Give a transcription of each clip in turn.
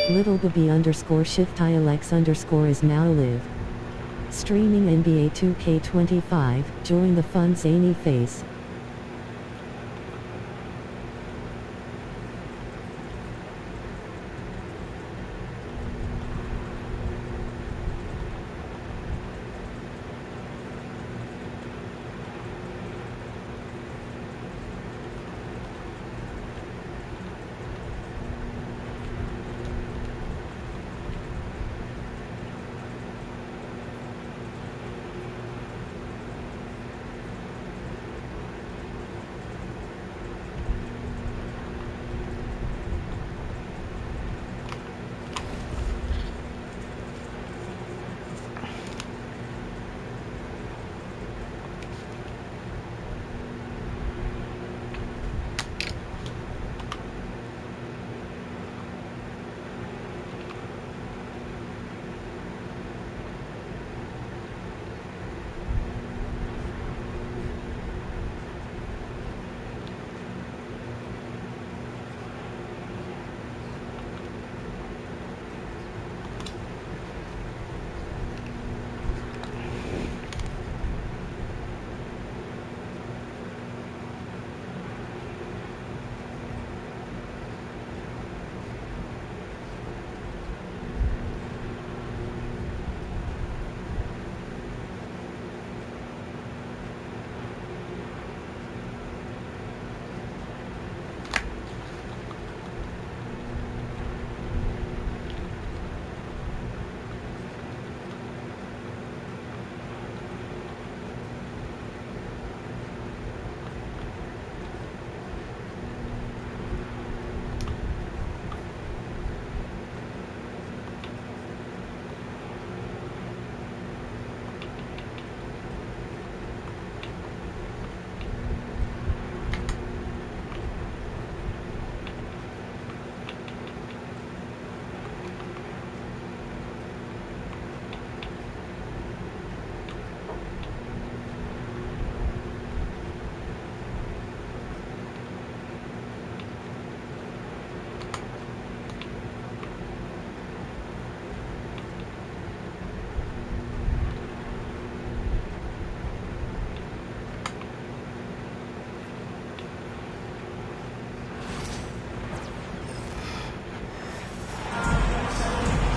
Little Bobby underscore shift ILX underscore is now live. Streaming NBA 2K25, join the fun zany face.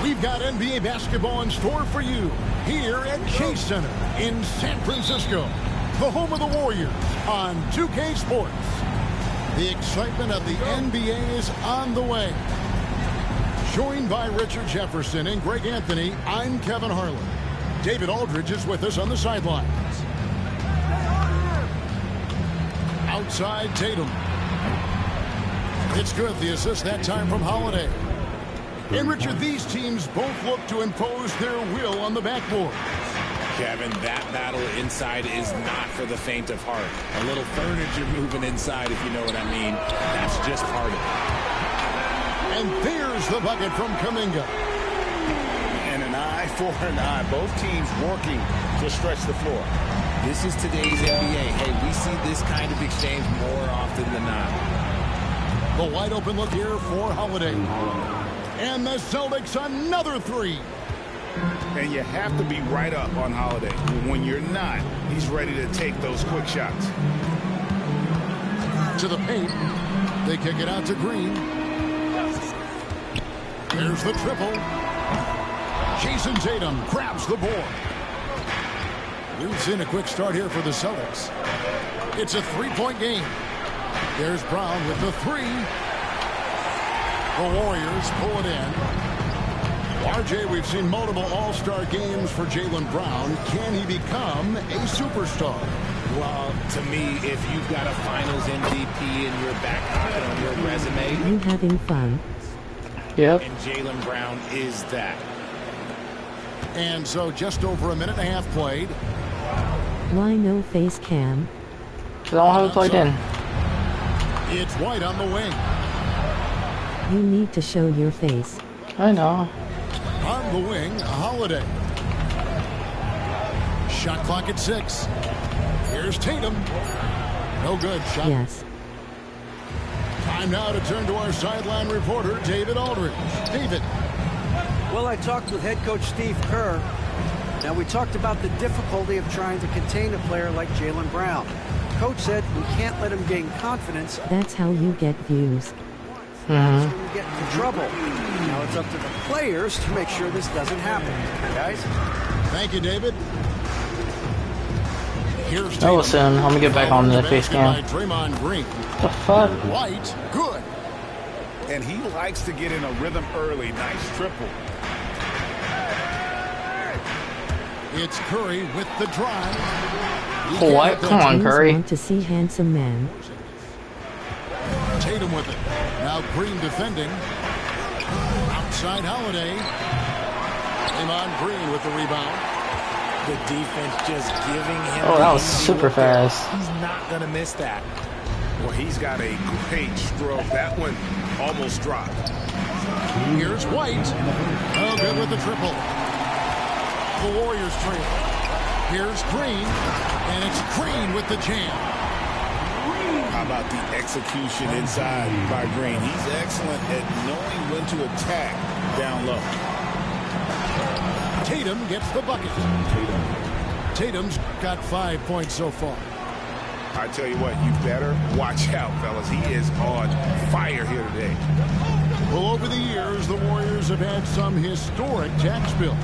We've got NBA basketball in store for you here at Chase Center in San Francisco, the home of the Warriors on 2K Sports. The excitement of the NBA is on the way. Joined by Richard Jefferson and Greg Anthony, I'm Kevin Harlan. David Aldridge is with us on the sidelines. Outside Tatum. It's good, the assist that time from Holiday. And Richard, these teams both look to impose their will on the backboard. Kevin, that battle inside is not for the faint of heart. A little furniture moving inside, if you know what I mean. That's just part of it. And there's the bucket from Kuminga. And an eye for an eye. Both teams working to stretch the floor. This is today's NBA. Hey, we see this kind of exchange more often than not. The wide open look here for Holiday. And the Celtics another three. And you have to be right up on Holiday. When you're not, he's ready to take those quick shots. To the paint. They kick it out to Green. There's the triple. Jason Tatum grabs the board. We've seen a quick start here for the Celtics. It's a three-point game. There's Brown with the three. The Warriors pull it in. RJ, we've seen multiple all-star games for Jaylen Brown. Can he become a superstar? Well, to me, if you've got a finals MVP in your back pocket on your resume... You having fun? Yep. And Jaylen Brown is that. And so just over a minute and a half played. Why no face cam? I don't have it plugged in. It's White on the wing. You need to show your face. I know. On the wing, Holiday. Shot clock at 6. Here's Tatum. No good. Shot. Yes. Time now to turn to our sideline reporter, David Aldridge. David. Well, I talked with head coach Steve Kerr. Now, we talked about the difficulty of trying to contain a player like Jaylen Brown. Coach said we can't let him gain confidence. That's how you get views. That's when we get into trouble. Now it's up to the players to make sure this doesn't happen. Guys? Thank you, David. Here's Oh, listen, let me get back on the face cam. Draymond Green. The fuck? White, good. And he likes to get in a rhythm early. Nice triple. It's Curry with the drive. What? Come on, Curry. Want to see handsome man. Tatum with it. Now Green defending. Outside Holiday. Draymond Green with the rebound. The defense just giving him. Oh, that was super fast. He's not going to miss that. Well, he's got a great stroke. That one almost dropped. Here's White. Oh, good with the triple. The Warriors trail. Here's Green. And it's Green with the jam. How about the execution inside by Green? He's excellent at knowing when to attack down low. Tatum gets the bucket. Tatum's got 5 points so far. I tell you what, you better watch out, fellas. He is on fire here today. Well, over the years, the Warriors have had some historic tax bills.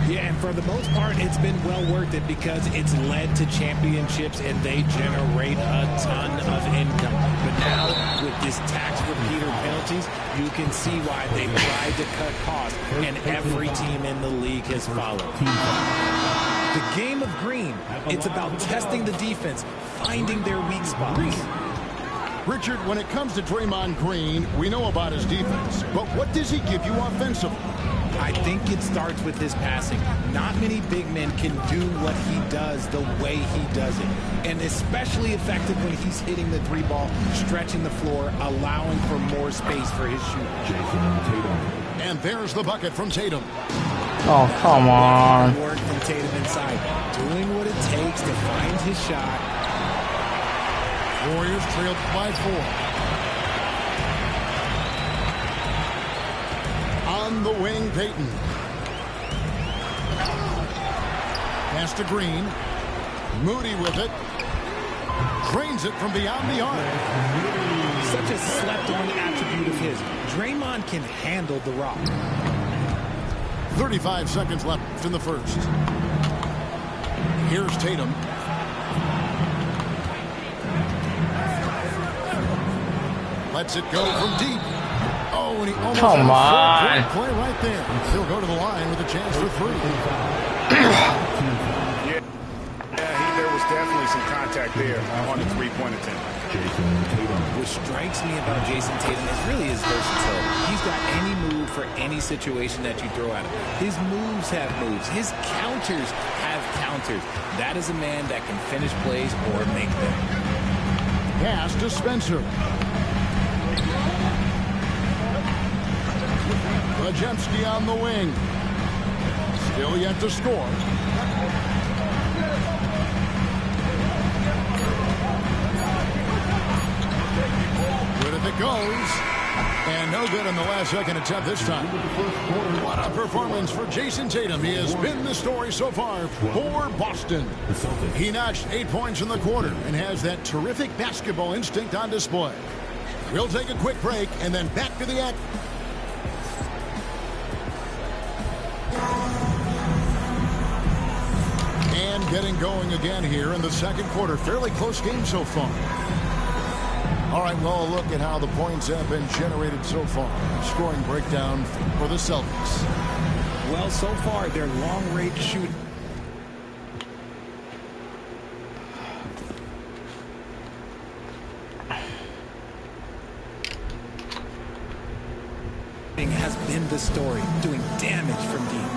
Yeah, and for the most part, it's been well worth it because it's led to championships and they generate a ton of income. But now, with this tax repeater penalties, you can see why they've tried to cut costs, and every team in the league has followed. The game of green, it's about testing the defense, finding their weak spots. Richard, when it comes to Draymond Green, we know about his defense, but what does he give you offensively? I think it starts with his passing. Not many big men can do what he does the way he does it. And especially effective when he's hitting the three ball, stretching the floor, allowing for more space for his shooting. And there's the bucket from Tatum. Oh, come on. Work from Tatum inside, doing what it takes to find his shot. Warriors trailed by 4. On the wing, Payton. Pass to Green. Moody with it. Drains it from beyond the arc. Such a slept-on attribute of his. Draymond can handle the rock. 35 seconds left in the first. Here's Tatum. Lets it go from deep. Oh, and he almost Come had a on. play right there. He'll go to the line with a chance for 3. There was definitely some contact there on the three-point attempt. What strikes me about Jason Tatum is really his versatility. He's got any move for any situation that you throw at him. His moves have moves. His counters have counters. That is a man that can finish plays or make them. Pass to Spencer. Majemski on the wing. Still yet to score. Good if it goes. And no good on the last second attempt this time. What a performance for Jason Tatum. He has been the story so far for Boston. He notched 8 points in the quarter and has that terrific basketball instinct on display. We'll take a quick break and then back to the act. And getting going again here in the second quarter. Fairly close game so far. All right, well, a look at how the points have been generated so far. Scoring breakdown for the Celtics. Well, so far, their long-range shooting has been the story, doing damage from deep.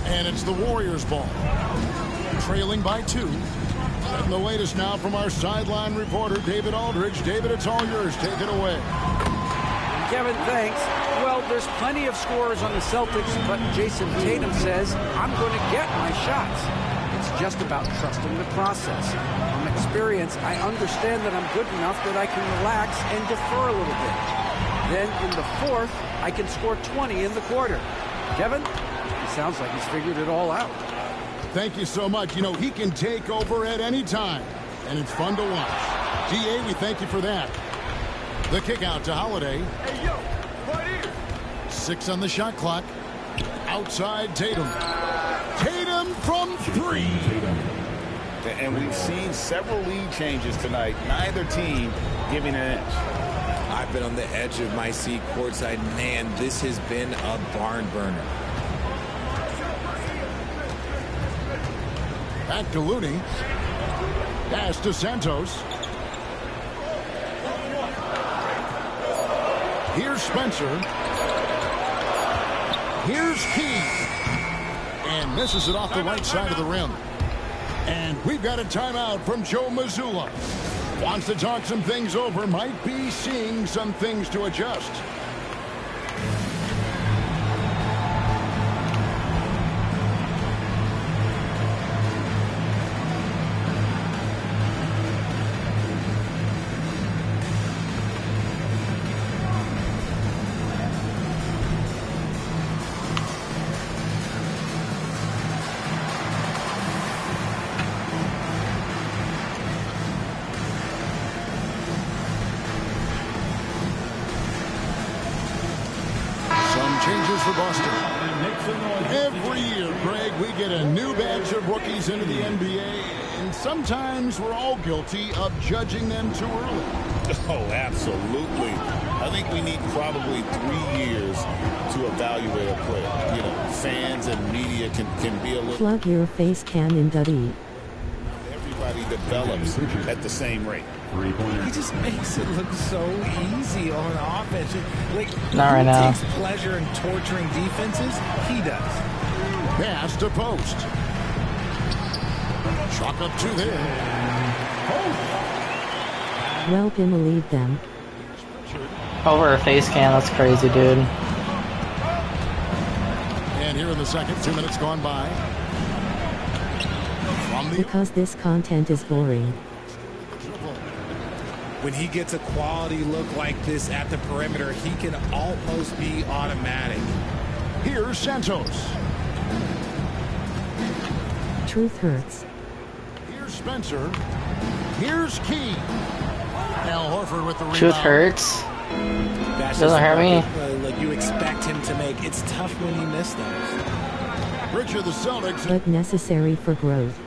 And it's the Warriors' ball. Trailing by 2. Setting the latest now from our sideline reporter, David Aldridge. David, it's all yours. Take it away. Kevin, thanks. Well, there's plenty of scorers on the Celtics, but Jason Tatum says, I'm going to get my shots. It's just about trusting the process. From experience, I understand that I'm good enough that I can relax and defer a little bit. Then in the fourth, I can score 20 in the quarter. Kevin, he sounds like he's figured it all out. Thank you so much. You know, he can take over at any time, and it's fun to watch. GA, we thank you for that. The kick out to Holiday. Hey, yo, right here. 6 on the shot clock. Outside Tatum. Tatum from 3. And we've seen several lead changes tonight. Neither team giving an inch. I've been on the edge of my seat courtside. Man, this has been a barn burner. Back to Looney. Pass to Santos. Here's Spencer. Here's Key. And misses it off the right side of the rim. And we've got a timeout from Joe Mazzulla. Wants to talk some things over. Might be seeing some things to adjust. Changes for Boston. Every year, Greg, we get a new batch of rookies into the NBA, and sometimes we're all guilty of judging them too early. Oh, absolutely. I think we need probably 3 years to evaluate a player. You know, fans and media can be a little... Plug your face cam in Duddy. Everybody develops at the same rate. He just makes it look so easy on offense. Like, Not right now. Takes pleasure in torturing defenses. He does. Pass to post. Chalk up 2 there. Welp him will lead them. Over a face cam, that's crazy, dude. And here in the second, 2 minutes gone by. From the Because this content is boring. When he gets a quality look like this at the perimeter, he can almost be automatic. Here's Santos. Truth hurts. Here's Spencer. Here's Key. Al Horford with the rebound. Truth hurts. That's Doesn't hurt me. Like you expect him to make. It's tough when you miss those. Richard, the Celtics. But necessary for growth.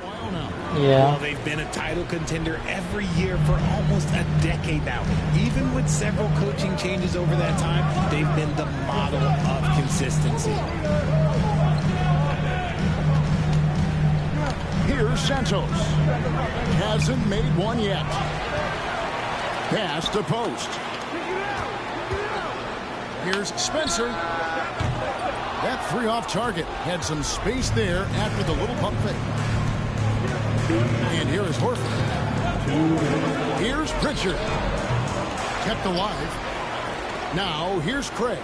Well, Yeah. they've been a title contender every year for almost a decade now. Even with several coaching changes over that time, they've been the model of consistency. Here's Santos. Hasn't made one yet. Pass to post. Here's Spencer. That 3 off target. Had some space there after the little pump fake. And here is Horford. Here's Pritchard. Kept alive. Now here's Craig.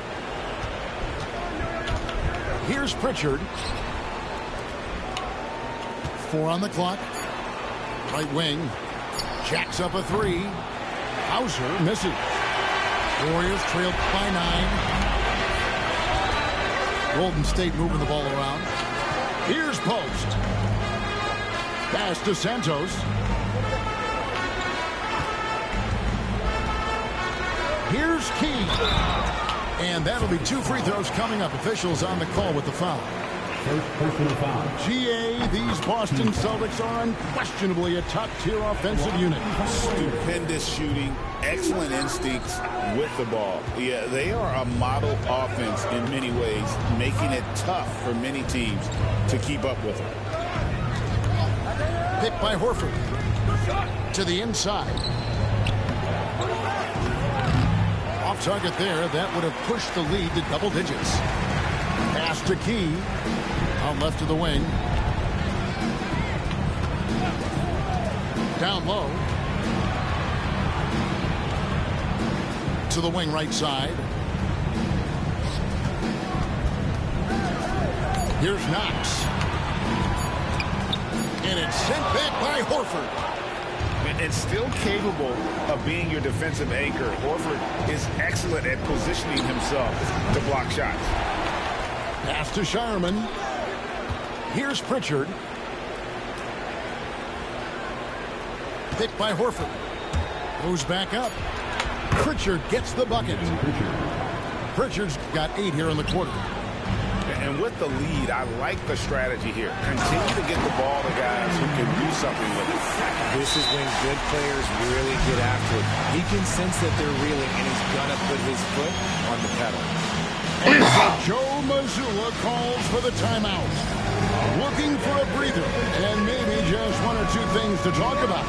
Here's Pritchard. 4 on the clock. Right wing. Jacks up a 3. Hauser misses. Warriors trailed by 9. Golden State moving the ball around. Here's Post. Pass to Santos. Here's Key. And that'll be 2 free throws coming up. Officials on the call with the foul. GA, these Boston Celtics are unquestionably a top-tier offensive unit. Stupendous shooting, excellent instincts with the ball. Yeah, they are a model offense in many ways, making it tough for many teams to keep up with them. Picked by Horford. To the inside. Off target there. That would have pushed the lead to double digits. Pass to Key. Out left to the wing. Down low. To the wing right side. Here's Knox. And it's sent back by Horford. And still capable of being your defensive anchor. Horford is excellent at positioning himself to block shots. Pass to Shireman. Here's Pritchard. Picked by Horford. Goes back up. Pritchard gets the bucket. Pritchard's got 8 here in the quarter. And with the lead, I like the strategy here. Continue to get the ball to guys who can do something with it. This is when good players really get after it. He can sense that they're reeling, and he's going to put his foot on the pedal. And so Joe Mazzulla calls for the timeout. Looking for a breather and maybe just 1 or 2 things to talk about.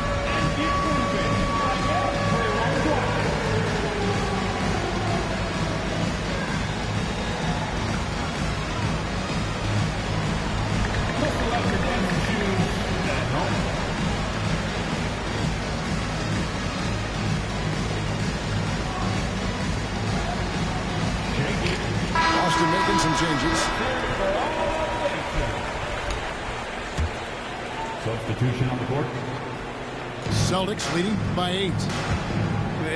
Austin making some changes. Substitution on the court. Celtics leading by 8.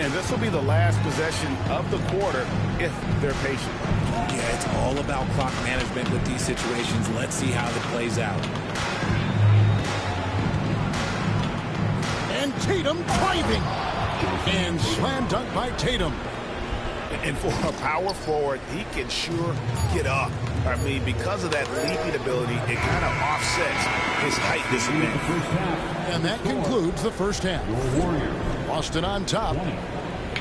And this will be the last possession of the quarter if they're patient. Yeah, it's all about clock management with these situations. Let's see how it plays out. And Tatum driving. And slam dunk by Tatum. And for a power forward, he can sure get up. I mean, because of that leaping ability, it kind of offsets his height disadvantage. And that concludes the first half. Boston on top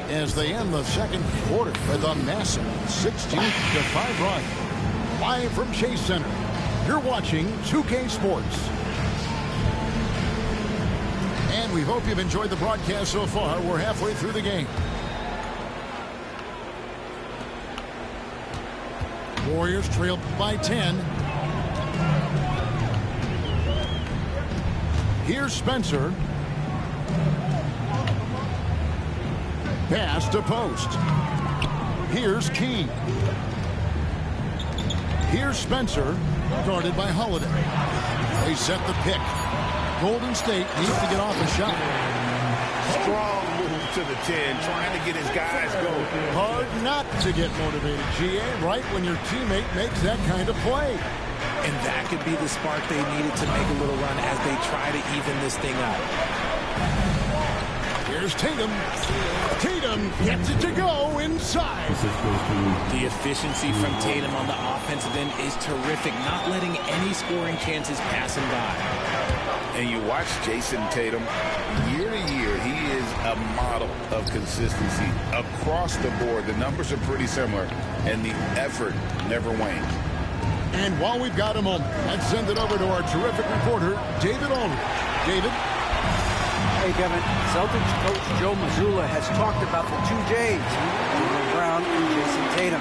as they end the second quarter with a massive 16-5 run. Live from Chase Center, you're watching 2K Sports. And we hope you've enjoyed the broadcast so far. We're halfway through the game. Warriors trail by 10. Here's Spencer. Pass to post. Here's Key. Here's Spencer, guarded by Holiday. They set the pick. Golden State needs to get off a shot. Strong move to the 10, trying to get his guys going. Hard not to get motivated, GA, right when your teammate makes that kind of play. And that could be the spark they needed to make a little run as they try to even this thing up. Here's Tatum. Tatum gets it to go inside. The efficiency from Tatum on the offensive end is terrific, not letting any scoring chances pass him by. And you watch Jason Tatum, year to year, he is a model of consistency. Across the board, the numbers are pretty similar, and the effort never wanes. And while we've got a moment, let's send it over to our terrific reporter, David Aldridge. David? Hey, Kevin. Celtics coach Joe Mazzulla has talked about the 2 J's, Jaylen Brown and Jason Tatum.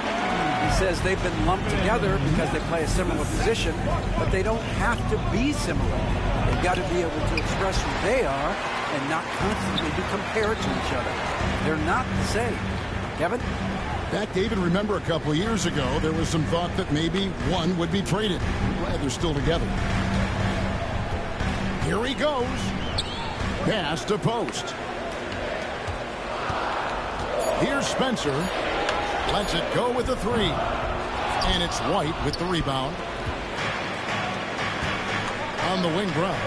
He says they've been lumped together because they play a similar position, but they don't have to be similar. They've got to be able to express who they are and not constantly be compared to each other. They're not the same. Kevin? Back, David, remember a couple of years ago, there was some thought that maybe one would be traded. I'm glad they're still together. Here he goes. Pass to post. Here's Spencer. Lets it go with the 3. And it's White with the rebound. On the wing Brown.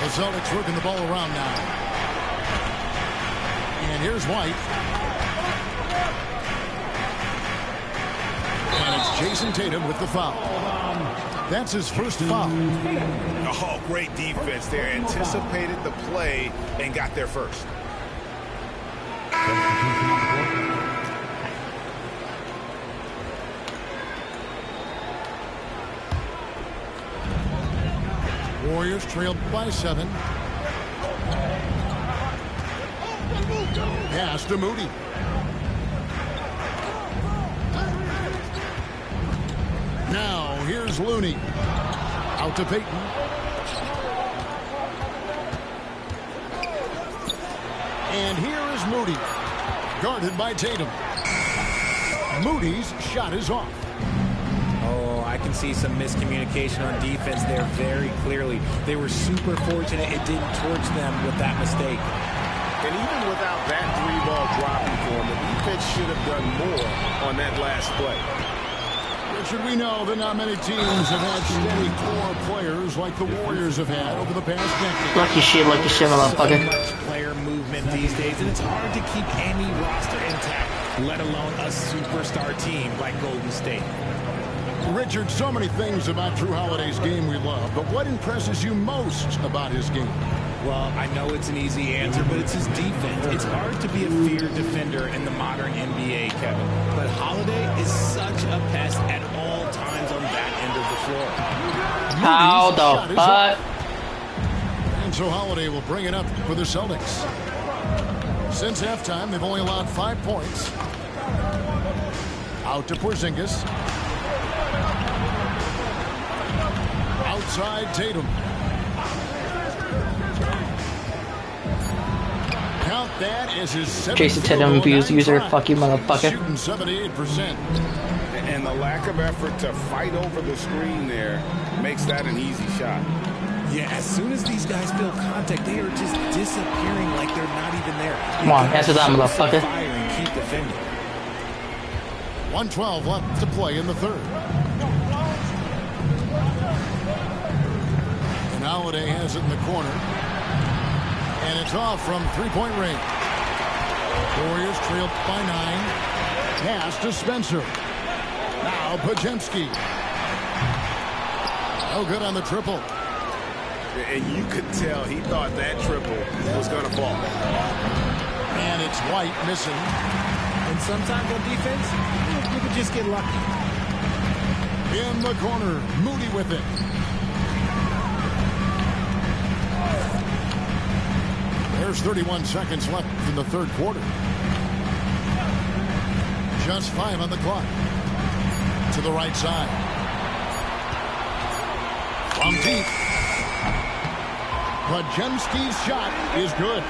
The Celtics working the ball around now. And here's White. And it's Jason Tatum with the foul. That's his first foul. Oh, great defense there. Anticipated the play and got there first. Warriors trailed by 7. Pass to Moody. Now here's Looney. Out to Payton. And here is Moody. Guarded by Tatum. Moody's shot is off. Oh, I can see some miscommunication on defense there very clearly. They were super fortunate it didn't torch them with that mistake. And even without that 3-ball dropping for him, the defense should have done more on that last play. Richard, we know that not many teams have had steady core players like the Warriors have had over the past decade. Lucky shit, motherfucker. So much player movement these days, and it's hard to keep any roster intact, let alone a superstar team like Golden State. Richard, so many things about Drew Holiday's game we love, but what impresses you most about his game? Well, I know it's an easy answer, but it's his defense. It's hard to be a feared defender in the modern NBA, Kevin. But Holiday is such a pest at all times on that end of the floor. How the fuck? And so Holiday will bring it up for the Celtics. Since halftime, they've only allowed 5 points. Out to Porzingis. Outside Tatum. Count that as his Jason Tatum abuse user, fuck you, motherfucker. Shooting 78%. And the lack of effort to fight over the screen there makes that an easy shot. Yeah, as soon as these guys feel contact, they are just disappearing like they're not even there. Come on, answer that, motherfucker. And keep defending. 1:12 left to play in the third. And Holiday has it in the corner. And it's off from three-point range. Warriors trail by 9. Pass to Spencer. Now Podziemski. No good on the triple. And you could tell he thought that triple was going to fall. And it's White missing. And sometimes on defense, you could just get lucky. In the corner, Moody with it. There's 31 seconds left in the third quarter. Just 5 on the clock. To the right side. From deep. Podziemski's shot is good.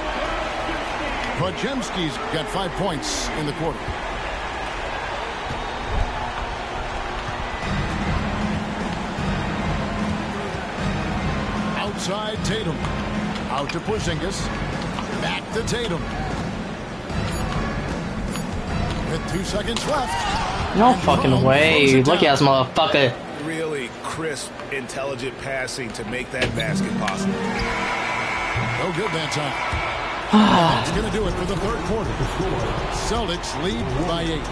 Podziemski's got 5 points in the quarter. Outside Tatum. Out to Porzingis. Back to Tatum. With 2 seconds left. No fucking way. Lucky ass motherfucker. Really crisp, intelligent passing to make that basket possible. No good that time. That's going to do it for the third quarter. Celtics lead by 8.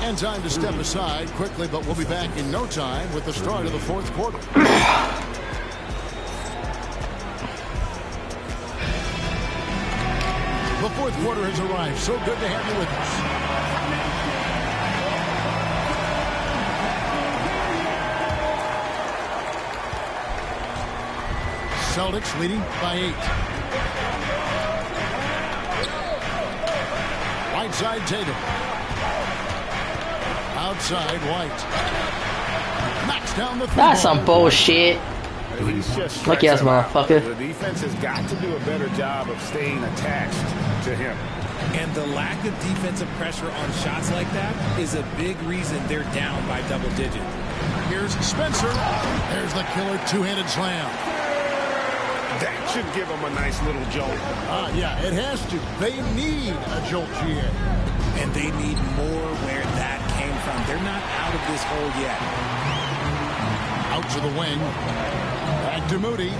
And time to step aside quickly, but we'll be back in no time with the start of the fourth quarter. The fourth quarter has arrived. So good to have you with us. Celtics leading by 8. Right side Tatum. Outside White. Knocks down the three. That's some bullshit. He's just Lucky ass motherfucker. The defense has got to do a better job of staying attached to him. And the lack of defensive pressure on shots like that is a big reason they're down by double digits. Here's Spencer. There's the killer two-handed slam. That should give them a nice little jolt. Yeah, it has to. They need a jolt GA. And they need more where that came from. They're not out of this hole yet. Out to the wing. Back to Moody.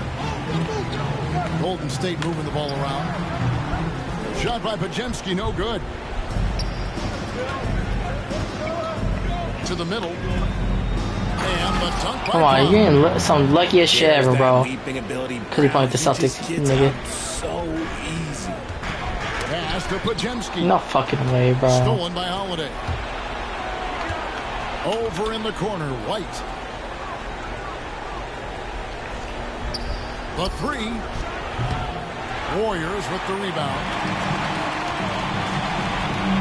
Golden State moving the ball around. Shot by Podziemski, no good. To the middle. And the dunk by Come on, you're getting some luckiest shit ever, bro. Because he played the Celtics, nigga. So easy. Pass to Podziemski. No fucking way, bro. Stolen by Holiday. Over in the corner, White. The three. Warriors with the rebound.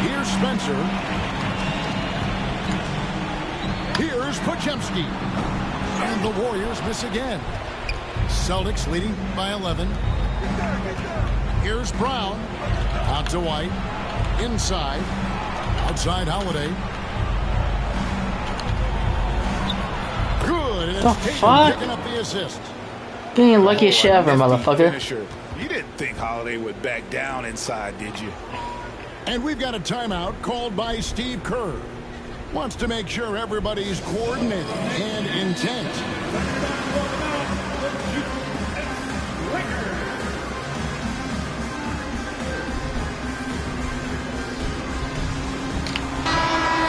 Here's Spencer. Here's Podziemski. And the Warriors miss again. Celtics leading by 11. Here's Brown. Out to White. Inside. Outside Holiday. it's The Tatum fuck? picking up the assist. You ain't lucky as shit ever, nifty motherfucker. finisher. You didn't think Holiday would back down inside, did you? And we've got a timeout called by Steve Kerr. Wants to make sure everybody's coordinated and intent.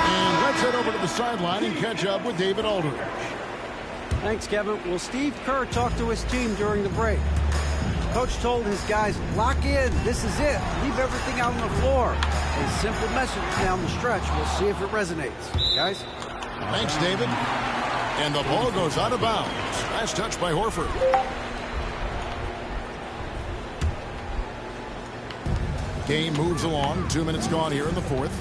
And let's head over to the sideline and catch up with David Aldridge. Thanks, Kevin. Well, Steve Kerr talked to his team during the break. Coach told his guys, lock in. This is it. Leave everything out on the floor. A simple message down the stretch. We'll see if it resonates. Guys? Thanks, David. And the ball goes out of bounds. Last touch by Horford. Game moves along. 2 minutes gone here in the fourth.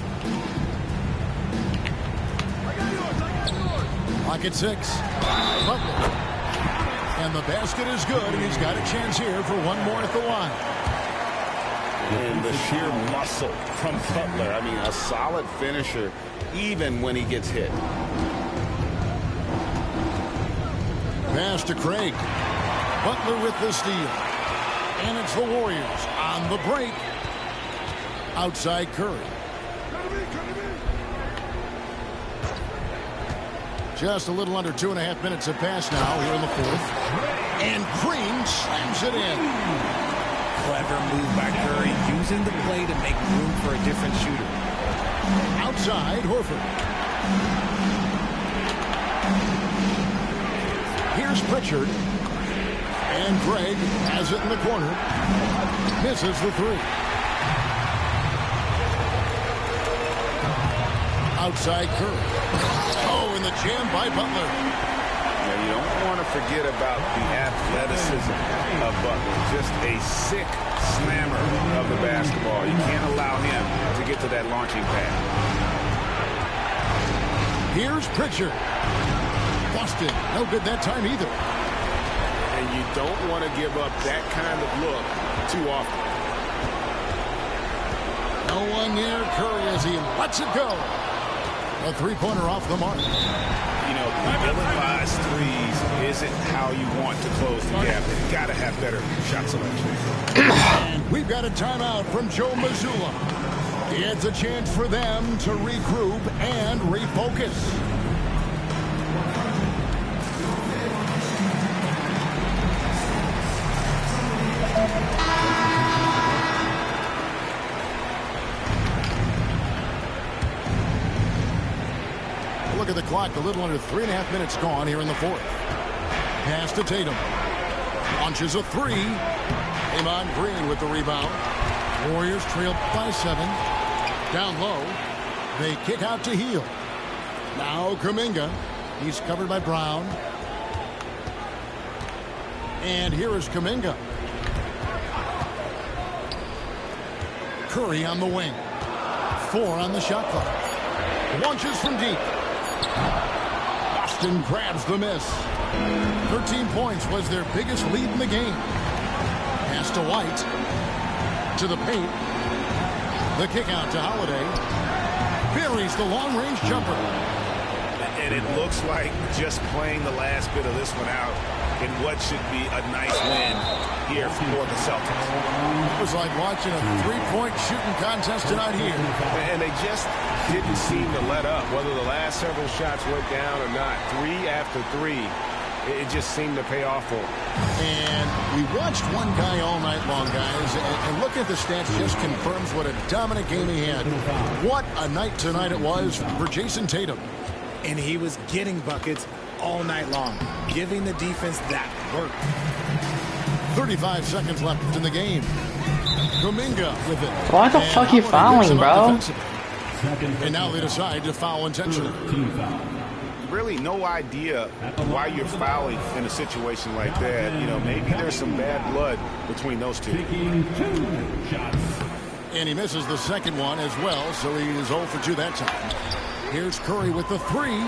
Clock at 6. Butler. And the basket is good, and he's got a chance here for one more at the line. And the sheer muscle from Butler. I mean, a solid finisher, even when he gets hit. Pass to Craig. Butler with the steal. And it's the Warriors on the break. Outside Curry. Just a little under 2.5 minutes have passed now here in the fourth. And Green slams it in. Clever move by Curry, using the play to make room for a different shooter. Outside, Horford. Here's Pritchard. And Gregg has it in the corner. Misses the three. Outside Curry. Oh, and the jam by Butler. Now, you don't want to forget about the athleticism of Butler. Just a sick slammer of the basketball. You can't allow him to get to that launching pad. Here's Pritchard. Busted. No good that time either. And you don't want to give up that kind of look too often. No one near Curry as he lets it go. A three-pointer off the mark. You know, ill-advised threes isn't how you want to close the gap. You've got to have better shot selection. And we've got a timeout from Joe Mazzulla. It's a chance for them to regroup and refocus. Look at the clock, a little under 3.5 minutes gone here in the fourth. Pass to Tatum. Launches a three. Draymond Green with the rebound. Warriors trail by 7. Down low. They kick out to Hield. Now Kuminga. He's covered by Brown. And here is Kuminga. Curry on the wing. 4 on the shot clock. Launches from deep. Boston grabs the miss. 13 points was their biggest lead in the game. Pass to White. To the paint. The kick out to Holiday. Buries the long-range jumper. And it looks like just playing the last bit of this one out in what should be a nice win here for the Celtics. It was like watching a three-point shooting contest tonight here. And they just didn't seem to let up, whether the last several shots went down or not. 3 after 3, it just seemed to pay off for them. And we watched one guy all night long, guys, and looking at the stats just confirms what a dominant game he had. What a night tonight it was for Jason Tatum. And he was getting buckets all night long, giving the defense that work. 35 seconds left in the game. Kuminga with it. Why the fuck you fouling, bro? And now they decide to foul intentionally. Really no idea why you're fouling in a situation like that. You know, maybe there's some bad blood between those two. And he misses the second one as well, so he is 0 for 2 that time. Here's Curry with the three.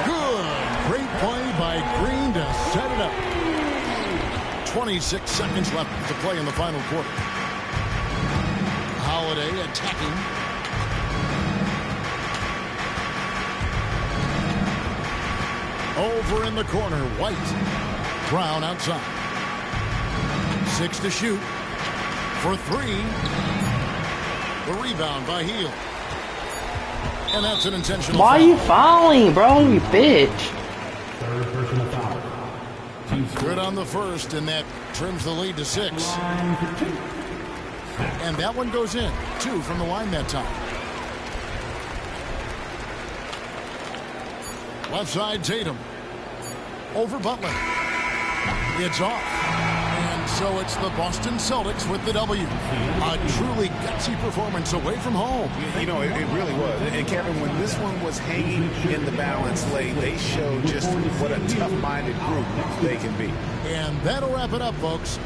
Good. Great play by Green to set it up. 26 seconds left to play in the final quarter. Holiday attacking. Over in the corner, White. Brown outside. 6 to shoot. For 3. The rebound by Heel. And that's an intentional Why foul. are you fouling, bro? You bitch. Third personal foul. Good on the first, and that trims the lead to 6. Line for 2. And that one goes in. 2 from the line that time. Left side, Tatum. Over Butler. It's off. And so it's the Boston Celtics with the W. A truly gutsy performance away from home. You know, it really was. And Kevin, when this one was hanging in the balance late, they showed just what a tough-minded group they can be. And that'll wrap it up, folks.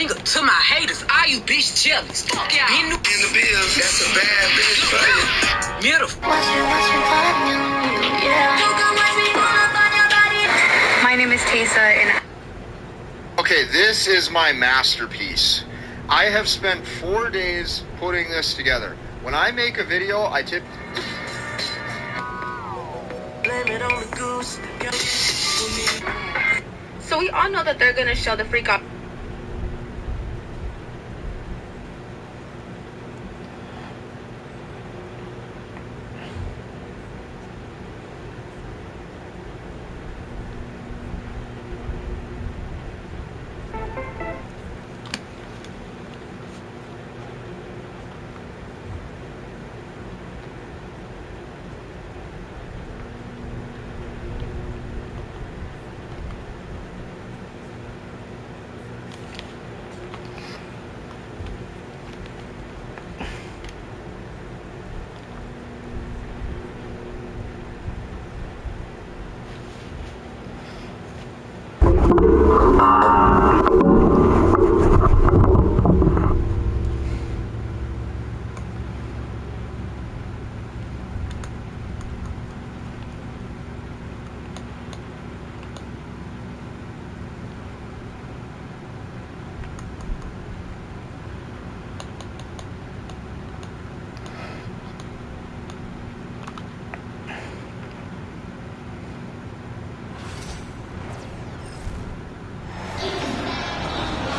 finger to my haters. All you bitch jealous. Fuck y'all. In the bills, that's a bad bitch for you. Beautiful. My name is Taysa and okay, this is my masterpiece. I have spent 4 days putting this together. When I make a video, I tip. so we all know that they're gonna show the freak off.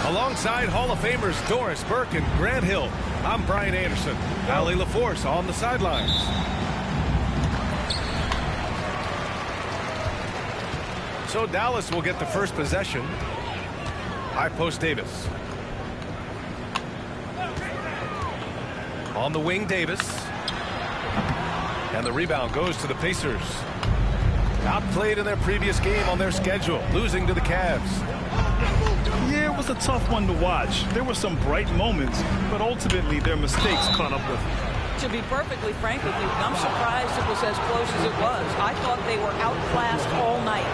Alongside Hall of Famers Doris Burke and Grant Hill, I'm Brian Anderson. Allie LaForce on the sidelines. So Dallas will get the first possession. High post Davis. On the wing, Davis. And the rebound goes to the Pacers. Outplayed in their previous game on their schedule, losing to the Cavs. Yeah, it was a tough one to watch. There were some bright moments, but ultimately their mistakes caught up with them. To be perfectly frank with you, I'm surprised it was as close as it was. I thought they were outclassed all night.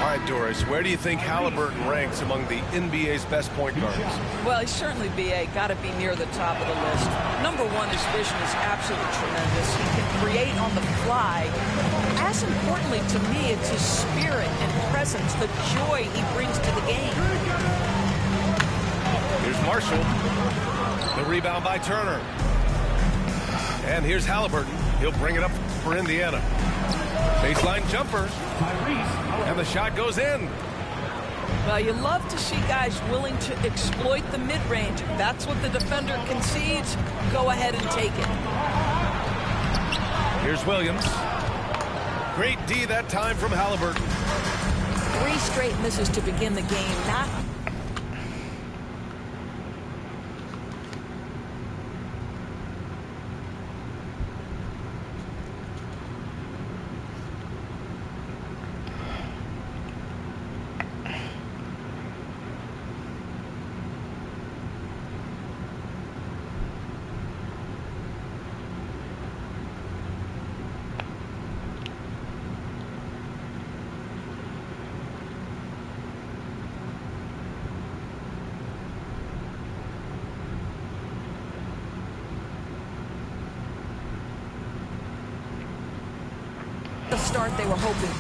All right, Doris, where do you think Halliburton ranks among the NBA's best point guards? Well, he's certainly, B.A., got to be near the top of the list. Number one, his vision is absolutely tremendous. He can create on the fly. As importantly to me, it's his spirit and presence, the joy he brings to the game. Here's Marshall. The rebound by Turner. And here's Halliburton. He'll bring it up for Indiana. Baseline jumper. And the shot goes in. Well, you love to see guys willing to exploit the mid-range. If that's what the defender concedes, go ahead and take it. Here's Williams. Great D that time from Halliburton. 3 straight misses to begin the game. Not the start they were hoping.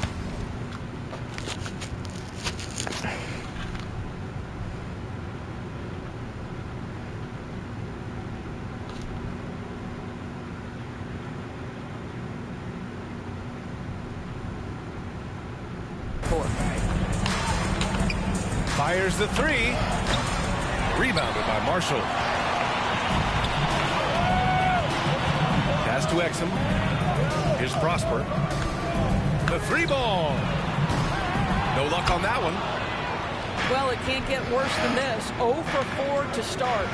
Fires the 3. Rebounded by Marshall. Pass to Exum. Here's Prosper. The 3 ball. No luck on that one. Well, it can't get worse than this. 0 for 4 to start.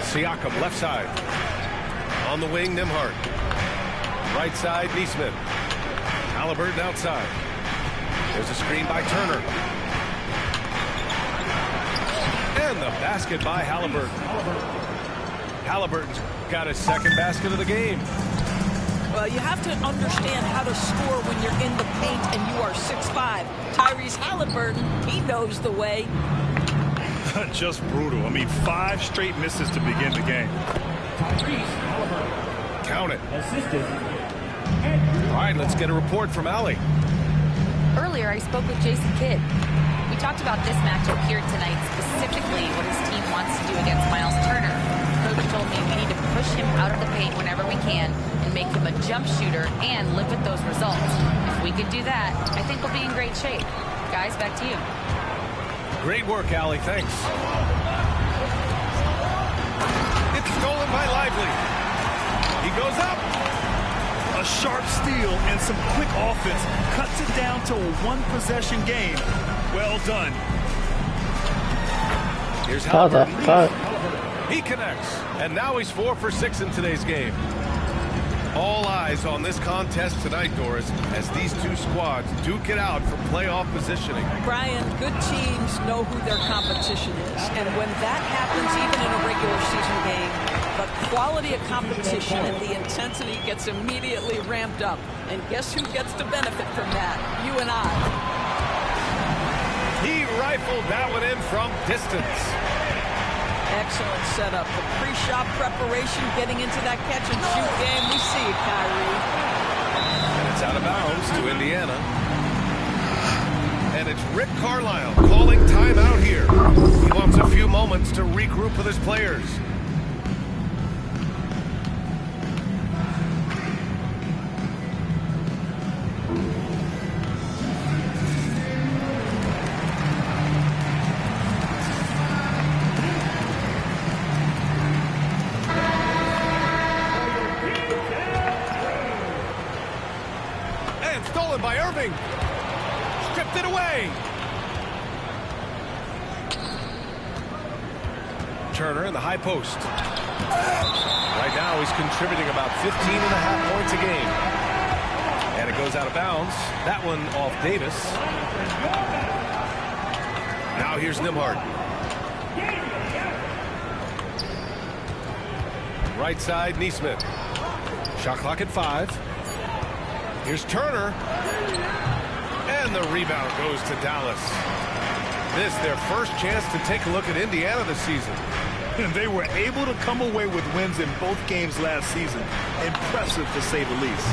Siakam left side. On the wing, Nimhart. Right side, Neesmith. Halliburton outside. There's a screen by Turner. And the basket by Halliburton. Halliburton's got his second basket of the game. Well, you have to understand how to score when you're in the paint and you are 6'5". Tyrese Halliburton, he knows the way. Just brutal. I mean, 5 straight misses to begin the game. Count it. All right, let's get a report from Allie. Earlier, I spoke with Jason Kidd. We talked about this matchup here tonight, specifically what his team wants to do against Miles Turner. Coach told me we need to push him out of the paint whenever we can and make him a jump shooter and live with those results. If we could do that, I think we'll be in great shape. Guys, back to you. Great work, Allie. Thanks. It's stolen by Lively. He goes up. A sharp steal and some quick offense cuts it down to a 1-possession game. Well done. Here's Halliburton. He connects, and now he's 4 for 6 in today's game. All eyes on this contest tonight, Doris, as these two squads duke it out for playoff positioning. Brian, good teams know who their competition is, and when that happens, even in a regular season game, the quality of competition and the intensity gets immediately ramped up. And guess who gets to benefit from that? You and I. He rifled that one in from distance. Excellent setup. The pre-shot preparation, getting into that catch-and-shoot game. We see it, Kyrie. And it's out of bounds to Indiana. And it's Rick Carlisle calling timeout here. He wants a few moments to regroup with his players. By Irving. Stripped it away. Turner in the high post. Right now he's contributing about 15.5 points a game. And it goes out of bounds. That one off Davis. Now here's Nembhard. Right side, Nesmith. Shot clock at 5. Here's Turner. And the rebound goes to Dallas. This their first chance to take a look at Indiana this season. And they were able to come away with wins in both games last season. Impressive, to say the least.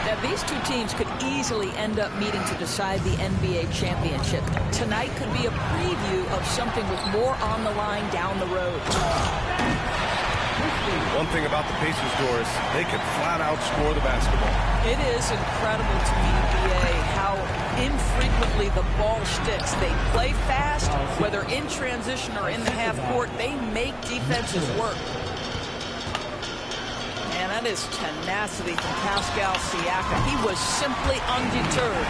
Now, these two teams could easily end up meeting to decide the NBA championship. Tonight could be a preview of something with more on the line down the road. One thing about the Pacers, Doris, they can flat out score the basketball. It is incredible to me, BA, how infrequently the ball sticks. They play fast, whether in transition or in the half court, they make defenses work. And that is tenacity from Pascal Siakam. He was simply undeterred.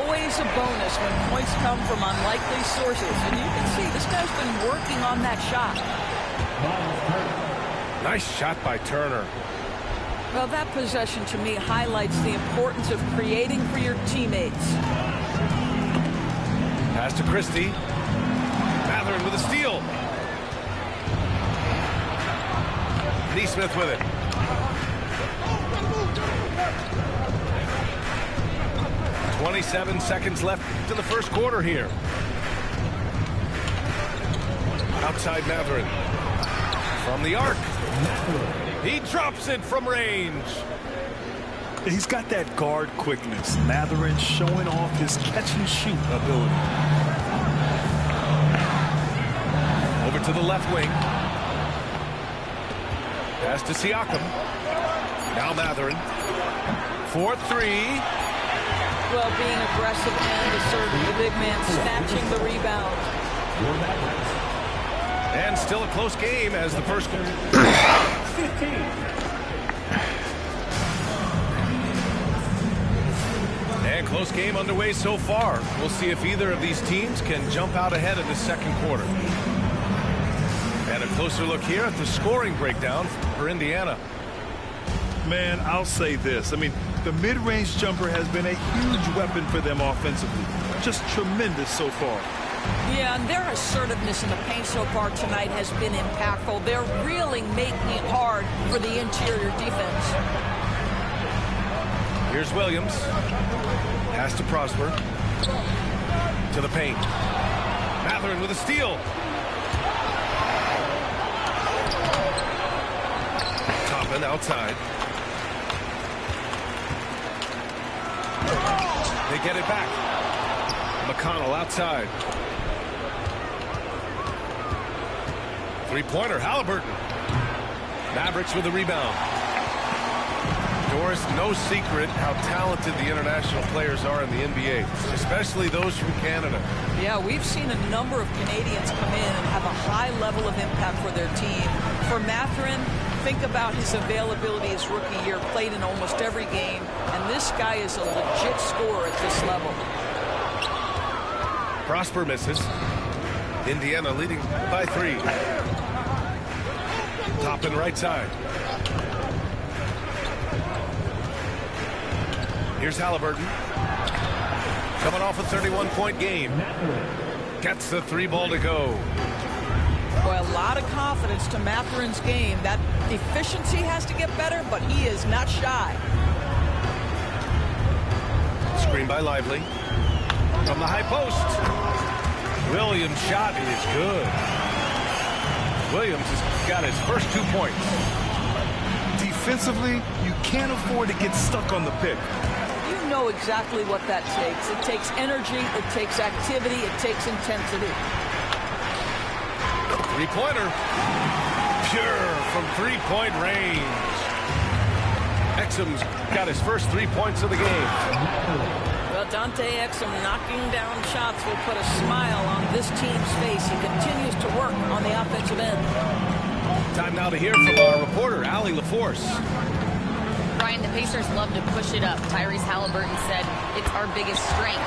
Always a bonus when points come from unlikely sources. And you can see this guy's been working on that shot. Nice shot by Turner. Well, that possession to me highlights the importance of creating for your teammates. Pass to Christie. Mathurin with a steal. Nesmith with it. .27 seconds left to the first quarter here. Outside Mathurin. From the arc. He drops it from range. He's got that guard quickness. Mathurin showing off his catch-and-shoot ability. Over to the left wing. Pass to Siakam. Now Mathurin. 4-3. Well, being aggressive and assertive, the big man snatching the rebound. And still a close game as the first. 15. And close game underway so far. We'll see if either of these teams can jump out ahead in the second quarter. And a closer look here at the scoring breakdown for Indiana. Man, I'll say this. I mean, the mid-range jumper has been a huge weapon for them offensively. Just tremendous so far. Yeah, and their assertiveness in the paint so far tonight has been impactful. They're really making it hard for the interior defense. Here's Williams. Pass to Prosper. To the paint. Mathurin with a steal. Toppin outside. They get it back. McConnell outside. Three-pointer, Halliburton. Mavericks with the rebound. Doris, no secret how talented the international players are in the NBA, especially those from Canada. Yeah, we've seen a number of Canadians come in and have a high level of impact for their team. For Mathurin, think about his availability his rookie year, played in almost every game, and this guy is a legit scorer at this level. Prosper misses. Indiana leading by 3. Toppin right side. Here's Halliburton. Coming off a 31-point game. Gets the 3-ball to go. Boy, a lot of confidence to Mathurin's game. That efficiency has to get better, but he is not shy. Screen by Lively. From the high post. Williams' shot is good. Williams has got his first 2 points. Defensively, you can't afford to get stuck on the pick. You know exactly what that takes. It takes energy, it takes activity, it takes intensity. Three-pointer. Pure from three-point range. Exum's got his first 3 points of the game. Well, Dante Exum knocking down shots will put a smile on this team's face. He continues to work on the offensive end. Time now to hear from our reporter, Allie LaForce. Brian, the Pacers love to push it up. Tyrese Halliburton said, it's our biggest strength.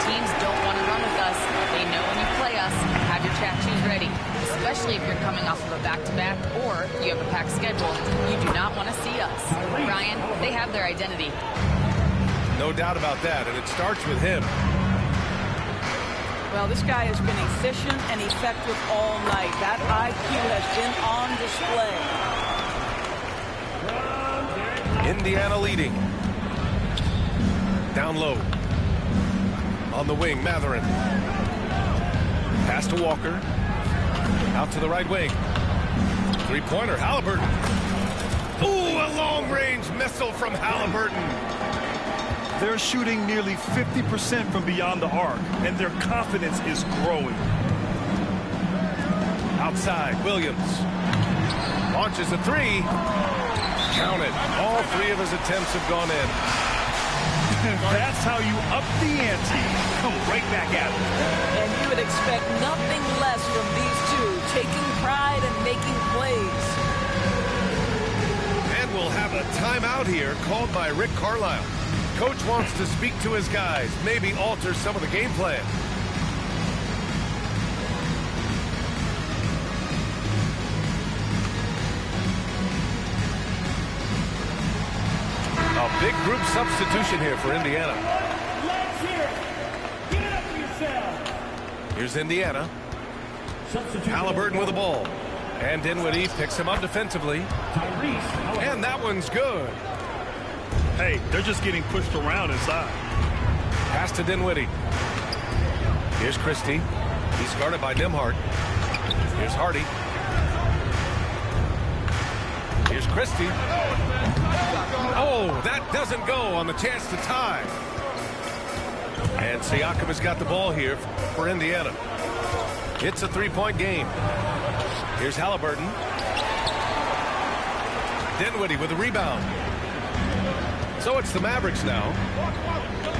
Teams don't want to run with us. They know when you play us, have your tattoos ready. Especially if you're coming off of a back-to-back or you have a packed schedule. You do not want to see us. Brian, they have their identity. No doubt about that, and it starts with him. Well, this guy has been efficient and effective all night. That IQ has been on display. Indiana leading. Down low. On the wing, Mathurin. Pass to Walker. Out to the right wing. Three-pointer, Halliburton. Ooh, a long-range missile from Halliburton. They're shooting nearly 50% from beyond the arc, and their confidence is growing. Outside, Williams. Launches a 3. Count it. All 3 of his attempts have gone in. That's how you up the ante. Come right back at it. And you would expect nothing less from these two, taking pride and making plays. And we'll have a timeout here called by Rick Carlisle. Coach wants to speak to his guys, maybe alter some of the game plan. A big group substitution here for Indiana. Let's hear it. Get up for yourself. Here's Indiana. Halliburton with the ball. And Dinwiddie picks him up defensively. And that one's good. Hey, they're just getting pushed around inside. Pass to Dinwiddie. Here's Christie. He's guarded by Nembhard. Here's Hardy. Here's Christie. Oh, that doesn't go on the chance to tie. And Siakam has got the ball here for Indiana. It's a 3-point game. Here's Halliburton. Dinwiddie with the rebound. So it's the Mavericks now.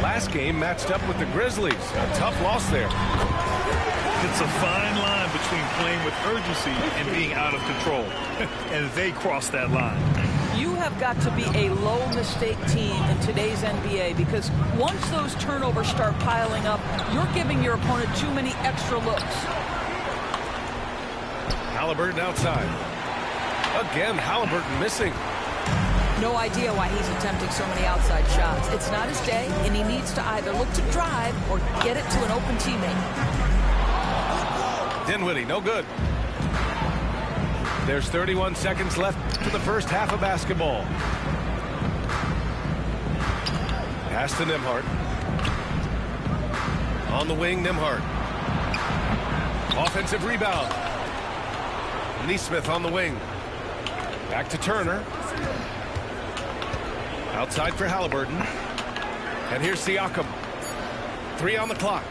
Last game matched up with the Grizzlies. A tough loss there. It's a fine line between playing with urgency and being out of control. And they crossed that line. You have got to be a low-mistake team in today's NBA because once those turnovers start piling up, you're giving your opponent too many extra looks. Halliburton outside. Again, Halliburton missing. No idea why he's attempting so many outside shots. It's not his day, and he needs to either look to drive or get it to an open teammate. Dinwiddie, no good. There's 31 seconds left to the first half of basketball. Pass to Nembhard. On the wing, Nembhard. Offensive rebound. Neesmith on the wing. Back to Turner. Outside for Halliburton. And here's Siakam. 3 on the clock.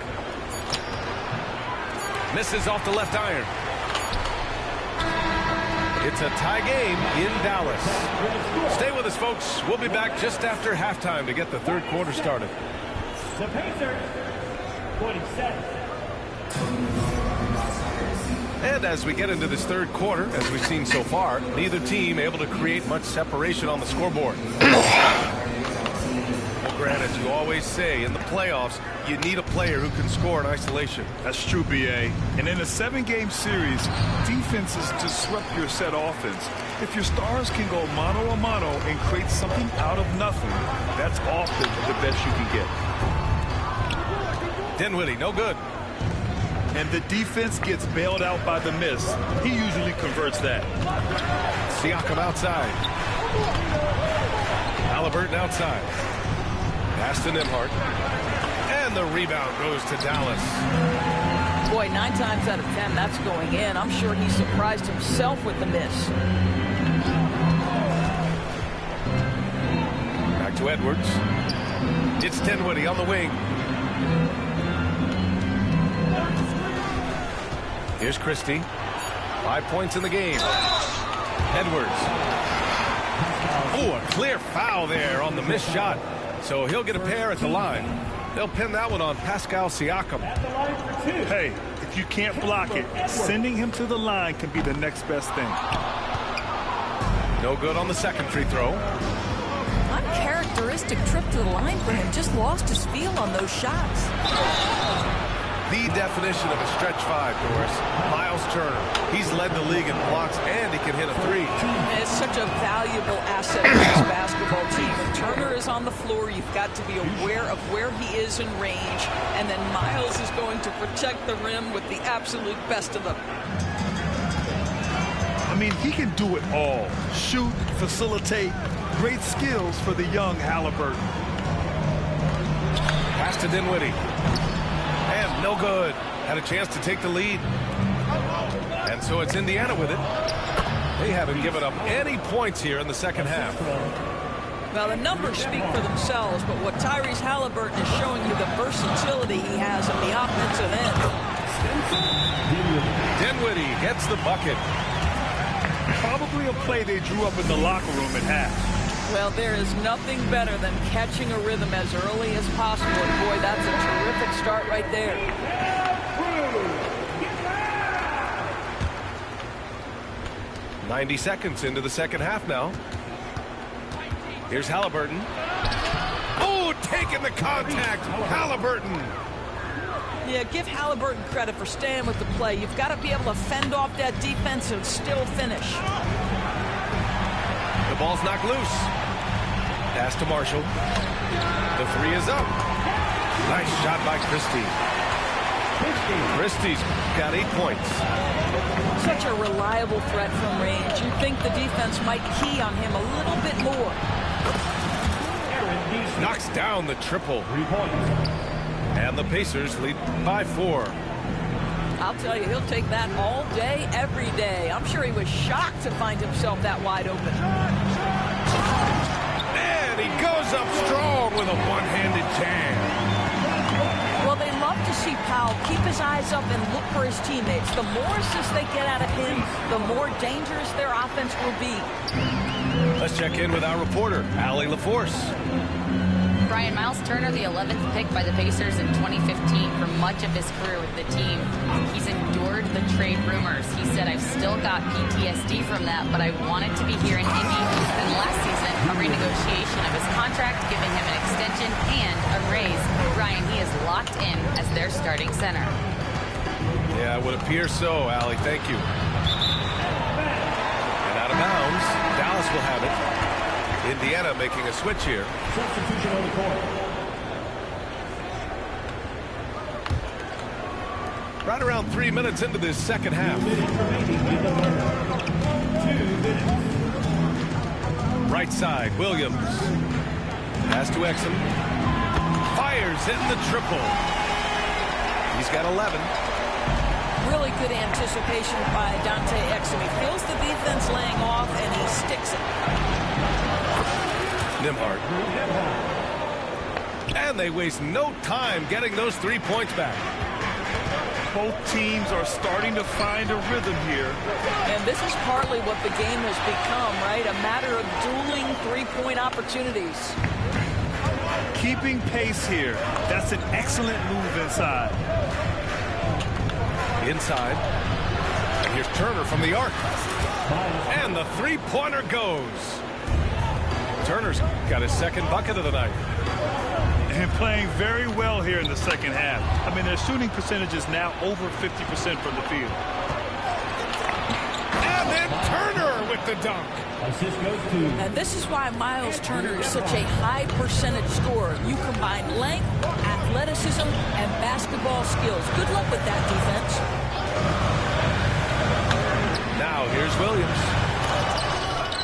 Misses off the left iron. It's a tie game in Dallas. Stay with us, folks. We'll be back just after halftime to get the third quarter started. The Pacers, 47. And as we get into this third quarter, as we've seen so far, neither team able to create much separation on the scoreboard. Well, granted, you always say in the playoffs, you need a player who can score in isolation. That's true, B.A. And in a 7-game series, defenses disrupt your set offense. If your stars can go mano-a-mano and create something out of nothing, that's often the best you can get. Dinwiddie, no good. And the defense gets bailed out by the miss. He usually converts that. Siakam outside. Halliburton outside. Pass to Nembhard. And the rebound goes to Dallas. Boy, 9 times out of 10, that's going in. I'm sure he surprised himself with the miss. Back to Edwards. It's Dinwiddie on the wing. Here's Christie. 5 points in the game. Edwards. Oh, a clear foul there on the missed shot. So he'll get a pair at the line. They'll pin that one on Pascal Siakam. Hey, if you can't block it, sending him to the line can be the next best thing. No good on the second free throw. Uncharacteristic trip to the line for him. Just lost his feel on those shots. The definition of a stretch 5, Doris. Miles Turner. He's led the league in blocks, and he can hit a 3. It's such a valuable asset for this basketball team. When Turner is on the floor, you've got to be aware of where he is in range, and then Miles is going to protect the rim with the absolute best of them. I mean, he can do it all. Shoot, facilitate, great skills for the young Halliburton. Pass to Dinwiddie. And no good. Had a chance to take the lead. And so it's Indiana with it. They haven't given up any points here in the second half. Well, the numbers speak for themselves, but what Tyrese Halliburton is showing you the versatility he has on the offensive end. Dinwiddie gets the bucket. Probably a play they drew up in the locker room at half. Well, there is nothing better than catching a rhythm as early as possible. And boy, that's a terrific start right there. 90 seconds into the second half now. Here's Halliburton. Oh, taking the contact. Halliburton. Yeah, give Halliburton credit for staying with the play. You've got to be able to fend off that defense and still finish. The ball's knocked loose. Pass to Marshall. The 3 is up. Nice shot by Christie. Christie's got 8 points. Such a reliable threat from range. You'd think the defense might key on him a little bit more. Knocks down the triple. And the Pacers lead by 4. I'll tell you, he'll take that all day, every day. I'm sure he was shocked to find himself that wide open. And he goes up strong with a one-handed jam. Well, they love to see Powell keep his eyes up and look for his teammates. The more assists they get out of him, the more dangerous their offense will be. Let's check in with our reporter, Allie LaForce. Brian, Miles Turner, the 11th pick by the Pacers in 2015 for much of his career with the team. He's endured the trade rumors. He said, I've still got PTSD from that, but I wanted to be here in Indy. Then last season, a renegotiation of his contract, giving him an extension and a raise. Brian, he is locked in as their starting center. Yeah, it would appear so, Allie. Thank you. And out of bounds, Dallas will have it. Indiana making a switch here. Substitution on the court. Right around 3 minutes into this second half. 2 minutes remaining in the third. 2 minutes. Right side, Williams. Pass to Exum. fires in the triple. He's got 11. Really good anticipation by Dante Exum. He feels the defense laying off, and he sticks it. Nimhart. And they waste no time getting those 3 points back. Both teams are starting to find a rhythm here. And this is partly what the game has become, right? A matter of dueling three-point opportunities. Keeping pace here. That's an excellent move inside. Inside. And here's Turner from the arc. And the three-pointer goes. Turner's got his second bucket of the night. And playing very well here in the second half. I mean, their shooting percentage is now over 50% from the field. And then Turner with the dunk. And this is why Miles Turner is such a high percentage scorer. You combine length, athleticism, and basketball skills. Good luck with that defense. Now here's Williams.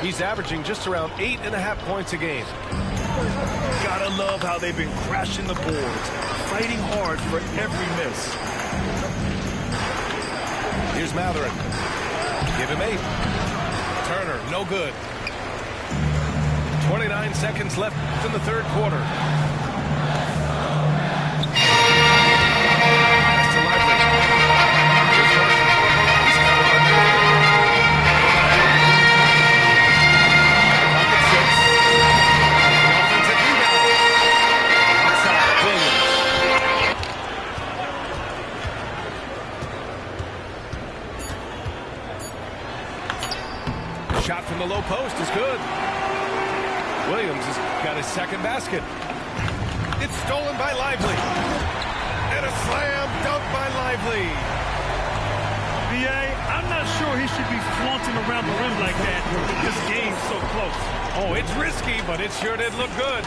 He's averaging just around 8.5 points a game. Gotta love how they've been crashing the boards, fighting hard for every miss. Here's Matherin. Give him 8. Turner, no good. 29 seconds left in the third quarter. Pass to Lively. Here's Marshall. He's covered by Matherin. Pocket 6. The offensive rebound. Outside, Williams. Shot from the low post is good. Williams has got his second basket. It's stolen by Lively. And a slam dunk by Lively. B.A., I'm not sure he should be flaunting around the rim like that. This game's so close. Oh, it's risky, but it sure did look good.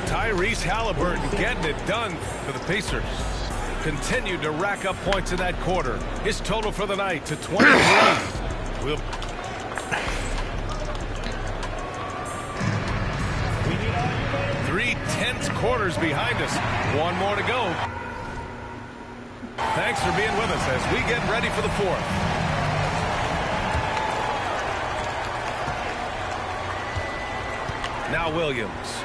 Tyrese Halliburton getting it done for the Pacers. Continued to rack up points in that quarter. His total for the night to 23. We'll 3/10 quarters behind us. One more to go. Thanks for being with us as we get ready for the fourth. Now Williams.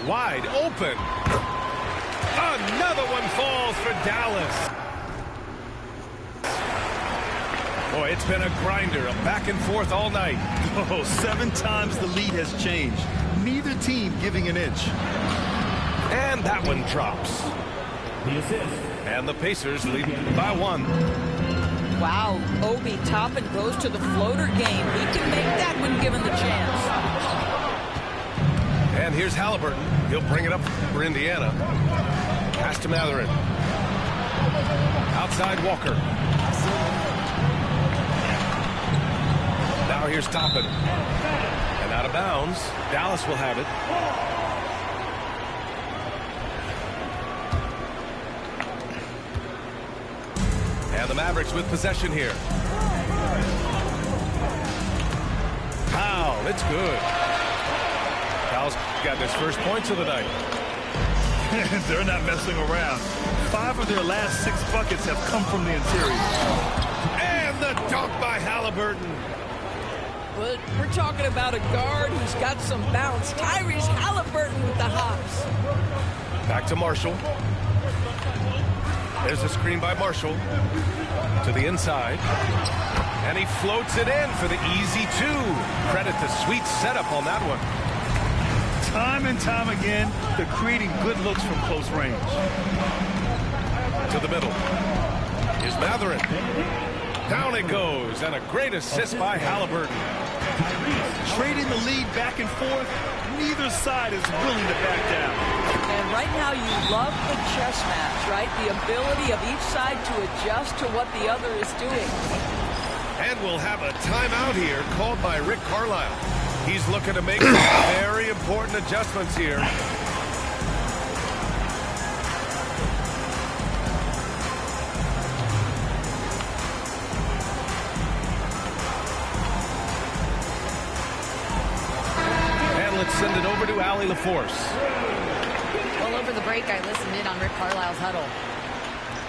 Wide open. Another one falls for Dallas. Boy, it's been a grinder, a back and forth all night. Oh, 7 times the lead has changed. Neither team giving an inch. And that one drops. The assist. And the Pacers lead by 1. Wow, Obi Toppin goes to the floater game. He can make that when given the chance. And here's Halliburton. He'll bring it up for Indiana. Pass to Matherin. Outside Walker. Now here's Toppin. And out of bounds. Dallas will have it. And the Mavericks with possession here. Foul. It's good. Powell's got his first points of the night. They're not messing around. 5 of their last 6 buckets have come from the interior. And the dunk by Halliburton. But we're talking about a guard who's got some bounce. Tyrese Halliburton with the hops. Back to Marshall. There's a screen by Marshall to the inside. And he floats it in for the easy 2. Credit the sweet setup on that one. Time and time again, they're creating good looks from close range. To the middle. Here's Matherin. Down it goes. And a great assist by Halliburton. Trading the lead back and forth. Neither side is willing to back down. And right now you love the chess match, right? The ability of each side to adjust to what the other is doing. And we'll have a timeout here called by Rick Carlisle. He's looking to make some very important adjustments here. And let's send it over to Allie LaForce. Well, over the break, I listened in on Rick Carlisle's huddle.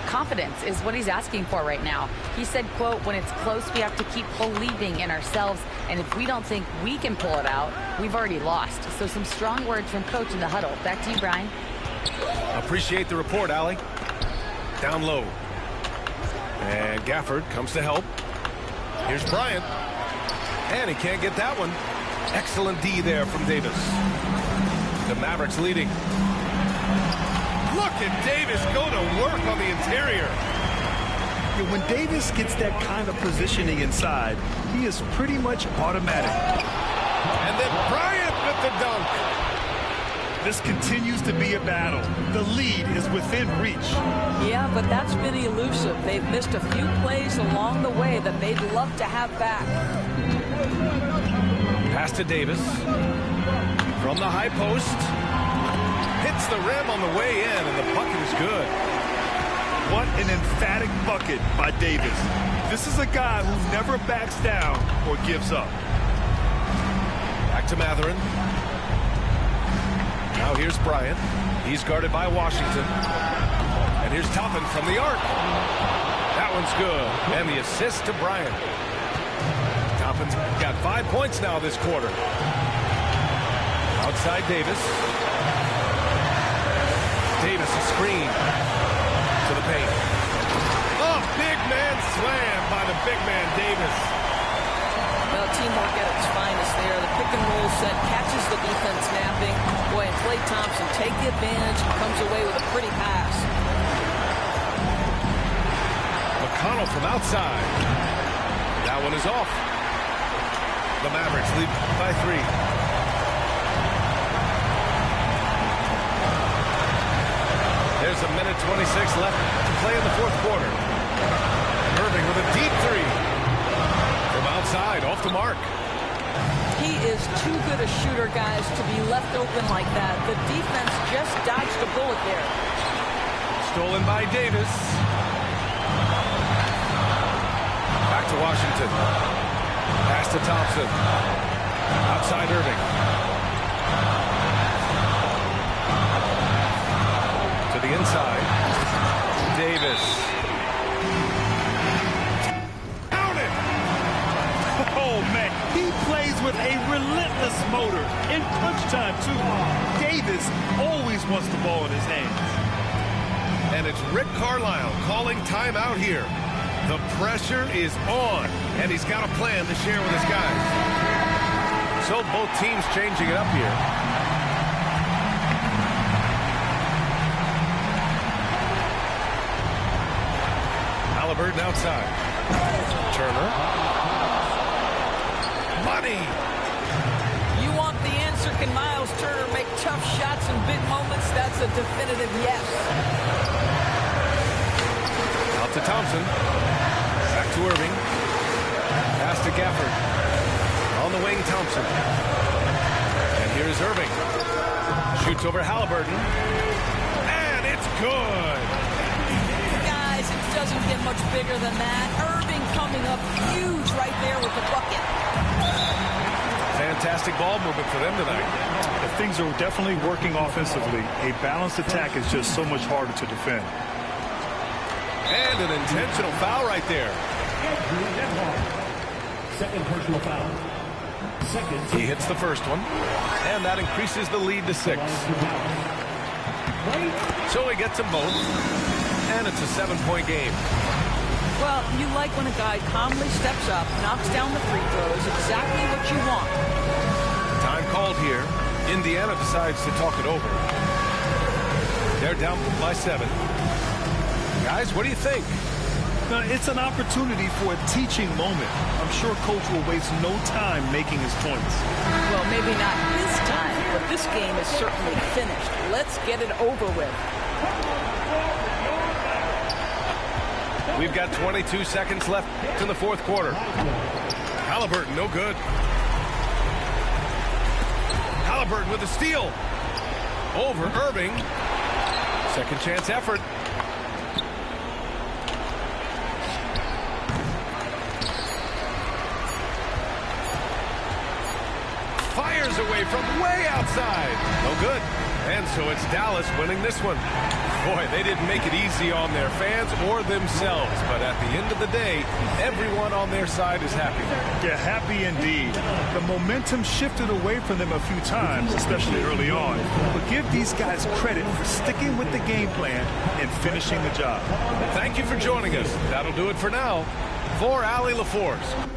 Confidence is what he's asking for right now. He said, quote, when it's close, we have to keep believing in ourselves. And if we don't think we can pull it out, we've already lost. So some strong words from coach in the huddle. Back to you, Brian. Appreciate the report, Allie. Down low. And Gafford comes to help. Here's Bryant. And he can't get that one. Excellent D there from Davis. The Mavericks leading. Look at Davis go to work on the interior. Yeah, when Davis gets that kind of positioning inside, he is pretty much automatic. And then Bryant with the dunk. This continues to be a battle. The lead is within reach. Yeah, but that's been elusive. They've missed a few plays along the way that they'd love to have back. Pass to Davis. From the high post. Hits the rim on the way in, and the bucket is good. What an emphatic bucket by Davis. This is a guy who never backs down or gives up. Back to Matherin. Now here's Bryant. He's guarded by Washington. And here's Toppin from the arc. That one's good. And the assist to Bryant. Toppin's got 5 points now this quarter. Outside Davis. Davis a screen to the paint. Oh, big man slam by the big man Davis. Well, teamwork at its finest there. The pick and roll set catches the defense napping. Boy, and Klay Thompson take the advantage and comes away with a pretty pass. McConnell from outside. That one is off. The Mavericks lead by 3. There's a minute 26 left to play in the fourth quarter. Irving with a deep three. From outside, off the mark. He is too good a shooter, guys, to be left open like that. The defense just dodged a bullet there. Stolen by Davis. Back to Washington. Pass to Thompson. Outside Irving. To the inside. Davis. Count it! Oh, man. He plays with a relentless motor in crunch time, too. Davis always wants the ball in his hands. And it's Rick Carlisle calling timeout here. The pressure is on, and he's got a plan to share with his guys. So both teams changing it up here. Halliburton outside. Turner. Money. You want the answer? Can Miles Turner make tough shots in big moments? That's a definitive yes. Out to Thompson. Back to Irving. Pass to Gafford. On the wing, Thompson. And here's Irving. Shoots over Halliburton. And it's good. Guys, it doesn't get much bigger than that. Irving coming up huge right there with the bucket. Fantastic ball movement for them tonight. Things are definitely working offensively. A balanced attack is just so much harder to defend. And an intentional foul right there. Second personal foul. He hits the first one, and that increases the lead to 6. So he gets them both, and it's a 7-point game. Well, you like when a guy calmly steps up, knocks down the free throws, exactly what you want. Time called here. Indiana decides to talk it over. They're down by 7. Guys, what do you think? It's an opportunity for a teaching moment. I'm sure Coach will waste no time making his points. Well, maybe not this time, but this game is certainly finished. Let's get it over with. We've got 22 seconds left in the fourth quarter. Halliburton, no good. Halliburton with a steal. Over Irving. Second chance effort. Fires away away from way outside. No good. And so it's Dallas winning this one. Boy, they didn't make it easy on their fans or themselves. But at the end of the day, everyone on their side is happy. Yeah, happy indeed. The momentum shifted away from them a few times, especially early on. But give these guys credit for sticking with the game plan and finishing the job. Thank you for joining us. That'll do it for now. For Allie LaForce.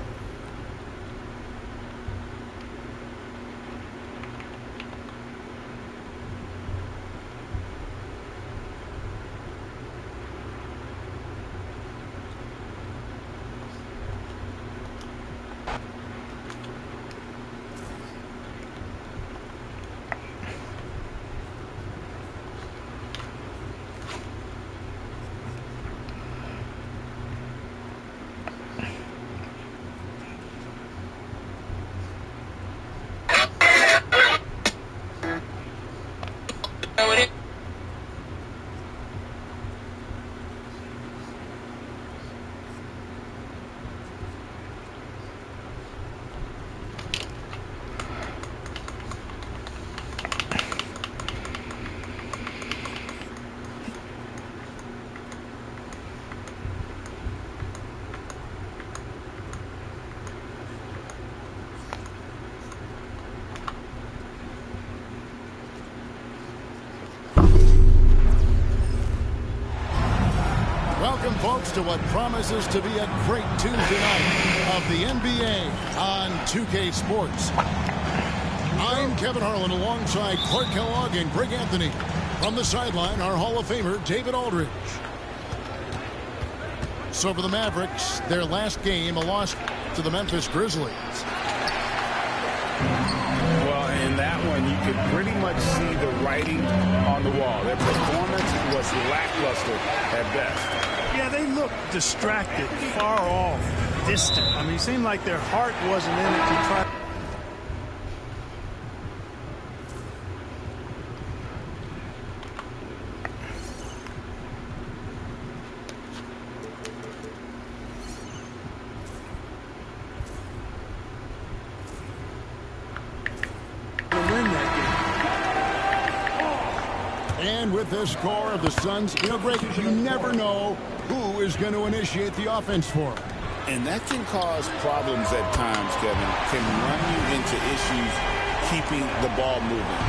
Welcome, folks, to what promises to be a great Tuesday night of the NBA on 2K Sports. I'm Kevin Harlan alongside Clark Kellogg and Greg Anthony. From the sideline, our Hall of Famer, David Aldridge. So for the Mavericks, their last game, a loss to the Memphis Grizzlies. Well, in that one, you could pretty much see the writing on the wall. Their performance was lackluster at best. Yeah, they looked distracted, far off, distant. I mean, it seemed like their heart wasn't in it to try. And with this score of the Suns, you know, Greg, you never know who is going to initiate the offense for them. And that can cause problems at times, Kevin. Can run you into issues keeping the ball moving.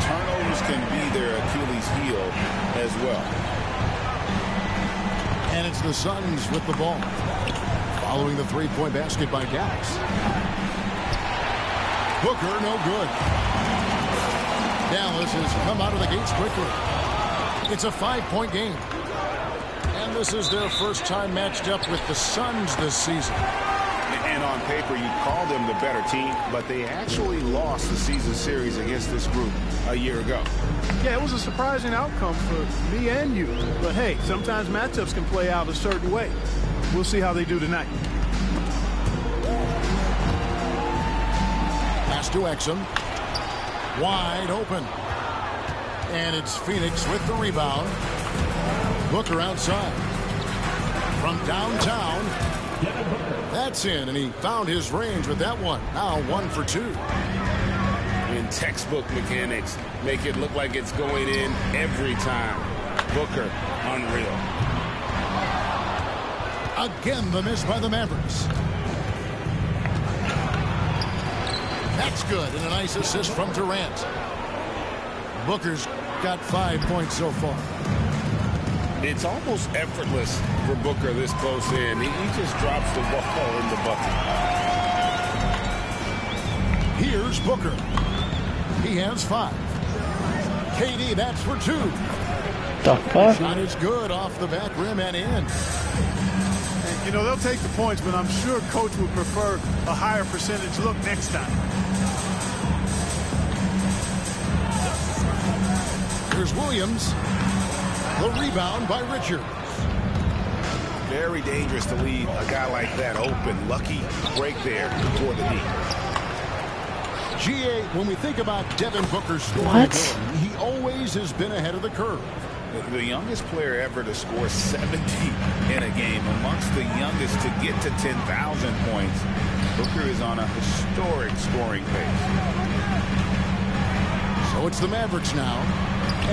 Turnovers can be their Achilles heel as well. And it's the Suns with the ball. Following the three-point basket by Dallas. Booker, no good. Dallas has come out of the gates quickly. It's a 5-point game. And this is their first time matched up with the Suns this season. And on paper, you call them the better team, but they actually lost the season series against this group a year ago. Yeah, it was a surprising outcome for me and you. But hey, sometimes matchups can play out a certain way. We'll see how they do tonight. Pass to Exum. Wide open. And it's Phoenix with the rebound. Booker outside. From downtown. That's in, and he found his range with that one. Now 1 for 2. In textbook mechanics, make it look like it's going in every time. Booker, unreal. Again, the miss by the Mavericks. That's good, and a nice assist from Durant. Booker's got 5 points so far. It's almost effortless for Booker this close in. He just drops the ball in the bucket. Here's Booker. He has 5. KD, that's for 2. Shot is good off the back rim and in. And, you know, they'll take the points, but I'm sure Coach would prefer a higher percentage look next time. Here's Williams. The rebound by Richards. Very dangerous to leave a guy like that open. Lucky break there for the D. GA, when we think about Devin Booker's scoring ability, he always has been ahead of the curve. The youngest player ever to score 70 in a game, amongst the youngest to get to 10,000 points. Booker is on a historic scoring pace. So it's the Mavericks now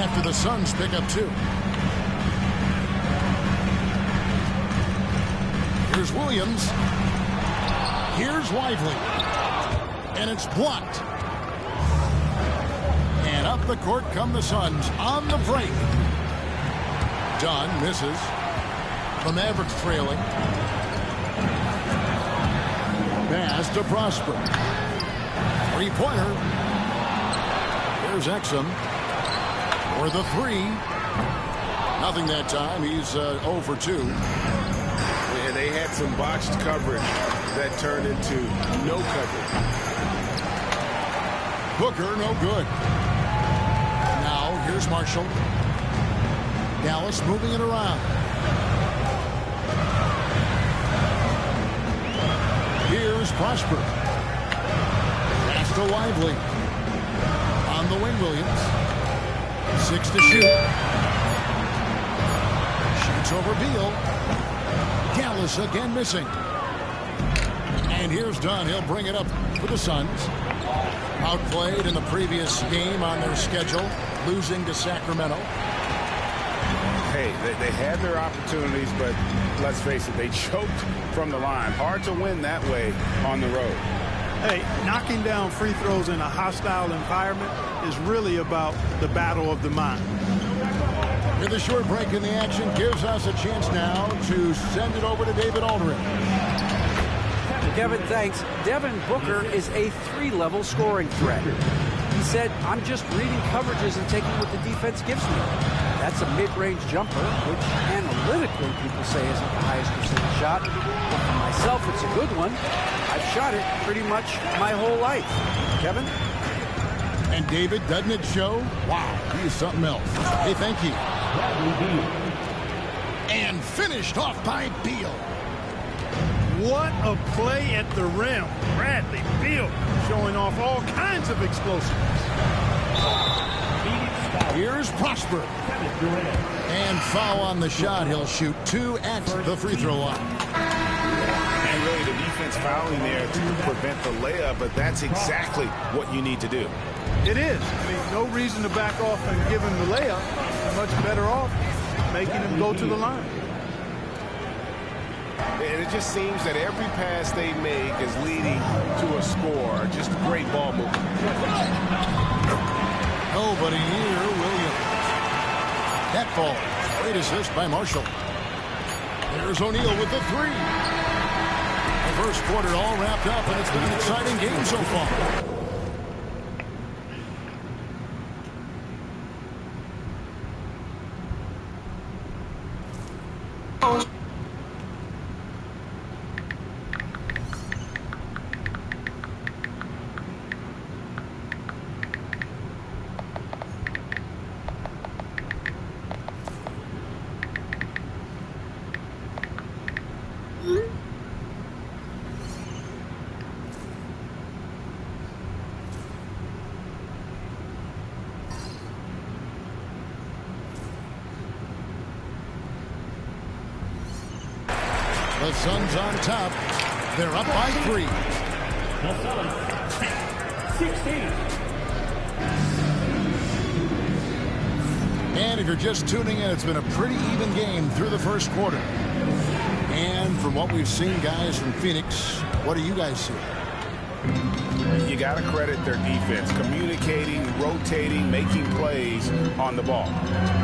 after the Suns pick up 2. Here's Williams. Here's Lively. And it's blocked. And up the court come the Suns on the break. Dunn misses. The Mavericks trailing. Pass to Prosper. 3-pointer. Here's Exum for the 3. Nothing that time. He's 0 for 2. And they had some botched coverage that turned into no coverage. Booker, no good. Now, here's Marshall. Dallas moving it around. Here's Prosper. Pass to Lively. On the wing, Williams. 6 to shoot. Shoots over Beal. Dallas again missing. And here's Dunn. He'll bring it up for the Suns. Outplayed in the previous game on their schedule, losing to Sacramento. Hey, they had their opportunities, but let's face it, they choked from the line. Hard to win that way on the road. Hey, knocking down free throws in a hostile environment is really about the battle of the mind. With a short break in the action, gives us a chance now to send it over to David Aldridge. Kevin, thanks. Devin Booker is a 3-level scoring threat. He said, I'm just reading coverages and taking what the defense gives me. That's a mid-range jumper, which analytically people say isn't the highest percentage shot. But for myself, it's a good one. I've shot it pretty much my whole life. Kevin? And David, doesn't it show? Wow, he is something else. Hey, thank you. And finished off by Beal. What a play at the rim. Bradley Beal showing off all kinds of explosiveness. Here's Prosper. And foul on the shot. He'll shoot 2 at the free throw line. And really the defense fouling there to prevent the layup, but that's exactly what you need to do. It is. I mean, no reason to back off and give him the layup. Much better off making him go to the line. And it just seems that every pass they make is leading to a score. Just great ball movement. Nobody near Williams. That ball. Great assist by Marshall. There's O'Neal with the 3. The first quarter all wrapped up, and it's been an exciting game so far. The Suns on top. They're up by 3. The Suns, 16. And if you're just tuning in, it's been a pretty even game through the first quarter. And from what we've seen, guys, from Phoenix, what do you guys see? You got to credit their defense. Communicating, rotating, making plays on the ball.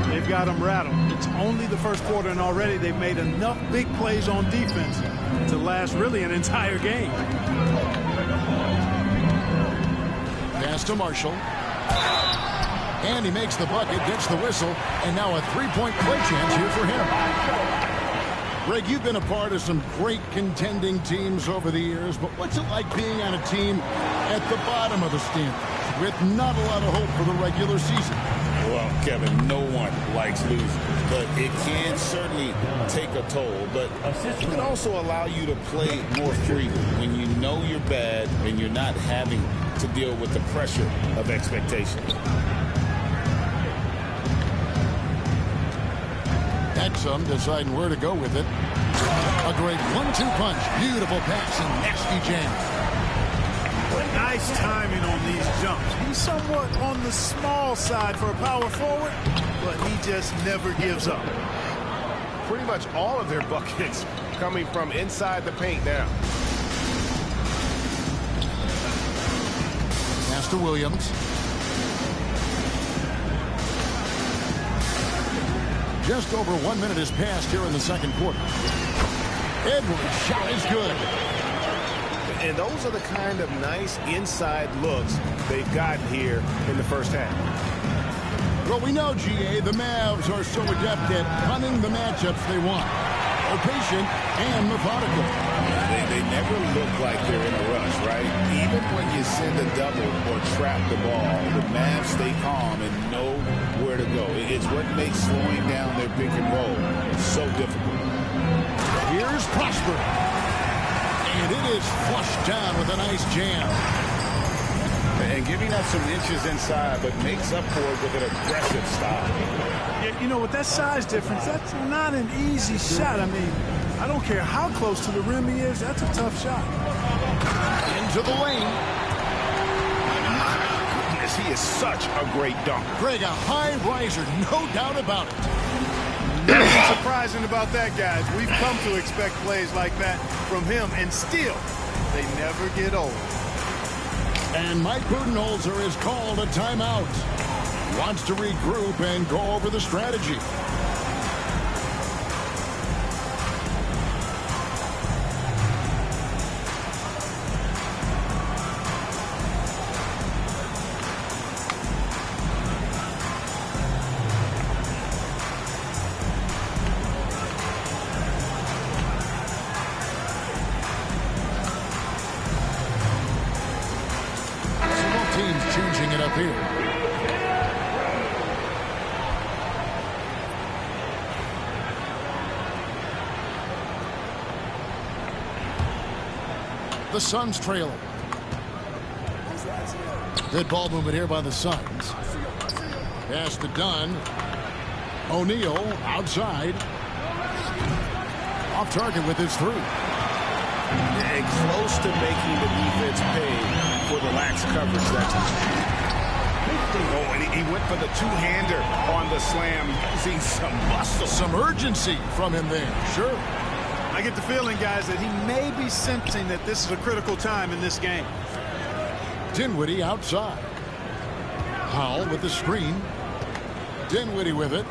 They've got them rattled. It's only the first quarter, and already they've made enough big plays on defense to last really an entire game. Pass to Marshall. And he makes the bucket, gets the whistle, and now a 3-point play chance here for him. Greg, you've been a part of some great contending teams over the years, but what's it like being on a team at the bottom of the standings with not a lot of hope for the regular season? Well, Kevin, no one likes losing, but it can certainly take a toll. But it can also allow you to play more freely when you know you're bad and you're not having to deal with the pressure of expectations. Exum deciding where to go with it. A great 1-2 punch. Beautiful pass and nasty jam. Nice timing on these jumps. He's somewhat on the small side for a power forward, but he just never gives up. Pretty much all of their buckets coming from inside the paint now. Pass to Williams. Just over 1 minute has passed here in the second quarter. Edwards' shot is good. And those are the kind of nice inside looks they've gotten here in the first half. Well, we know, GA, the Mavs are so adept at punting the matchups they want. Patient and methodical. They never look like they're in a rush, right? Even when you send a double or trap the ball, the Mavs stay calm and know where to go. It's what makes slowing down their pick and roll so difficult. Here's Prosper. And it is flushed down with a nice jam. And giving up some inches inside, but makes up for it with an aggressive style. Yeah, you know, with that size difference, that's not an easy shot. I mean, I don't care how close to the rim he is, that's a tough shot. Into the lane. Goodness, he is such a great dunker. Greg, a high riser, no doubt about it. Nothing surprising about that, guys. We've come to expect plays like that from him, and still, they never get old. And Mike Budenholzer is called a timeout. Wants to regroup and go over the strategy. Changing it up here. The Suns trailing. Good ball movement here by the Suns. Pass to Dunn. O'Neal outside. Off target with his three. And close to making the defense pay for the lax coverage. Oh, and he went for the two-hander on the slam, using some muscle. Some urgency from him there. Sure. I get the feeling, guys, that he may be sensing that this is a critical time in this game. Dinwiddie outside. Howell with the screen. Dinwiddie with it.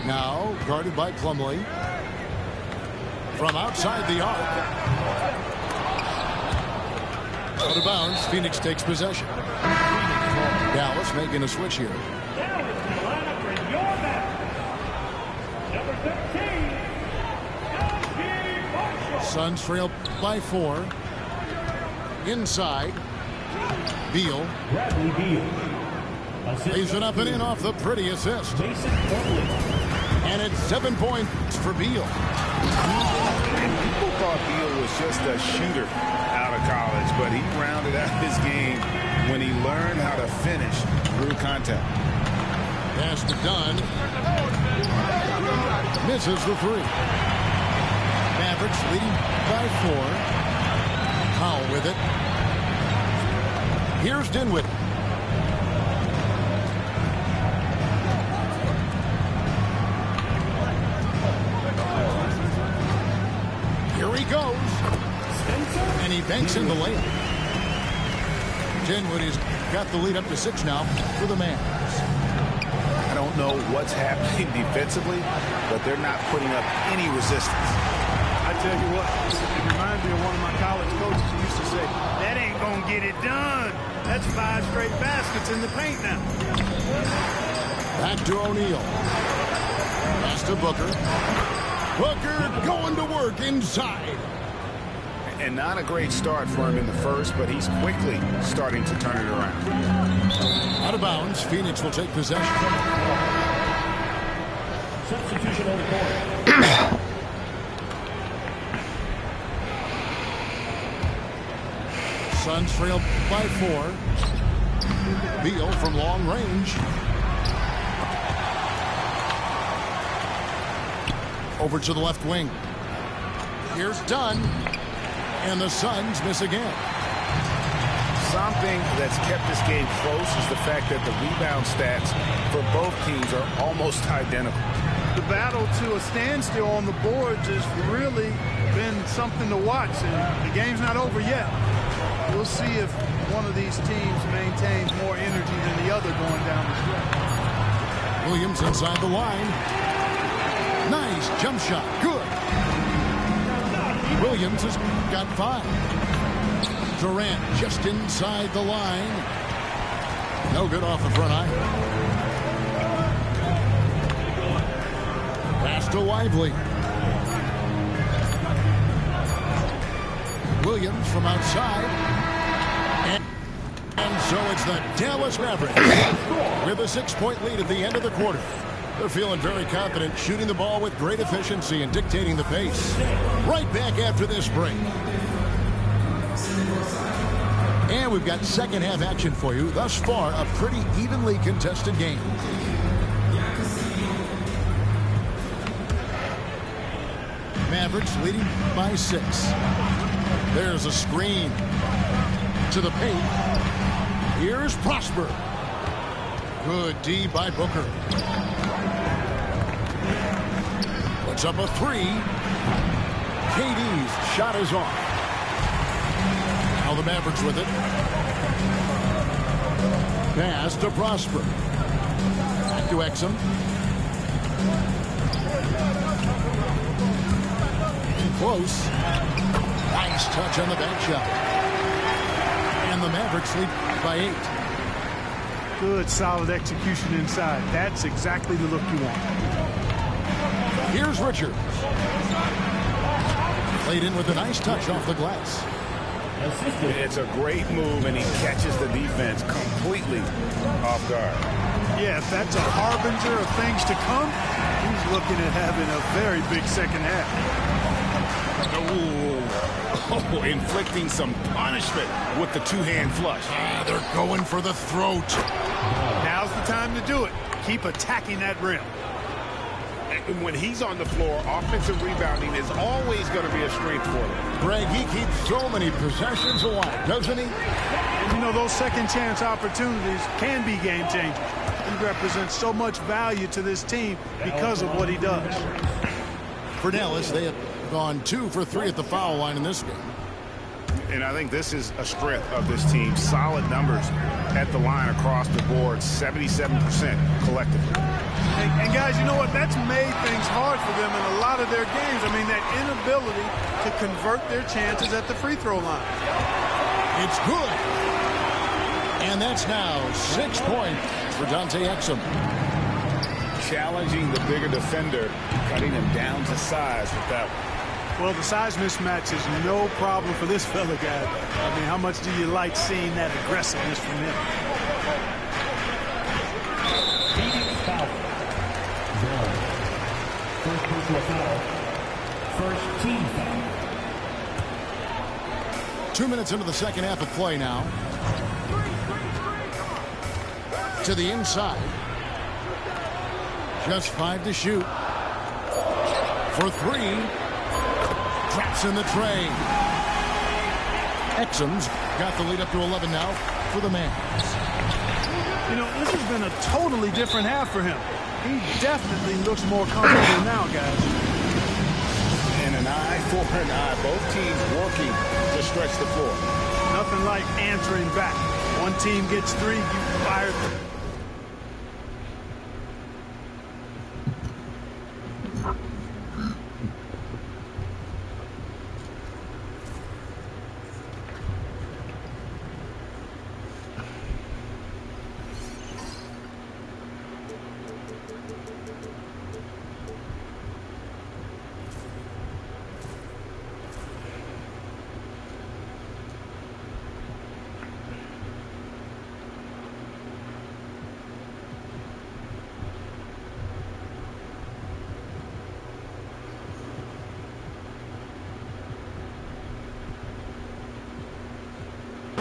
Now guarded by Plumlee. From outside the arc. Out of bounds. Phoenix takes possession. Dallas making a switch here. Suns trail by 4. Inside. Beal. Lays it up and in off the pretty assist. And it's 7 points for Beal. People thought Beal was just a shooter out of college, but he rounded out his game when he learned how to finish through contact. Pass to Dunn. Misses the three. Mavericks leading by 4. Howell with it. Here's Dinwiddie. Here he goes. And he banks in the layup. Dinwiddie's got the lead up to 6 now for the Mavs. I don't know what's happening defensively, but they're not putting up any resistance. I tell you what, it reminds me of one of my college coaches who used to say, that ain't going to get it done. That's 5 straight baskets in the paint now. Back to O'Neal. Pass to Booker. Booker going to work inside. And not a great start for him in the first, but he's quickly starting to turn it around. Out of bounds, Phoenix will take possession. Substitution on the court. Suns trail by 4. Beal from long range. Over to the left wing. Here's Dunn. And the Suns miss again. something that's kept this game close is the fact that the rebound stats for both teams are almost identical. The battle to a standstill on the boards has really been something to watch, and the game's not over yet. We'll see if one of these teams maintains more energy than the other going down the stretch. Williams inside the line. Nice jump shot. Good. Williams has got 5. Durant just inside the line. No good off the front eye. Pass to Lively. Williams from outside. And so it's the Dallas Mavericks with a 6-point lead at the end of the quarter. They're feeling very confident, shooting the ball with great efficiency and dictating the pace. Right back after this break. And we've got second half action for you. Thus far, a pretty evenly contested game. Mavericks leading by 6. There's a screen to the paint. Here's Prosper. Good D by Booker. Puts up a 3. KD's shot is off. Now the Mavericks with it. Pass to Prosper. Back to Exum. Close. Nice touch on the back shot. And the Mavericks lead by 8. Good, solid execution inside. That's exactly the look you want. Here's Richards. Played in with a nice touch off the glass. It's a great move, and he catches the defense completely off guard. Yeah, if that's a harbinger of things to come, he's looking at having a very big second half. Oh, inflicting some punishment with the two-hand flush. They're going for the throat. Now's the time to do it. Keep attacking that rim. And when he's on the floor, offensive rebounding is always going to be a strength for him. Greg, he keeps so many possessions alive, doesn't he? And you know, those second chance opportunities can be game changers. He represents so much value to this team because of what he does. For Dallas, they have gone 2 for 3 at the foul line in this game. And I think this is a strength of this team. Solid numbers at the line across the board, 77% collectively. And guys, you know what? That's made things hard for them in a lot of their games. I mean, that inability to convert their chances at the free throw line. It's good. And that's now 6 points for Dante Exum. Challenging the bigger defender, cutting him down to size with that one. Well, the size mismatch is no problem for this fella, guy. I mean, how much do you like seeing that aggressiveness from him? First personal foul. First team foul. 2 minutes into the second half of play now. To the inside. Just 5 to shoot. For 3. Traps in the tray. Exum's got the lead up to 11 now for the Mavs. You know, this has been a totally different half for him. He definitely looks more comfortable now, guys. And an eye for an eye. Both teams working to stretch the floor. Nothing like answering back. One team gets 3, you fire 3.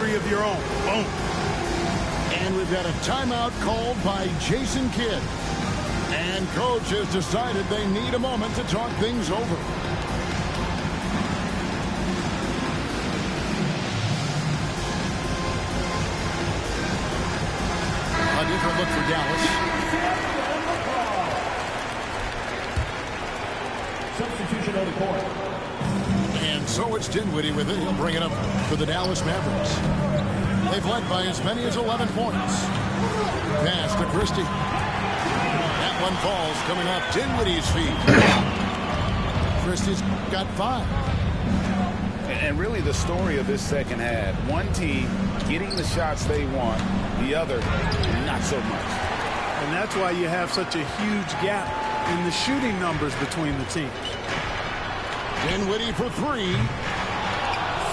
Of your own. Boom. And we've got a timeout called by Jason Kidd. And coach has decided they need a moment to talk things over. Dallas. Substitution on the court. And so it's Dinwiddie with it. He'll bring it up for the Dallas Mavericks. They've led by as many as 11 points. Pass to Christie. That one falls coming off Dinwiddie's feet. Christie's got 5. And really the story of this second half, one team getting the shots they want, the other not so much. And that's why you have such a huge gap in the shooting numbers between the teams. Dinwiddie for 3.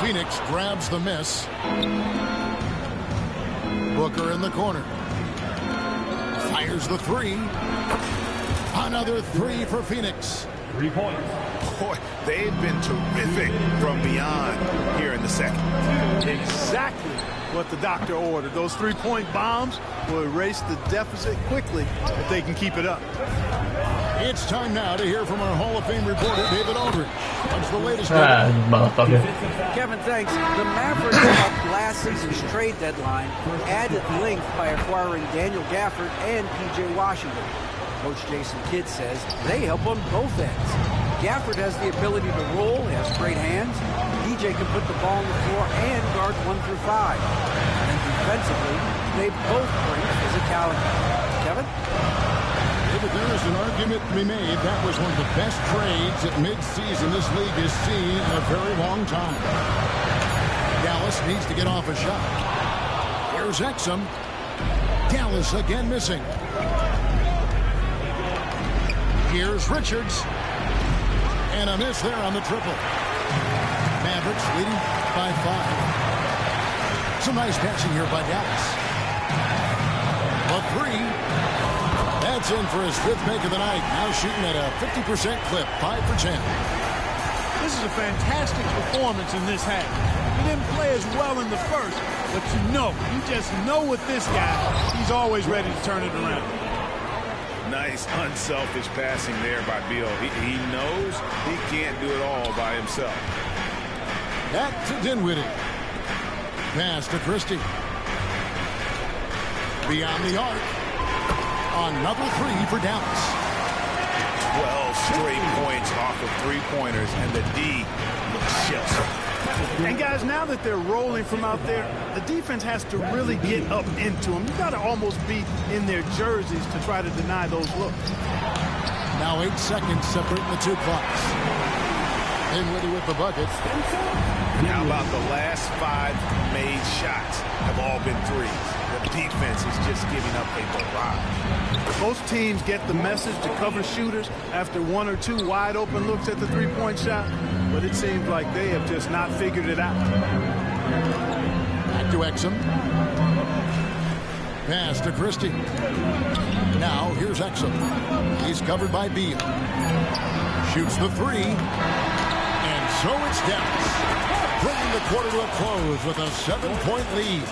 Phoenix grabs the miss. Booker in the corner. Fires the 3. Another 3 for Phoenix. 3 points. Boy, they've been terrific from beyond here in the second. Exactly what the doctor ordered. Those 3-point bombs will erase the deficit quickly if they can keep it up. It's time now to hear from our Hall of Fame reporter, David Aldridge. What's the latest? Motherfucker. Kevin, thanks. The Mavericks helped last season's trade deadline added length by acquiring Daniel Gafford and P.J. Washington. Coach Jason Kidd says they help on both ends. Gafford has the ability to roll, has great hands. P.J. can put the ball on the floor and guard 1 through 5. And defensively, they both bring physicality. Kevin? David, there is an argument to be made. That was one of the best trades at midseason this league has seen in a very long time. Dallas needs to get off a shot. Here's Exum. Dallas again missing. Here's Richards. And a miss there on the triple. Mavericks leading by 5. Some nice passing here by Dallas. A 3. That's in for his 5th make of the night. Now shooting at a 50% clip, 5 for 10. This is a fantastic performance in this half. He didn't play as well in the first, but you just know with this guy, he's always ready to turn it around. Nice, unselfish passing there by Beal. He knows he can't do it all by himself. Back to Dinwiddie. Pass to Christie. Beyond the arc. Another 3 for Dallas. 12 straight points off of 3-pointers, and the D looks chill. And guys, now that they're rolling from out there, the defense has to really get up into them. You got to almost be in their jerseys to try to deny those looks. Now 8 seconds separating the 2 clocks. Dinwiddie with the bucket. How about the last 5 made shots have all been 3s? The defense is just giving up a barrage. Most teams get the message to cover shooters after 1 or 2 wide open looks at the 3-point shot, but it seems like they have just not figured it out. Back to Exum. Pass to Christie. Now here's Exum. He's covered by Beal. Shoots the 3. And so it's Dallas. Bringing the quarter to a close with a 7-point lead.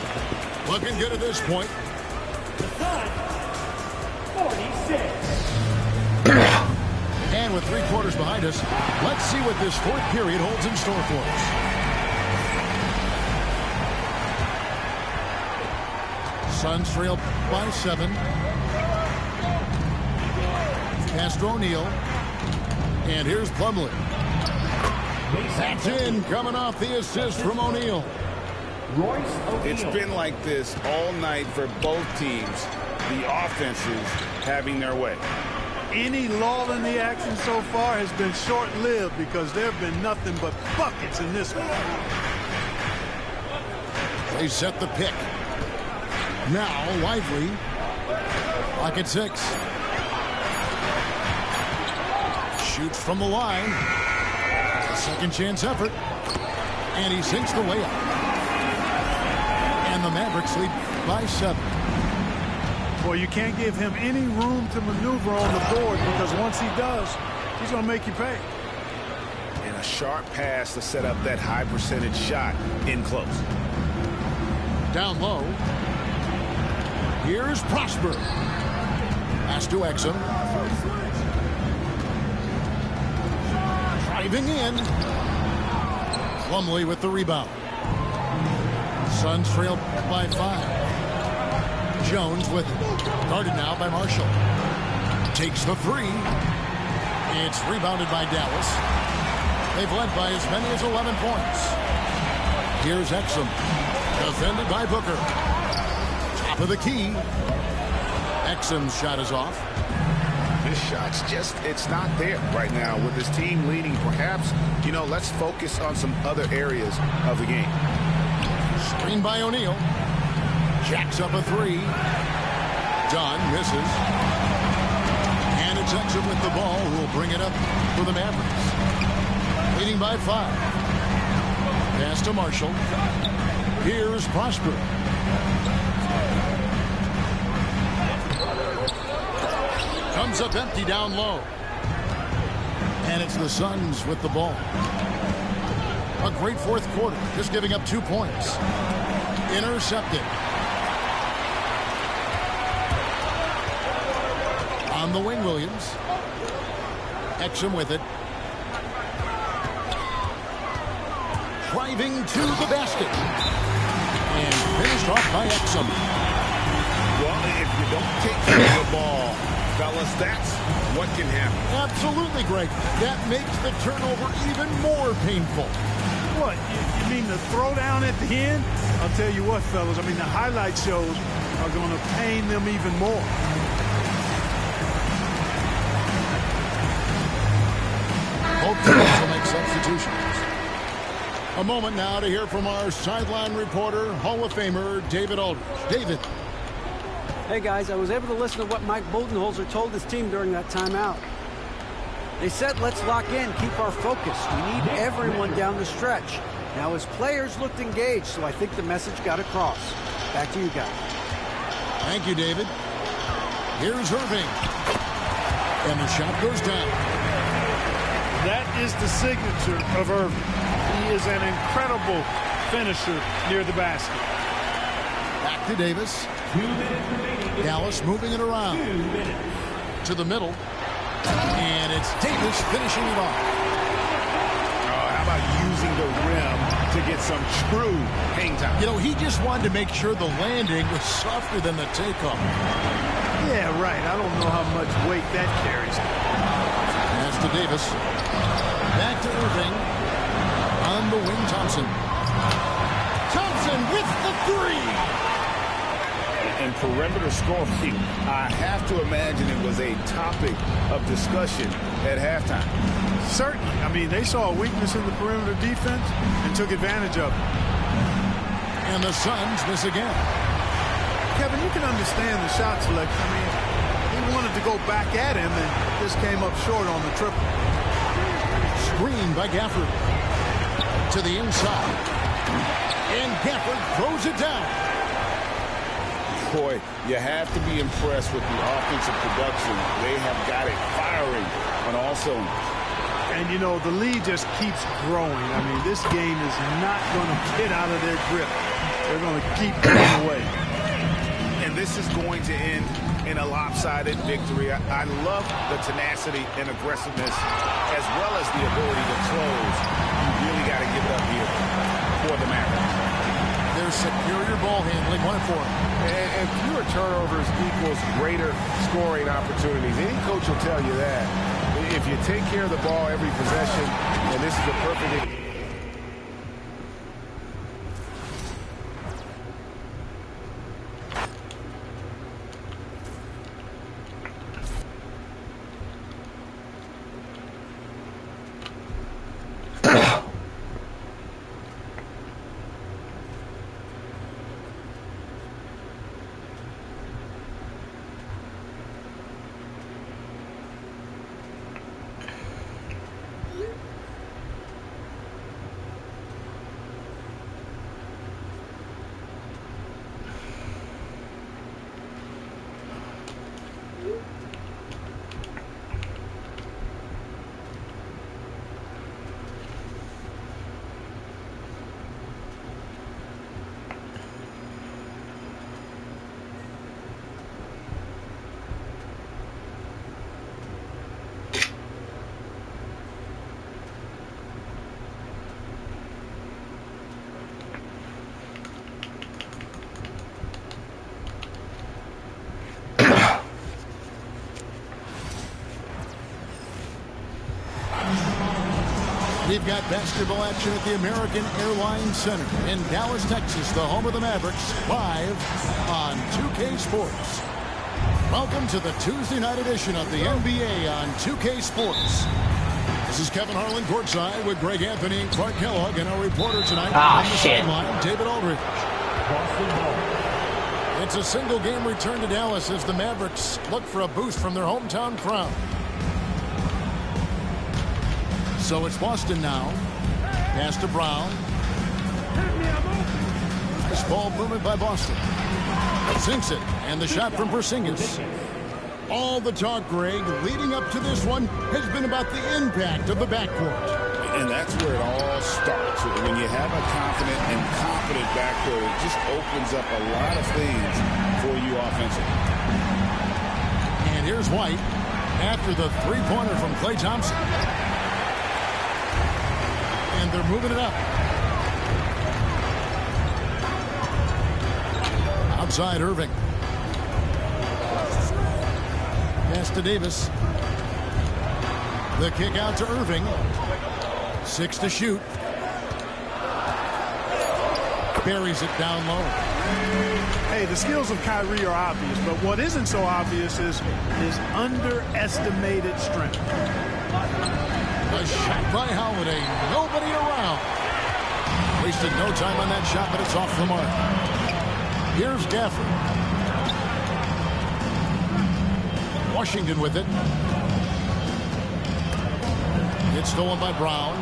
Looking good at this point. 46. And with 3 quarters behind us, let's see what this 4th period holds in store for us. Suns trail by 7. Pass to O'Neal. And here's Plumlee. That's in, coming off the assist from O'Neal. It's been like this all night for both teams. The offenses having their way. Any lull in the action so far has been short-lived because there have been nothing but buckets in this one. They set the pick. Now Lively. Clock at 6. Shoots from the line. A second chance effort. And he sinks the way up. And the Mavericks lead by 7. Well, you can't give him any room to maneuver on the board because once he does, he's going to make you pay. And a sharp pass to set up that high percentage shot in close. Down low. Here's Prosper. Pass to Exum. Driving in. Plumlee with the rebound. Suns trail by 5. Jones with it. Guarded now by Marshall. Takes the three. It's rebounded by Dallas. They've led by as many as 11 points. Here's Exum. Defended by Booker. Top of the key. Exum's shot is off. This shot's just, it's not there right now with his team leading. Perhaps, you know, let's focus on some other areas of the game. Screen by O'Neal. Jacks up a three. Dunn misses. And it's Exum with the ball, who will bring it up for the Mavericks. Leading by 5. Pass to Marshall. Here's Prosper. Comes up empty down low. And it's the Suns with the ball. A great fourth quarter, just giving up 2 points. Intercepted. On the wing, Williams. Exum with it. Driving to the basket. And finished off by Exum. Well, if you don't take care of the ball, fellas, that's what can happen. Absolutely, Greg. That makes the turnover even more painful. What? You mean the throwdown at the end? I'll tell you what, fellas. I mean, the highlight shows are going to pain them even more. Both teams will make substitutions. A moment now to hear from our sideline reporter, Hall of Famer David Aldridge. David. Hey, guys, I was able to listen to what Mike Budenholzer told his team during that timeout. They said, let's lock in, keep our focus. We need everyone down the stretch. Now, his players looked engaged, so I think the message got across. Back to you guys. Thank you, David. Here's Irving. And the shot goes down. That is the signature of Irving. He is an incredible finisher near the basket. Back to Davis. Dallas moving it around. To the middle. And it's Davis finishing it off. Oh, how about using the rim to get some true hang time? You know, he just wanted to make sure the landing was softer than the takeoff. Yeah, right. I don't know how much weight that carries. Pass to Davis. Back to Irving. On the wing, Thompson. Thompson with the three. And perimeter scoring, I have to imagine it was a topic of discussion at halftime. Certainly. I mean, they saw a weakness in the perimeter defense and took advantage of it. And the Suns miss again. Kevin, you can understand the shot selection. I mean, he wanted to go back at him and just came up short on the triple. Screen by Gafford. To the inside. And Gafford throws it down. Boy, you have to be impressed with the offensive production. They have got it firing on all cylinders. And, you know, the lead just keeps growing. I mean, this game is not going to get out of their grip. They're going to keep going away. And this is going to end in a lopsided victory. I love the tenacity and aggressiveness as well as the ability to close. You really got to give it up here for the Mavericks. Their superior ball handling, 1-4. And fewer turnovers equals greater scoring opportunities. Any coach will tell you that. If you take care of the ball every possession, and this is a perfect... got basketball action at the American Airlines Center in Dallas, Texas, the home of the Mavericks, live on 2K Sports. Welcome to the Tuesday night edition of the NBA on 2K Sports. This is Kevin Harlan courtside with Greg Anthony and Clark Kellogg, and our reporter tonight on the sideline, David Aldridge. It's a single game return to Dallas as the Mavericks look for a boost from their hometown crowd. So it's Boston now. Pass to Brown. Nice ball movement by Boston. Sinks it. And the shot from Porzingis. All the talk, Greg, leading up to this one has been about the impact of the backcourt. And that's where it all starts. When you have a confident and confident backcourt, it just opens up a lot of things for you offensively. And here's White after the three-pointer from Klay Thompson. And they're moving it up. Outside Irving. Pass to Davis. The kick out to Irving. 6 to shoot. Buries it down low. Hey, the skills of Kyrie are obvious, but what isn't so obvious is his underestimated strength. A shot by Holiday. Nobody around. Wasted no time on that shot, but it's off the mark. Here's Gafford. Washington with it. It's stolen by Brown.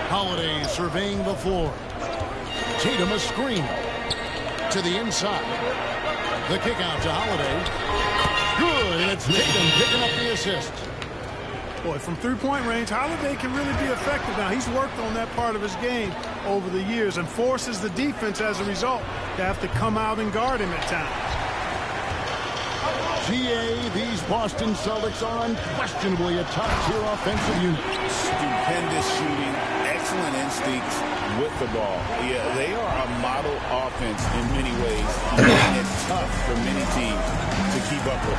Holiday surveying the floor. Tatum a screen. To the inside. The kick out to Holiday. Good, and it's Tatum picking up the assist. Boy, from three-point range, Holiday can really be effective now. He's worked on that part of his game over the years and forces the defense as a result to have to come out and guard him at times. GA, these Boston Celtics are unquestionably a top-tier offensive unit. Stupendous shooting, excellent instincts with the ball. Yeah, they are a model offense in many ways, making it tough for many teams to keep up with.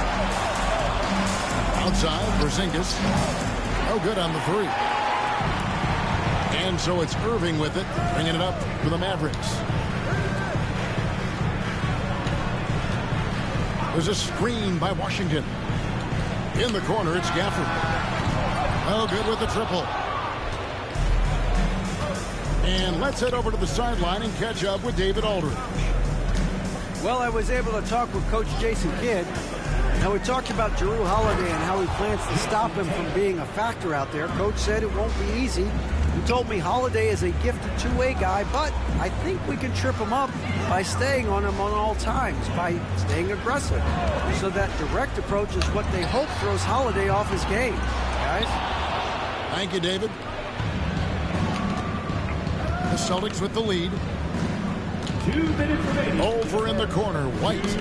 Outside, Porzingis. No good on the three. And so it's Irving with it, bringing it up for the Mavericks. There's a screen by Washington. In the corner, it's Gafford. Oh, good with the triple. And let's head over to the sideline and catch up with David Aldridge. Well, I was able to talk with Coach Jason Kidd. Now, we talked about Jrue Holiday and how he plans to stop him from being a factor out there. Coach said it won't be easy. He told me Holiday is a gifted two-way guy, but I think we can trip him up by staying on him on all times, by staying aggressive. So that direct approach is what they hope throws Holiday off his game. Guys? Thank you, David. The Celtics with the lead. 2 minutes remaining. Over in the corner, White.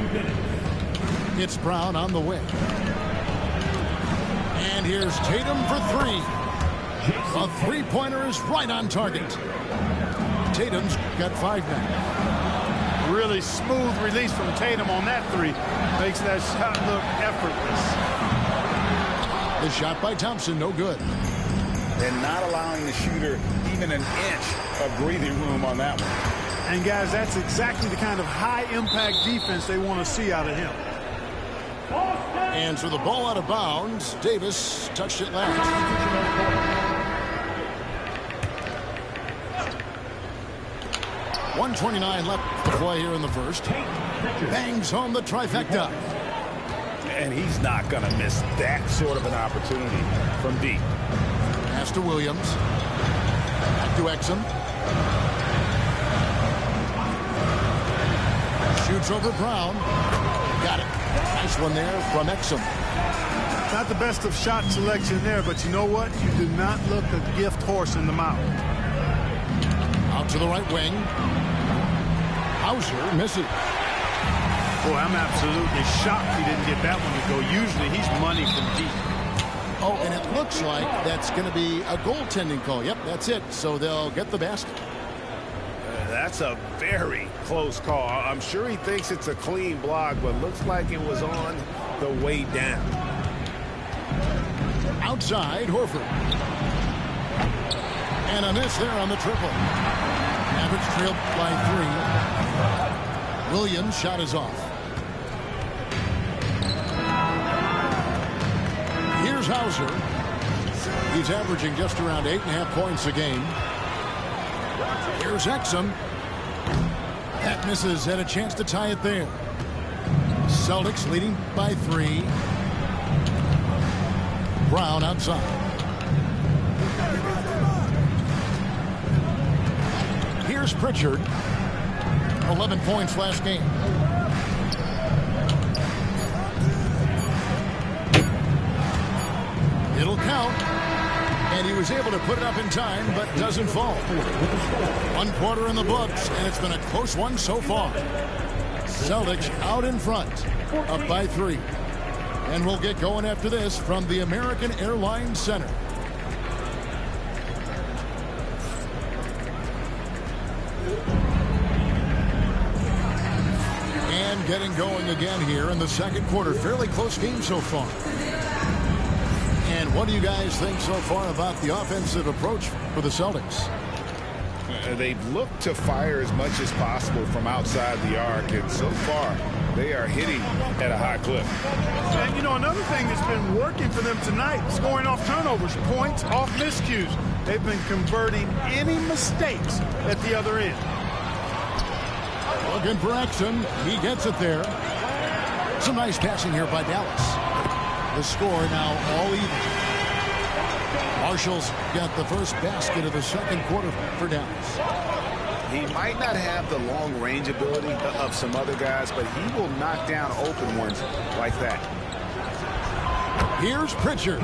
It's Brown on the wing. And here's Tatum for three. A three-pointer is right on target. Tatum's got 5 now. Really smooth release from Tatum on that three. Makes that shot look effortless. The shot by Thompson, no good. And not allowing the shooter even an inch of breathing room on that one. And guys, that's exactly the kind of high-impact defense they want to see out of him. And so the ball out of bounds. Davis touched it left. 1:29 left to play here in the first. Bangs home the trifecta. And he's not going to miss that sort of an opportunity from deep. Pass to Williams. Back to Exum. Shoots over Brown. Got it. Nice one there from Exum. Not the best of shot selection there, but you know what? You do not look a gift horse in the mouth. Out to the right wing. Hauser misses. Boy, I'm absolutely shocked he didn't get that one to go. Usually he's money from deep. Oh, and it looks like that's going to be a goaltending call. Yep, that's it. So they'll get the basket. That's a very close call. I'm sure he thinks it's a clean block, but looks like it was on the way down. Outside, Horford. And a miss there on the triple. Mavericks trailed by 3. Williams' shot is off. Here's Hauser. He's averaging just around 8.5 points a game. Here's Exum. That misses, and a chance to tie it there. Celtics leading by 3. Brown outside. Here's Pritchard. 11 points last game. It'll count. And he was able to put it up in time, but doesn't fall. 1 quarter in the books, and it's been a close one so far. Celtics out in front, up by 3. And we'll get going after this from the American Airlines Center. And getting going again here in the second quarter. Fairly close game so far. And what do you guys think so far about the offensive approach for the Celtics? They've looked to fire as much as possible from outside the arc, and so far they are hitting at a high clip. And, you know, another thing that's been working for them tonight, scoring off turnovers, points off miscues. They've been converting any mistakes at the other end. Looking for Exum. He gets it there. Some nice passing here by Dallas. The score now all even. Marshall's got the first basket of the second quarter for Dallas. He might not have the long-range ability of some other guys, but he will knock down open ones like that. Here's Pritchard.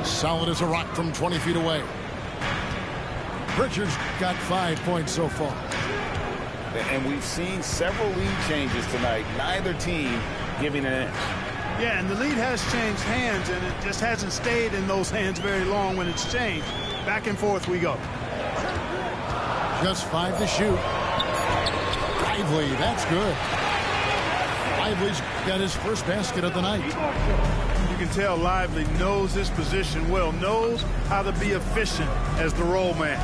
Solid as a rock from 20 feet away. Pritchard's got 5 points so far. And we've seen several lead changes tonight. Neither team giving an inch. Yeah, and the lead has changed hands, and it just hasn't stayed in those hands very long when it's changed. Back and forth we go. Just 5 to shoot. Lively, that's good. Lively's got his first basket of the night. You can tell Lively knows this position well, knows how to be efficient as the roll man.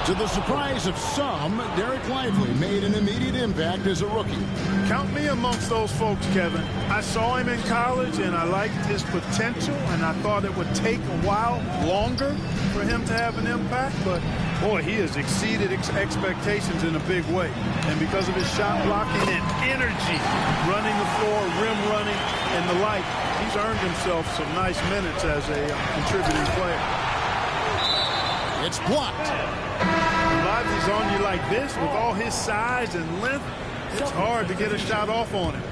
To the surprise of some, Derek Lively made an immediate impact as a rookie. Count me amongst those folks, Kevin. I saw him in college, and I liked his potential, and I thought it would take a while longer for him to have an impact, but boy, he has exceeded expectations in a big way. And because of his shot blocking and energy, running the floor, rim running, and the like, he's earned himself some nice minutes as a contributing player. It's blocked. Lively's on you like this with all his size and length. It's hard to get a shot off on him.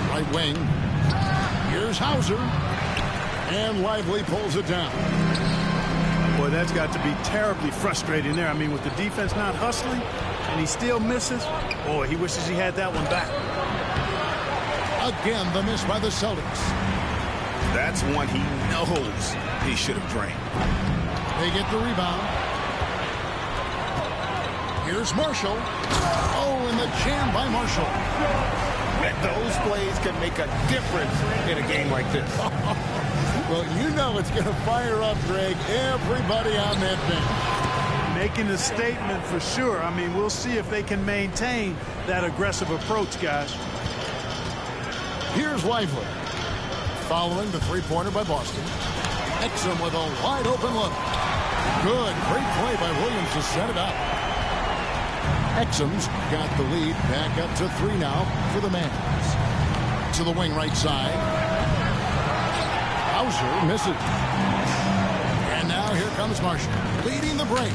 Right wing. Here's Hauser. And Lively pulls it down. Boy, that's got to be terribly frustrating there. I mean, with the defense not hustling and he still misses, boy, he wishes he had that one back. Again, the miss by the Celtics. That's one he knows he should have drained. They get the rebound. Here's Marshall. Oh, and the jam by Marshall. Those plays can make a difference in a game like this. Well, you know it's going to fire up, Greg, everybody on that bench. Making a statement for sure. I mean, we'll see if they can maintain that aggressive approach, guys. Here's Lively. Following the three-pointer by Boston. Exum with a wide-open look. Good. Great play by Williams to set it up. Exum's got the lead back up to 3 now for the Mavs. To the wing right side. Hauser misses. And now here comes Marshall. Leading the break.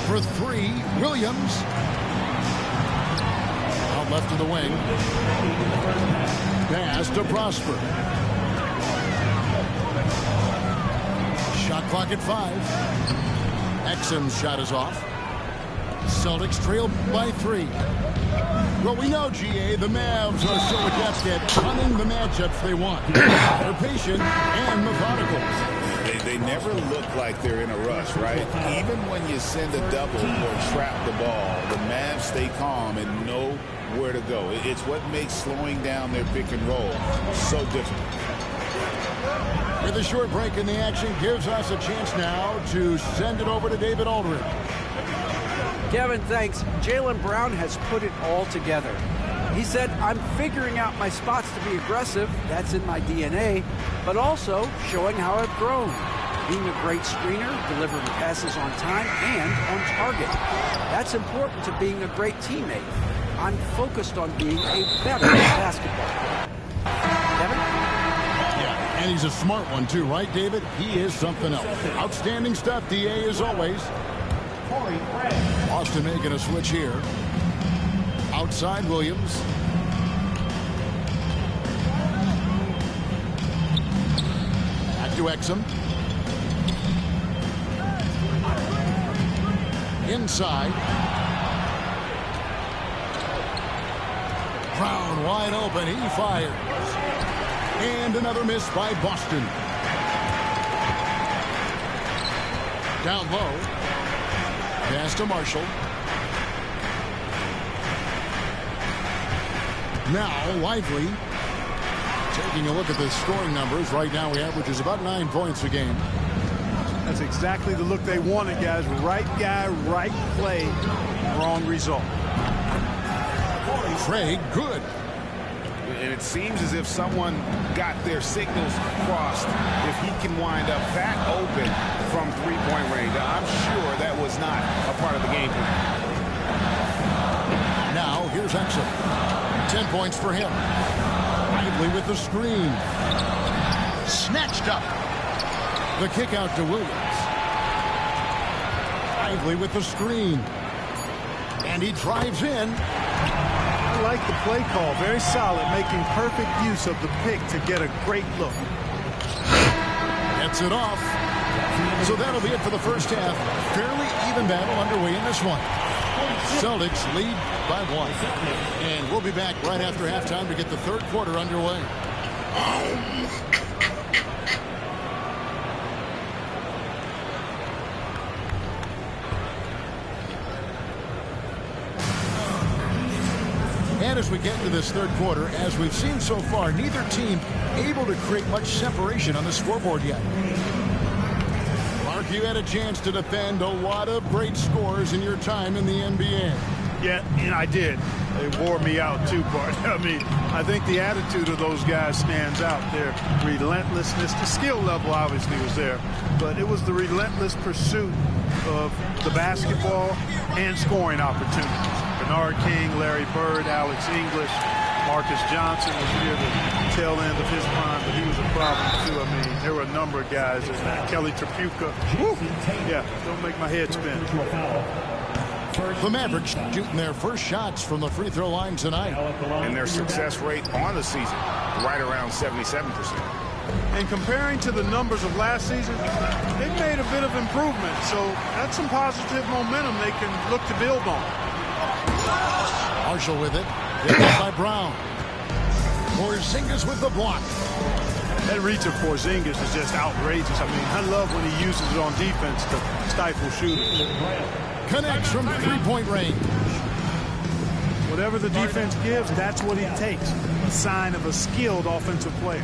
For 3, Williams. Out left of the wing. Pass to Prosper. Shot clock at 5. Exum's shot is off. Celtics trail by 3. Well, we know, GA, the Mavs are so adept at running the matchups they want. They're patient and methodical. they never look like they're in a rush, right? Even when you send a double or trap the ball, the Mavs stay calm and know where to go. It's what makes slowing down their pick and roll so difficult. With a short break in the action, gives us a chance now to send it over to David Aldridge. Kevin, thanks. Jaylen Brown has put it all together. He said, I'm figuring out my spots to be aggressive. That's in my DNA. But also showing how I've grown. Being a great screener, delivering passes on time and on target. That's important to being a great teammate. I'm focused on being a better basketball. Kevin? Yeah, and he's a smart one too, right, David? He is something else. Outstanding stuff, DA, as always. Austin making a switch here. Outside Williams. Back to Exum. Inside. Brown wide open. He fires. And another miss by Boston. Down low. Pass to Marshall. Now Lively. Taking a look at the scoring numbers. Right now he averages about 9 points a game. That's exactly the look they wanted, guys. Right guy, right play, wrong result. Craig, good. And it seems as if someone got their signals crossed. If he can wind up that open from three-point range, I'm sure that was not a part of the game plan. Now here's Exum. 10 points for him. Lively with the screen. Snatched up. The kick out to Williams. Lively with the screen. And he drives in. I like the play call. Very solid, making perfect use of the pick to get a great look. Gets it off. So that'll be it for the first half. Fairly even battle underway in this one. Celtics lead by 1. And we'll be back right after halftime to get the third quarter underway. And as we get into this third quarter, as we've seen so far, neither team able to create much separation on the scoreboard yet. Mark, you had a chance to defend a lot of great scores in your time in the NBA. Yeah, and I did. They wore me out too, Bart. I mean, I think the attitude of those guys stands out. Their relentlessness, the skill level obviously was there, but it was the relentless pursuit of the basketball and scoring opportunities. Bernard King, Larry Bird, Alex English, Marcus Johnson was near the tail end of his prime, but he was a problem too. I mean, there were a number of guys in that. Kelly Tripucka. Woo! Yeah, don't make my head spin. The Mavericks shooting their first shots from the free throw line tonight. And their success rate on the season, right around 77%. And comparing to the numbers of last season, they've made a bit of improvement. So that's some positive momentum they can look to build on. Marshall with it. Picked up by Brown. Porzingis with the block. That reach of Porzingis is just outrageous. I mean, I love when he uses it on defense to stifle shooters. Connects from three-point range. Whatever the defense gives, that's what he takes. A sign of a skilled offensive player.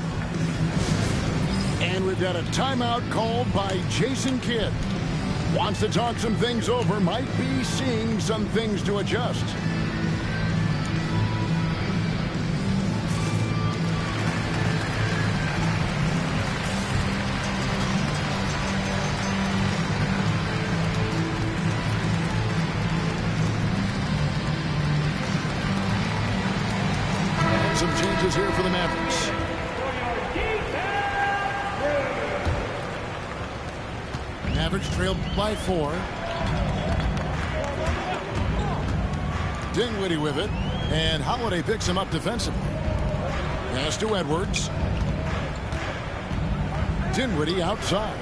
And we've got a timeout called by Jason Kidd. Wants to talk some things over, might be seeing some things to adjust. Some changes here for the Mavericks. Mavericks trailed by 4. Dinwiddie with it, and Holiday picks him up defensively. Pass to Edwards. Dinwiddie outside.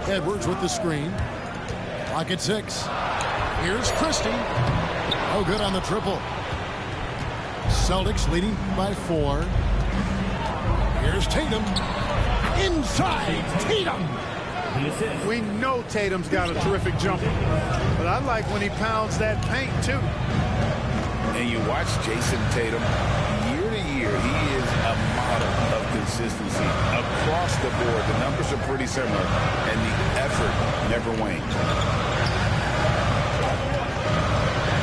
Edwards with the screen. Clock at 6. Here's Christie. Oh, good on the triple. Celtics leading by 4. Here's Tatum. Inside, Tatum. We know Tatum's got a terrific jumper, but I like when he pounds that paint, too. And you watch Jason Tatum, year to year, he is a model of consistency. Across the board, the numbers are pretty similar, and the effort never wanes.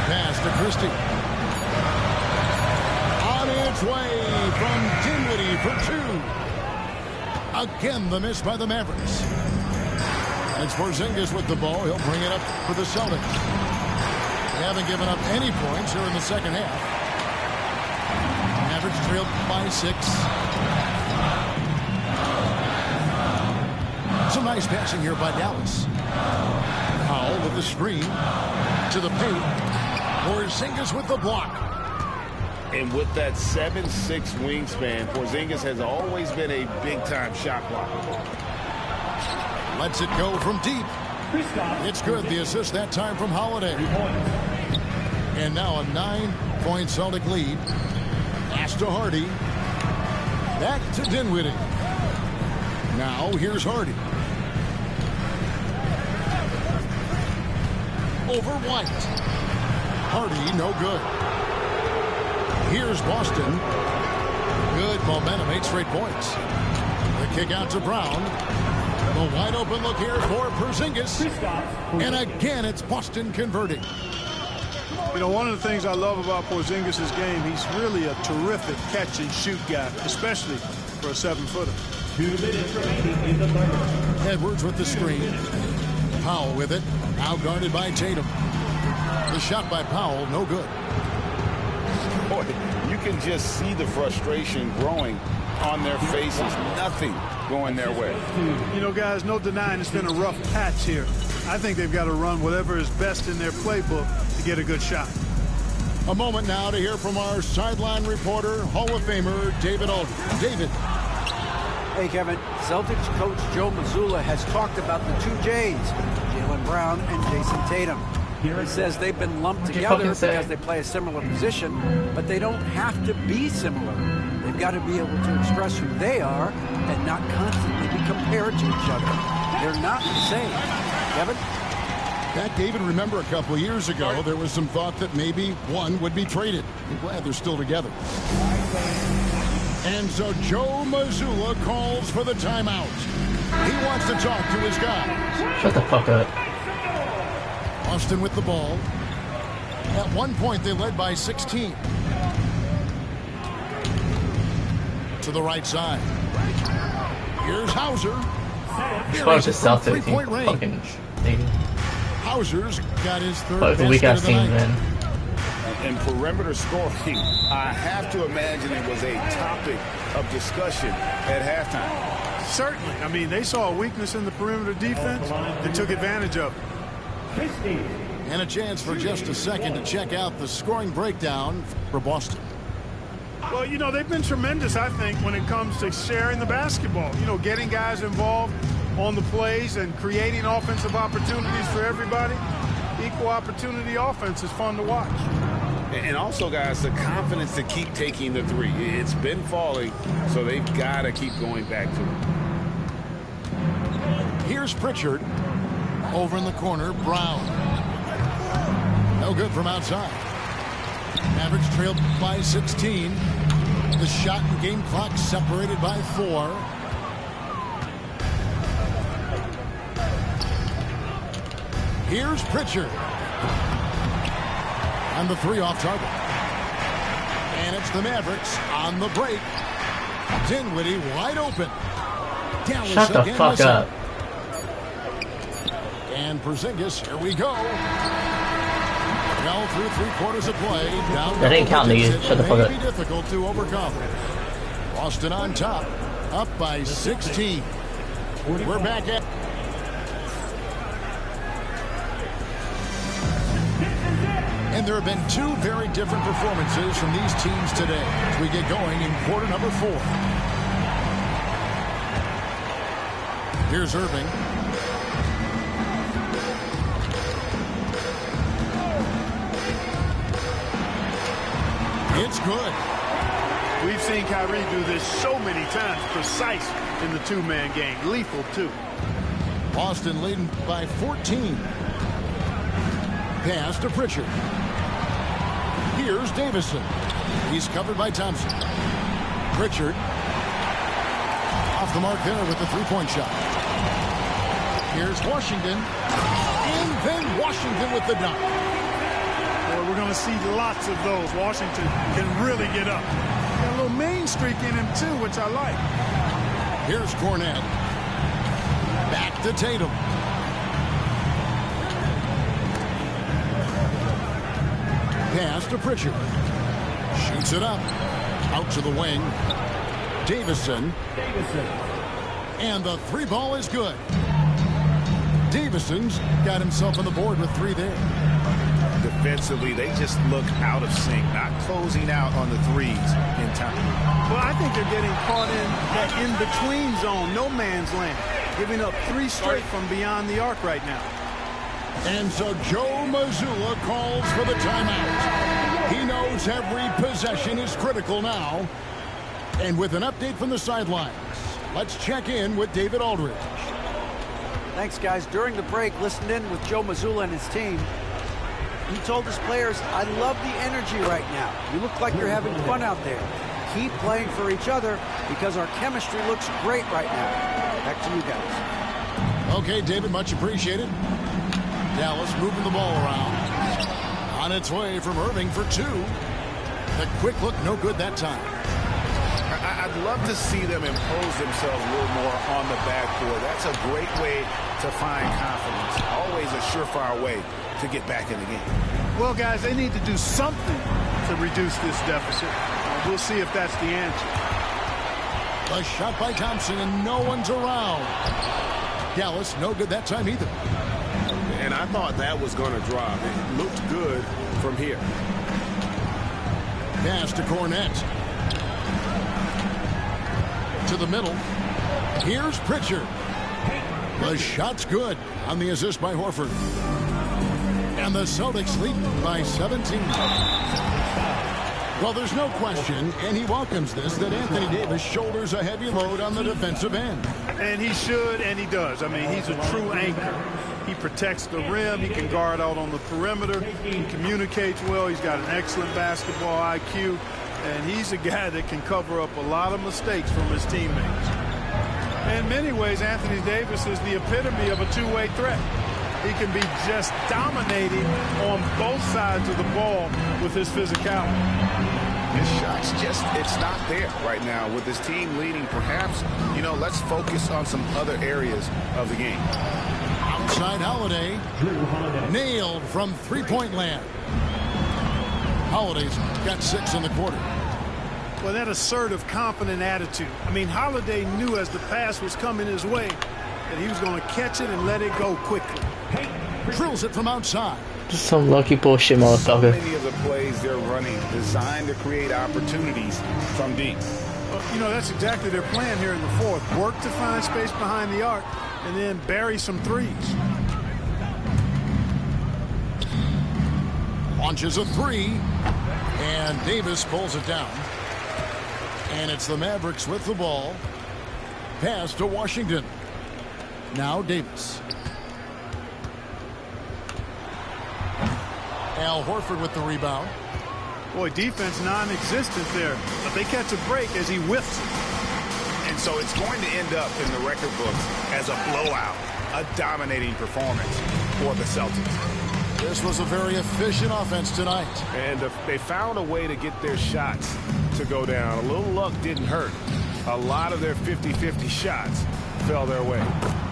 Pass to Christie. On its way from Dinwiddie for two. Again, the miss by the Mavericks. It's Porzingis with the ball. He'll bring it up for the Celtics. They haven't given up any points here in the second half. Mavericks trailed by 6. Some nice passing here by Dallas. Powell with the screen to the paint. Porzingis with the block. And with that 7'6" wingspan, Porzingis has always been a big-time shot blocker. Lets it go from deep. It's good. The assist that time from Holiday. And now a 9-point Celtic lead. Pass to Hardy. Back to Dinwiddie. Now here's Hardy. Over White. Hardy, no good. Here's Boston. Good momentum, 8 straight points. The kick out to Brown. The wide open look here for Porzingis. And again, it's Boston converting. You know, one of the things I love about Porzingis' game, he's really a terrific catch-and-shoot guy, especially for a 7-footer. 2 minutes remaining in the third. Edwards with the screen. Powell with it. Now guarded by Tatum. The shot by Powell, no good. Boy, you can just see the frustration growing on their faces. Nothing going their way. You know, guys, no denying it's been a rough patch here. I think they've got to run whatever is best in their playbook to get a good shot. A moment now to hear from our sideline reporter, Hall of Famer David Aldridge. David. Hey, Kevin. Celtics coach Joe Mazzulla has talked about the 2 J's, Jaylen Brown and Jason Tatum. He says they've been lumped together because they play a similar position, but they don't have to be similar. They've got to be able to express who they are and not constantly be compared to each other. They're not the same. Kevin? That, David, remember a couple of years ago, there was some thought that maybe one would be traded. I'm glad they're still together. And so Joe Mazzulla calls for the timeout. He wants to talk to his guys. Shut the fuck up. Austin with the ball. At one point, they led by 16. To the right side. Here's Hauser. Supposed to Celtics fucking thing. Hauser's got his third But the week I've seen then. And perimeter scoring, I have to imagine it was a topic of discussion at halftime. Certainly. I mean, they saw a weakness in the perimeter defense and took advantage of it. And a chance for just a second to check out the scoring breakdown for Boston. Well, you know, they've been tremendous, I think, when it comes to sharing the basketball. You know, getting guys involved on the plays and creating offensive opportunities for everybody. Equal opportunity offense is fun to watch. And also, guys, the confidence to keep taking the 3. It's been falling, so they've got to keep going back to it. Here's Pritchard. Over in the corner, Brown. No good from outside. Mavericks trailed by 16. The shot and game clock separated by 4. Here's Pritchard. And the 3 off target. And it's the Mavericks on the break. Dinwiddie wide open. Dallas Shut the fuck up. And Porzingis, here we go. Well, through 3 quarters of play, down. That didn't count, nigga. Shut the fuck up. May be difficult to overcome. Boston on top, up by 16. We're back at. And there have been 2 very different performances from these teams today as we get going in quarter number 4. Here's Irving. It's good. We've seen Kyrie do this so many times, precise in the two-man game, lethal too. Boston leading by 14. Pass to Pritchard. Here's Davison. He's covered by Thompson. Pritchard off the mark there with the three-point shot. Here's Washington. And then Washington with the dunk. Boy, we're going to see lots of those. Washington can really get up. Got a little main streak in him, too, which I like. Here's Cornette. Back to Tatum. Pass to Pritchard. Shoots it up. Out to the wing. Davison. And the three ball is good. Davison's got himself on the board with three there. Defensively, they just look out of sync, not closing out on the threes in time. Well, I think they're getting caught in that in-between zone, no man's land, giving up three straight from beyond the arc right now. And so Joe Mazzulla calls for the timeout. He knows every possession is critical now. And with an update from the sidelines, let's check in with David Aldridge. Thanks, guys. During the break, listened in with Joe Mazzulla and his team. He told his players, I love the energy right now. You look like you're having fun out there. Keep playing for each other because our chemistry looks great right now. Back to you guys. Okay, David, much appreciated. Dallas moving the ball around. On its way from Irving for two. The quick look, no good that time. I'd love to see them impose themselves a little more on the backboard. That's a great way to find confidence. Always a surefire way to get back in the game. Well, guys, they need to do something to reduce this deficit. We'll see if that's the answer. A shot by Thompson, and no one's around. Dallas, no good that time either. And I thought that was going to drop. It looked good from here. Pass to Cornette. To the middle. Here's Pritchard. The shot's good on the assist by Horford. And the Celtics lead by 17. Well, there's no question, and he welcomes this, that Anthony Davis shoulders a heavy load on the defensive end. And he should, and he does. I mean, he's a true anchor. He protects the rim. He can guard out on the perimeter. He communicates well. He's got an excellent basketball IQ. And he's a guy that can cover up a lot of mistakes from his teammates. In many ways, Anthony Davis is the epitome of a two-way threat. He can be just dominating on both sides of the ball with his physicality. His shot's just, it's not there right now. With his team leading, perhaps, you know, let's focus on some other areas of the game. Outside Holiday. Nailed from three-point land. Holiday's got 6 in the quarter. Well, that assertive, confident attitude. I mean, Holiday knew as the pass was coming his way that he was going to catch it and let it go quickly. Drills it from outside. Some lucky bullshit, motherfucker. Many of the plays they're running designed to create opportunities from deep. You know, that's exactly their plan here in the fourth. Work to find space behind the arc and then bury some threes. Launches a three, and Davis pulls it down. And it's the Mavericks with the ball. Pass to Washington. Now Davis. Al Horford with the rebound. Boy, defense non-existent there. But they catch a break as he whiffs it. And so it's going to end up in the record books as a blowout, a dominating performance for the Celtics. This was a very efficient offense tonight. And they found a way to get their shots to go down. A little luck didn't hurt. A lot of their 50-50 shots fell their way.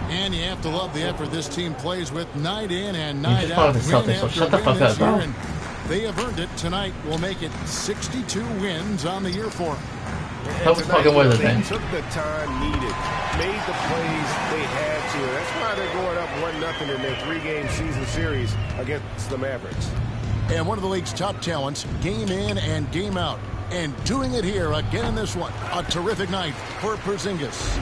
And you have to love the effort this team plays with night in and night out. Win after win this year, and they have earned it. Tonight will make it 62 wins on the year for them. That was fucking worth it, They took the time needed, made the plays they had to. That's why they're going up 1-0 in their 3-game season series against the Mavericks. And one of the league's top talents, game in and game out. And doing it here again in this one. A terrific night for Porzingis.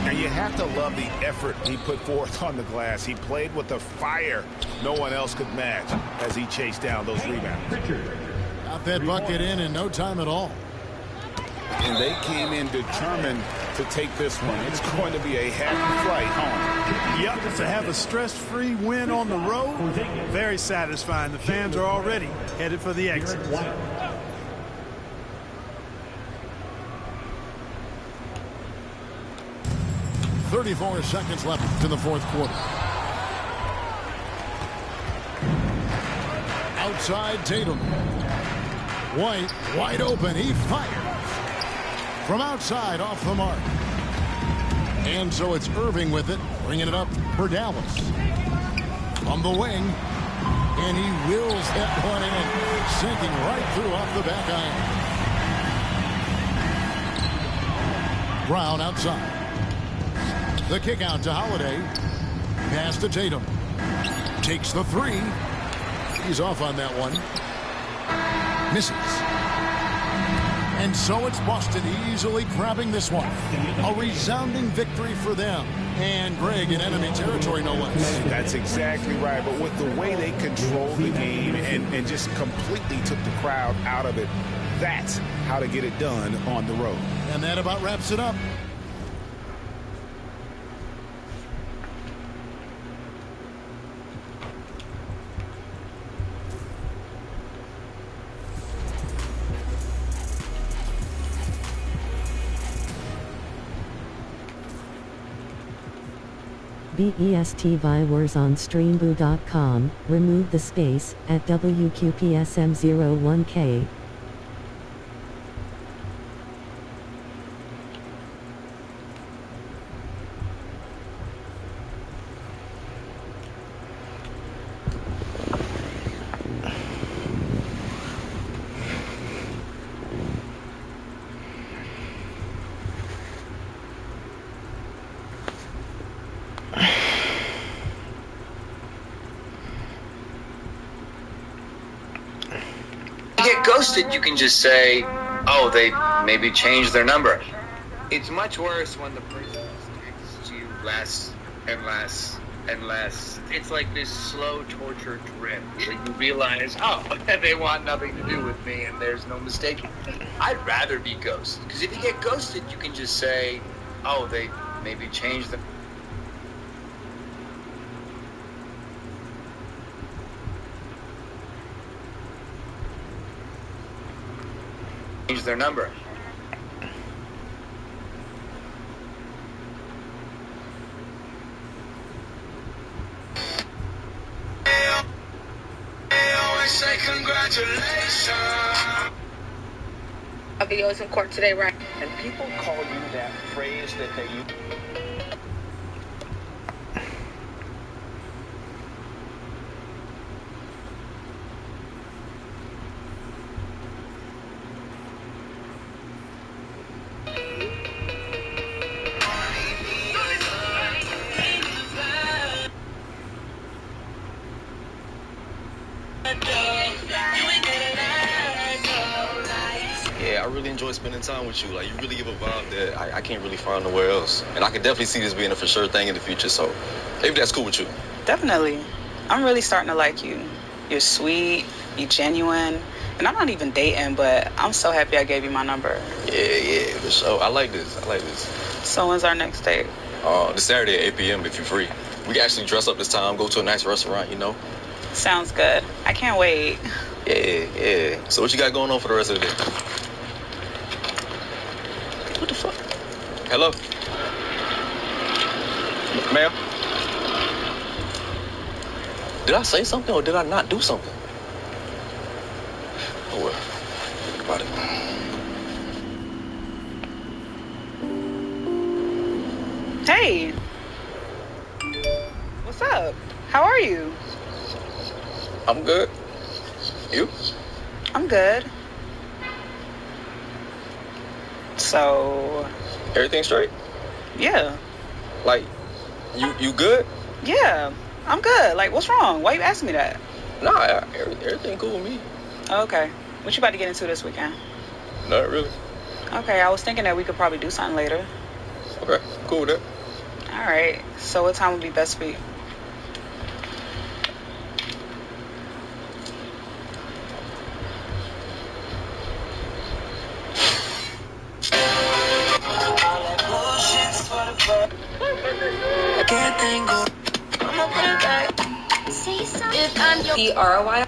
And you have to love the effort he put forth on the glass. He played with a fire no one else could match as he chased down those rebounds. Got that bucket in no time at all. And they came in determined to take this one. It's going to be a happy flight home. Yep, to have a stress-free win on the road, very satisfying. The fans are already headed for the exit. 34 seconds left in the fourth quarter. Outside Tatum. White wide open. He fires. From outside off the mark. And so it's Irving with it. Bringing it up for Dallas. On the wing. And he wills that one in. Sinking right through off the back iron. Brown outside. The kick out to Holiday. Pass to Tatum. Takes the three. He's off on that one. Misses. And so it's Boston easily grabbing this one. A resounding victory for them. And Greg in enemy territory, no less. That's exactly right. But with the way they controlled the game and just completely took the crowd out of it, that's how to get it done on the road. And that about wraps it up. BEST viewers on streamboo.com, remove the space, at WQPSM01K. Ghosted, you can just say, oh, they maybe changed their number. It's much worse when the person texts you less and less and less. It's like this slow torture drip that you realize, oh, they want nothing to do with me and there's no mistaking. I'd rather be ghosted, because if you get ghosted, you can just say, oh, they maybe changed the their number. Say congratulations. A video is in court today, right? And people call you that phrase that they use. Yeah, I really enjoy spending time with you. Like, you really give a vibe that I can't really find nowhere else. And I can definitely see this being a for sure thing in the future. So maybe that's cool with you. Definitely. I'm really starting to like you. You're sweet, you're genuine. And I'm not even dating, but I'm so happy I gave you my number. Yeah, for sure. I like this. So when's our next date? This Saturday at 8 p.m. if you're free. We can actually dress up this time, go to a nice restaurant, you know? Sounds good. I can't wait. Yeah. So what you got going on for the rest of the day? What the fuck? Hello? Ma'am? Did I say something or did I not do something? Oh well. Think about it. Hey. What's up? How are you? I'm good. You? I'm good. So... Everything straight? Yeah. Like, you good? Yeah, I'm good. Like, what's wrong? Why you asking me that? Nah, everything cool with me. Okay. What you about to get into this weekend? Not really. Okay, I was thinking that we could probably do something later. Okay, cool with that. All right. So what time would be best for you? que tengo. I'ma put it back. Say something. If I'm your ROI.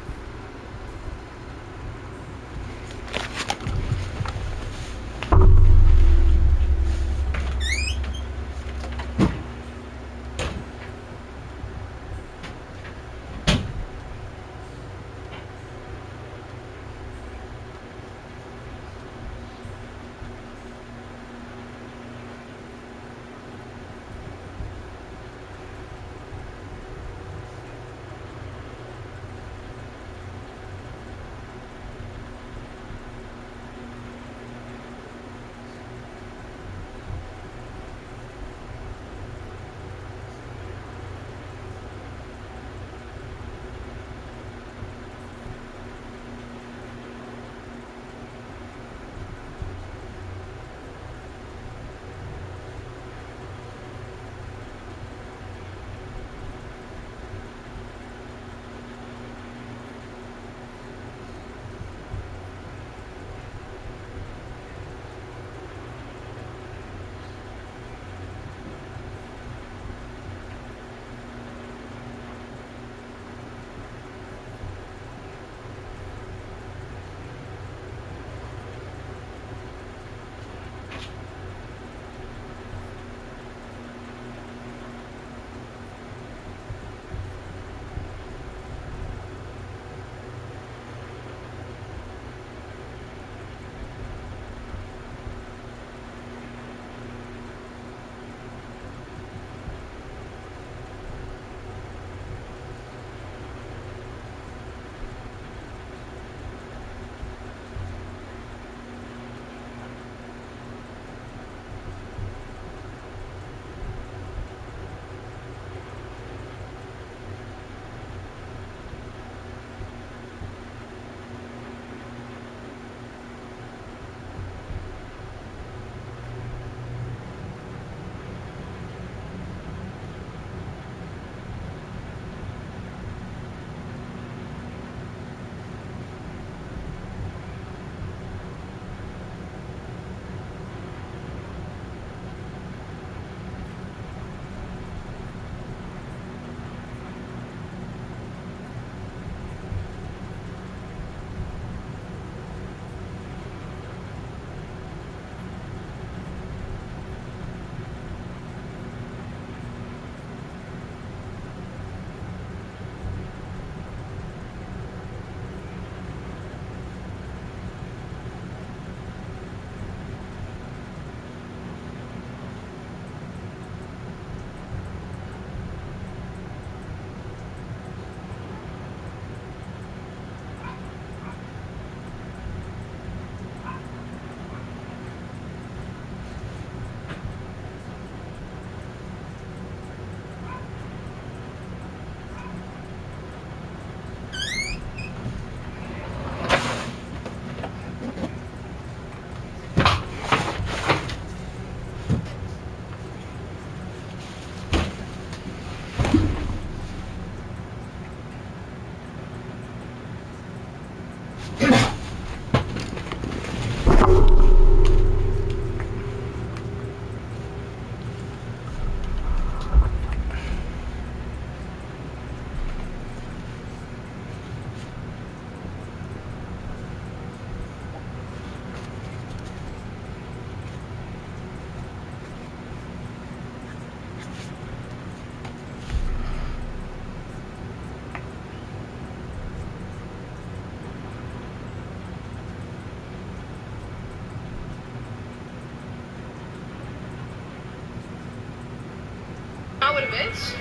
I would have bitch.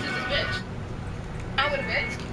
This is a bitch. I would have bitch.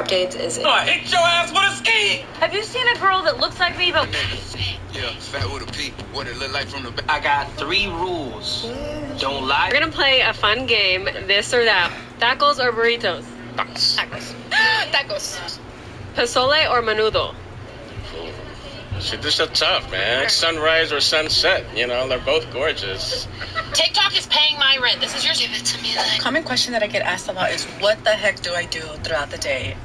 updates is... Oh, I hit your ass with a ski! Have you seen a girl that looks like me but... Yeah, fat with a P. What it look like from the back. I got 3 rules. Don't lie. We're gonna play a fun game, this or that. Tacos or burritos? Tacos. Tacos. Pozole or menudo? Shit, this is tough, man. Sunrise or sunset, you know, they're both gorgeous. TikTok is paying my rent. This is yours. Give it to me. A common question that I get asked a lot is, what the heck do I do throughout the day?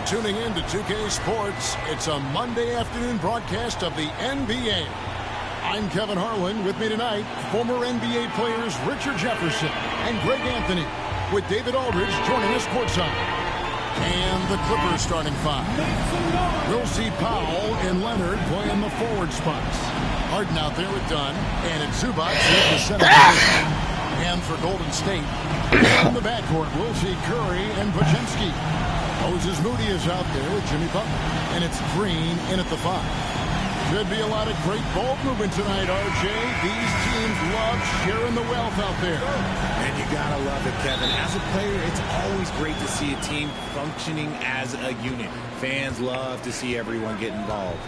Tuning in to 2K Sports. It's a Monday afternoon broadcast of the NBA. I'm Kevin Harlan. With me tonight, former NBA players Richard Jefferson and Greg Anthony, with David Aldridge joining us courtside. And the Clippers starting 5. We'll see Powell and Leonard playing the forward spots. Harden out there with Dunn, and it's Zubac in the center. And for Golden State, in the backcourt, we'll see Curry and Podziemski. Moses Moody is out there with Jimmy Butler, and it's Green in at the 5. Should be a lot of great ball movement tonight, RJ. These teams love sharing the wealth out there. And you gotta love it, Kevin. As a player, it's always great to see a team functioning as a unit. Fans love to see everyone get involved.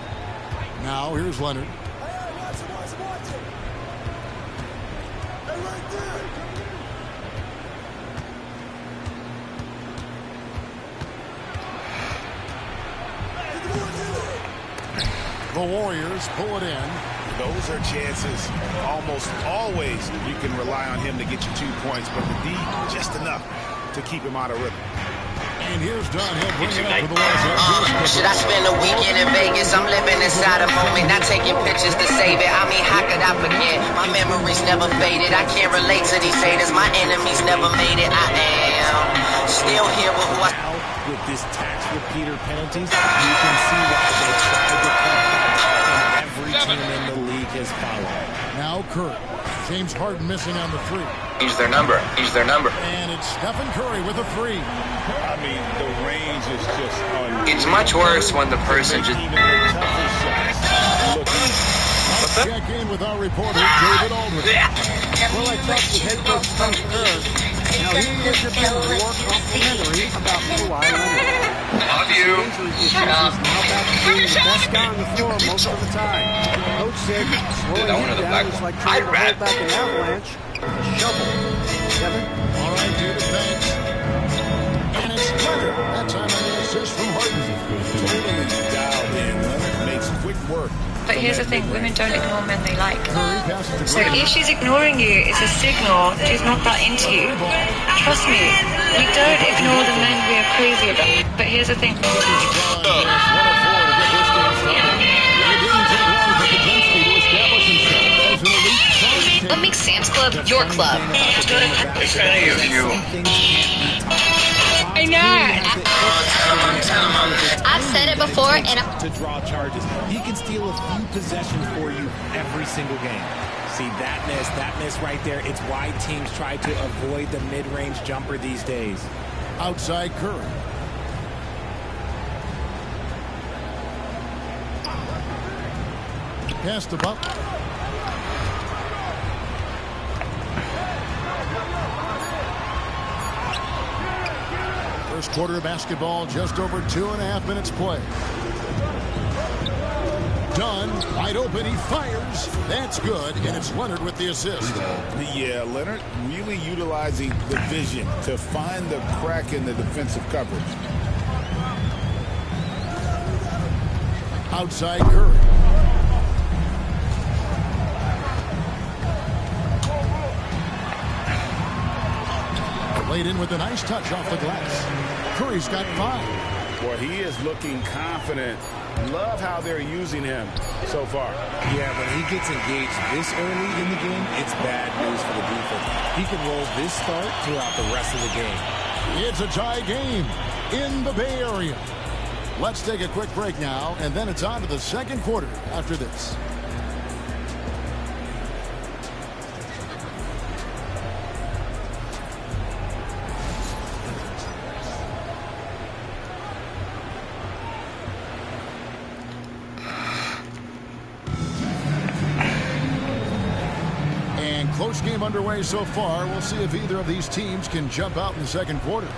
Now, here's Leonard. The Warriors pull it in. Those are chances. Almost always you can rely on him to get you 2 points, but the D, just enough to keep him out of rhythm. And here's Dunn. He'll bring it up for the Los Angeles. Should I spend a weekend in Vegas? I'm living inside a moment, not taking pictures to save it. I mean, how could I forget? My memories never faded. I can't relate to these haters. My enemies never made it. I am still here with who I... Now, with this tax repeater penalties, you can see why they tried to cut back. Every team in the league has followed. Now Curry. James Harden missing on the 3. Change their number. Change their number. And it's Stephen Curry with a 3. I mean, the range is just unreal. It's much worse when the person just... Check in with our reporter, David Aldridge. Well, I talked with head coach Steve Kerr. Now, he has been more complimentary about Kawhi Leonard. Love you. Shut up. Now back to being the best guy on the floor most of the time. Coach said slowing him down is like trying to hold back an avalanche with a shovel. Kevin? All right, David, thanks. And it's Leonard. That time on the assist from Harden. Totally dialed in. Leonard makes quick work. But here's the thing, women don't ignore men they like. So if she's ignoring you, it's a signal she's not that into you. Trust me, we don't ignore the men we are crazy about. But here's the thing. What makes Sam's Club your club? If any of you... I know. I've said it before, and to draw charges, he can steal a few possessions for you every single game. See that miss right there. It's why teams try to avoid the mid-range jumper these days. Outside Curry. Pass to Butler. First quarter of basketball, just over 2.5 minutes play. Dunn, wide open, he fires. That's good, and it's Leonard with the assist. Yeah, Leonard really utilizing the vision to find the crack in the defensive coverage. Outside Curry. Laid in with a nice touch off the glass. Curry's got 5. Well, he is looking confident Love how they're using him so far. Yeah, when he gets engaged this early in the game, it's bad news for the defense. He can roll this start throughout the rest of the game. It's a tie game in the Bay Area. Let's take a quick break now, and then it's on to the second quarter after this. Close game underway so far. We'll see if either of these teams can jump out in the second quarter.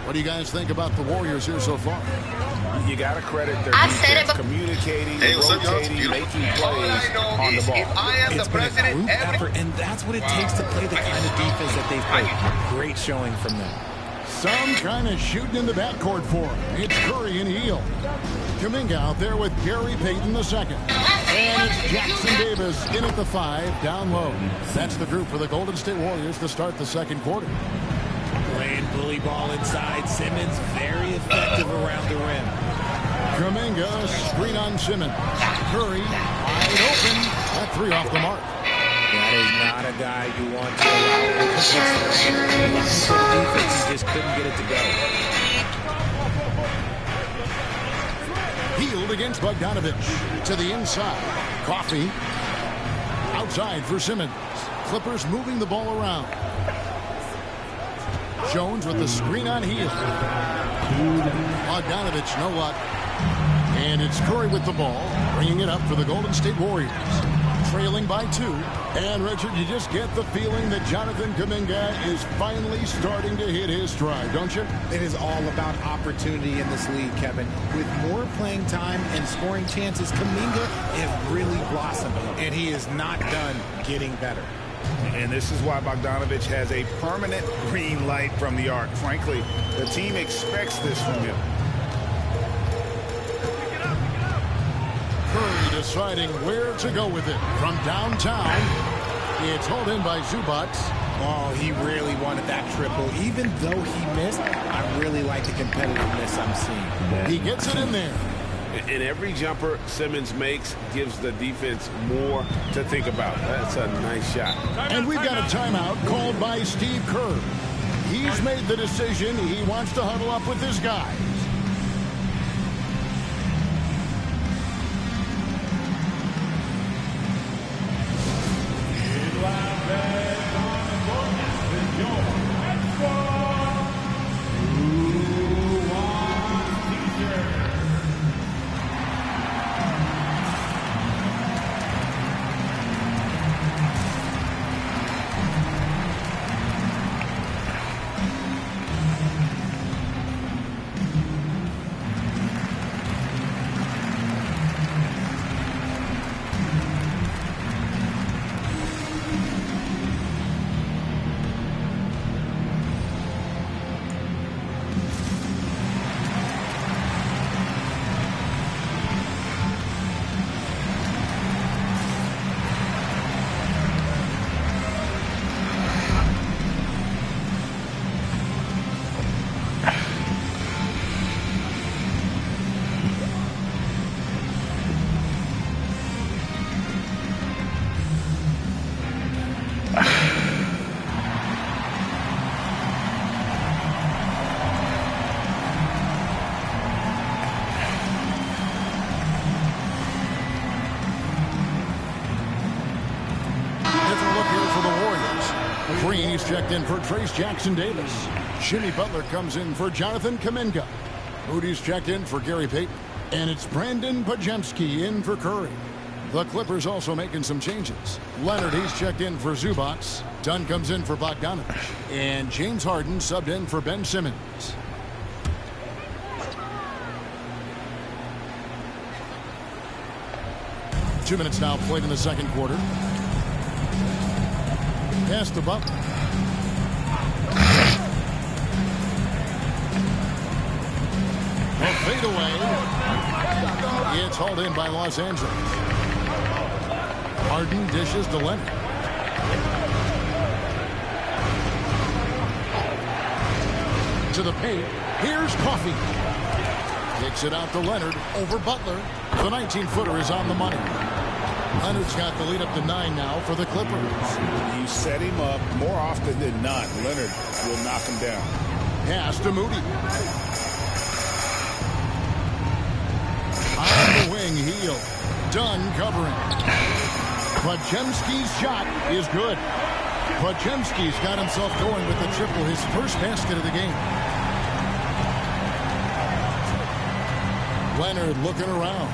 What do you guys think about the Warriors here so far? You got to credit their defense communicating, rotating, making plays on the ball. It's been a group effort, and that's what it takes to play the kind of defense that they've played. Great showing from them. Some kind of shooting in the backcourt for him. It's Curry and Hield. Kuminga out there with Gary Payton II. And it's Jackson Davis in at the 5, down low. That's the group for the Golden State Warriors to start the second quarter. Playing bully ball inside. Simmons very effective around the rim. Kuminga, screen on Simmons. Curry, wide open. That 3 off the mark. That is not a guy you want to allow. Defense just couldn't get it to go. Hield against Bogdanovich. To the inside. Coffee. Outside for Simmons. Clippers moving the ball around. Jones with the screen on Hield. Bogdanovich, no luck. And it's Curry with the ball, bringing it up for the Golden State Warriors. Trailing by 2. And, Richard, you just get the feeling that Jonathan Kuminga is finally starting to hit his stride, don't you? It is all about opportunity in this league, Kevin. With more playing time and scoring chances, Kuminga has really blossomed, and he is not done getting better. And this is why Bogdanovich has a permanent green light from the arc. Frankly, the team expects this from him. Curry deciding where to go with it. From downtown, it's hauled in by Zubac. Oh, he really wanted that triple. Even though he missed, I really like the competitiveness I'm seeing. He gets it in there. And every jumper Simmons makes gives the defense more to think about. That's a nice shot. And we've got a timeout called by Steve Kerr. He's made the decision. He wants to huddle up with his guys. Green's checked in for Trace Jackson Davis. Jimmy Butler comes in for Jonathan Kuminga. Moody's checked in for Gary Payton. And it's Brandon Pajemski in for Curry. The Clippers also making some changes. Leonard, he's checked in for Zubac. Dunn comes in for Bogdanovich. And James Harden subbed in for Ben Simmons. Two minutes now played in the second quarter. Pass to Butler. A fadeaway. It's hauled in by Los Angeles. Harden dishes to Leonard. To the paint. Here's Coffee. Kicks it out to Leonard over Butler. The 19-footer is on the money. Leonard's got the lead up to 9 now for the Clippers. You set him up more often than not. Leonard will knock him down. Pass to Moody. On the wing, Heel. Dunn covering. Podziemski's shot is good. Podziemski's got himself going with the triple, his first basket of the game. Leonard looking around.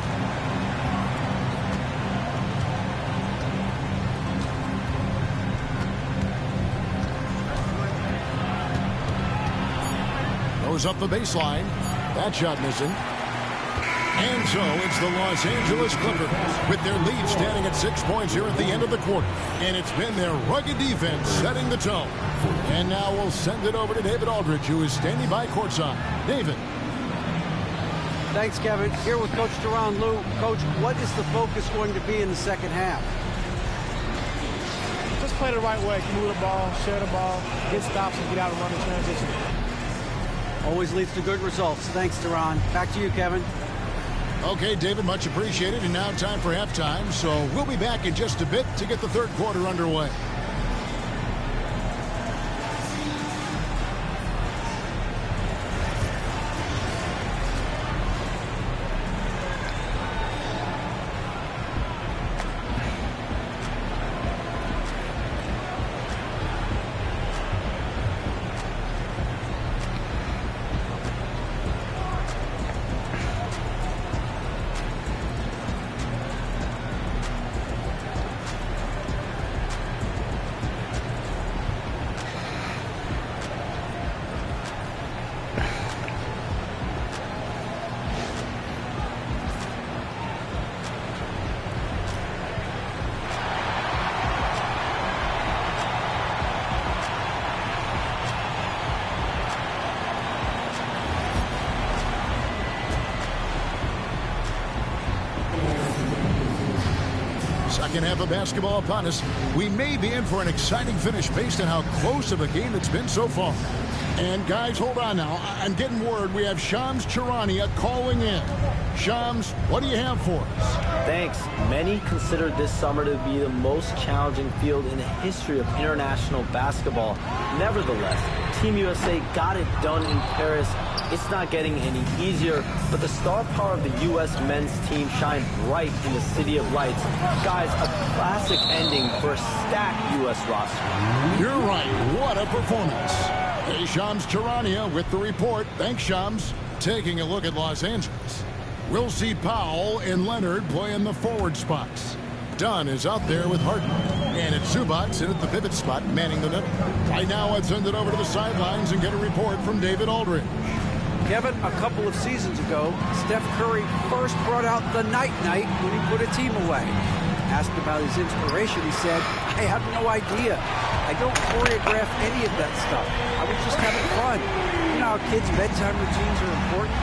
Goes up the baseline. That shot missing. And so it's the Los Angeles Clippers with their lead standing at 6 points here at the end of the quarter. And it's been their rugged defense setting the tone. And now we'll send it over to David Aldridge, who is standing by courtside. David. Thanks, Kevin. Here with Coach Duran. Lou, Coach, what is the focus going to be in the second half? Just play the right way. Move the ball, share the ball, get stops, and get out and run the transition. Always leads to good results. Thanks, Duran. Back to you, Kevin. Okay, David, much appreciated. And now time for halftime. So we'll be back in just a bit to get the third quarter underway. Second half of basketball upon us. We may be in for an exciting finish based on how close of a game it's been so far. And guys, hold on now. I'm getting word we have Shams Charania calling in. Shams, what do you have for us? Thanks. Many consider this summer to be the most challenging field in the history of international basketball. Nevertheless, Team USA got it done in Paris. It's not getting any easier, but the star power of the U.S. men's team shined bright in the City of Lights. Guys, a classic ending for a stacked U.S. roster. You're right. What a performance. Hey, Shams Charania with the report. Thanks, Shams. Taking a look at Los Angeles. We'll see Powell and Leonard play in the forward spots. Dunn is out there with Harden. And it's Zubac in at the pivot spot, manning the middle. Right now, I'd send it over to the sidelines and get a report from David Aldridge. Kevin, a couple of seasons ago, Steph Curry first brought out the night-night when he put a team away. Asked about his inspiration, he said, I have no idea. I don't choreograph any of that stuff. I was just having fun. You know how kids' bedtime routines are important?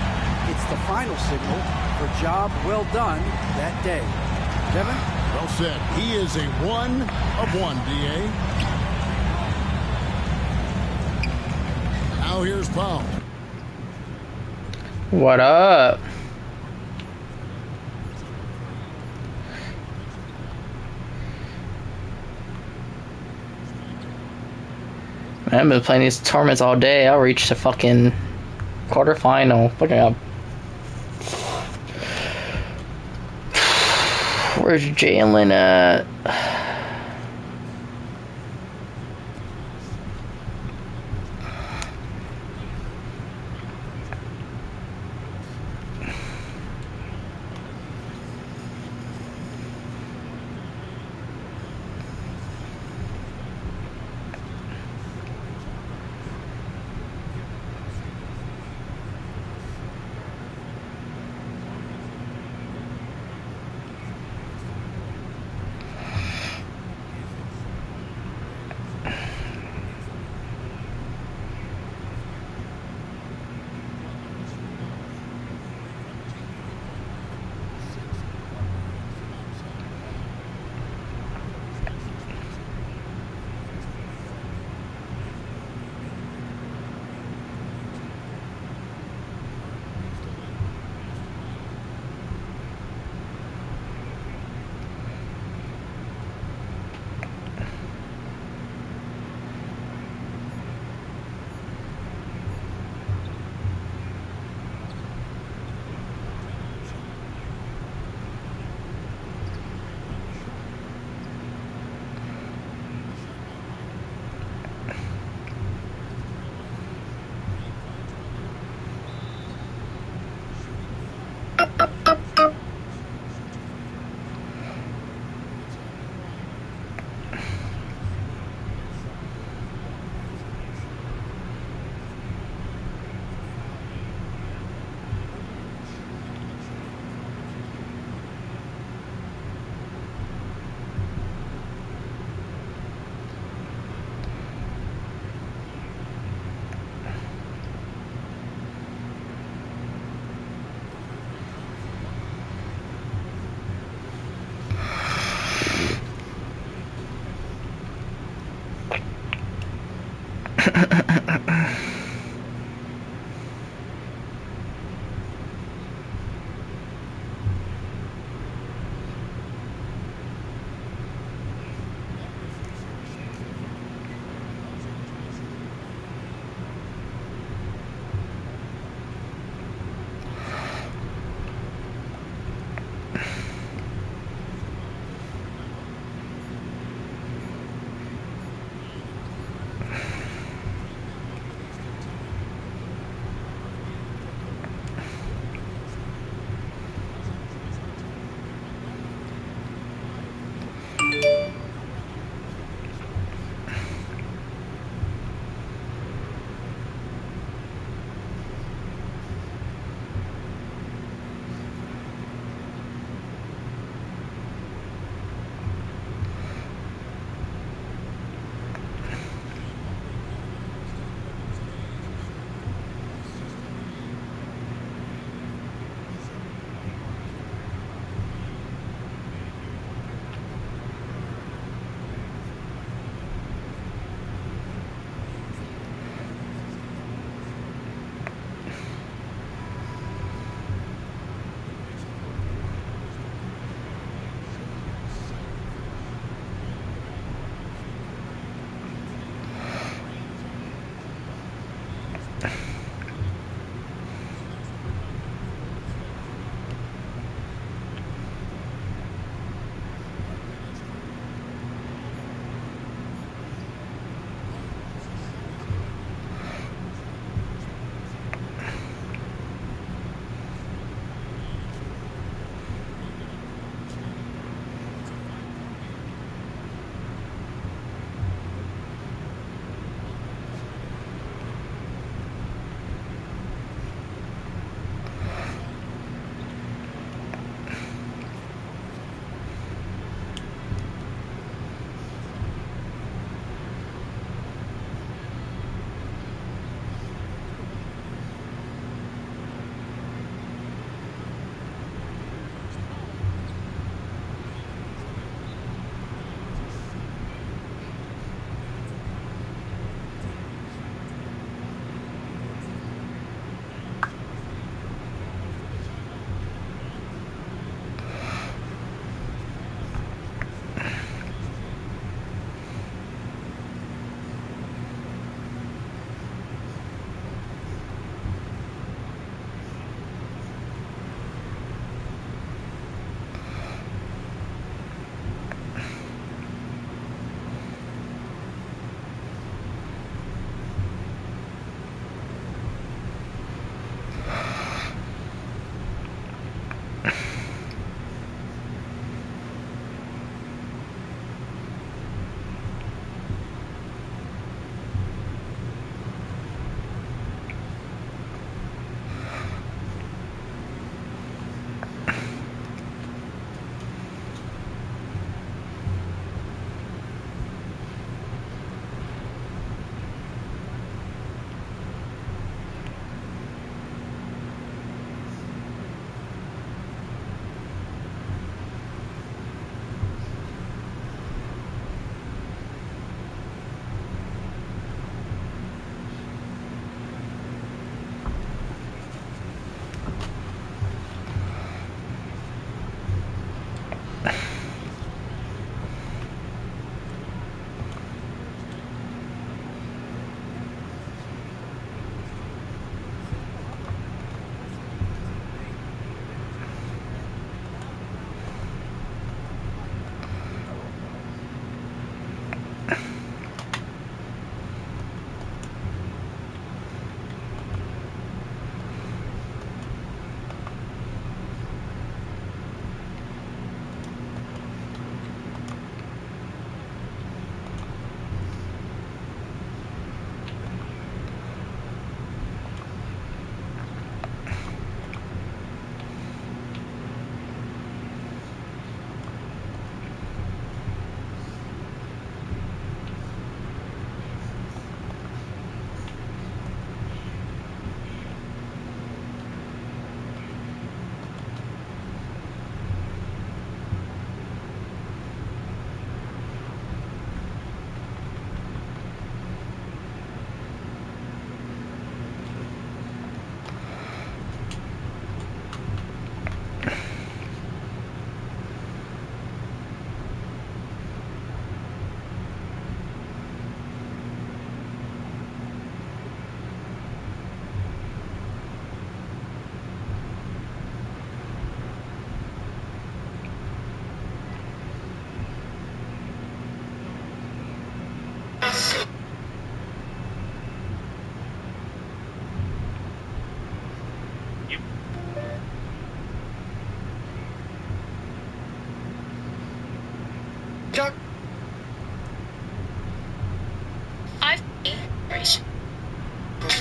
It's the final signal for job well done that day. Kevin? Well said. He is a 1 of 1, D.A. Now here's Powell. What up? Man, I've been playing these tournaments all day. I'll reach the fucking quarterfinal. Fucking up. Where's Jalen at?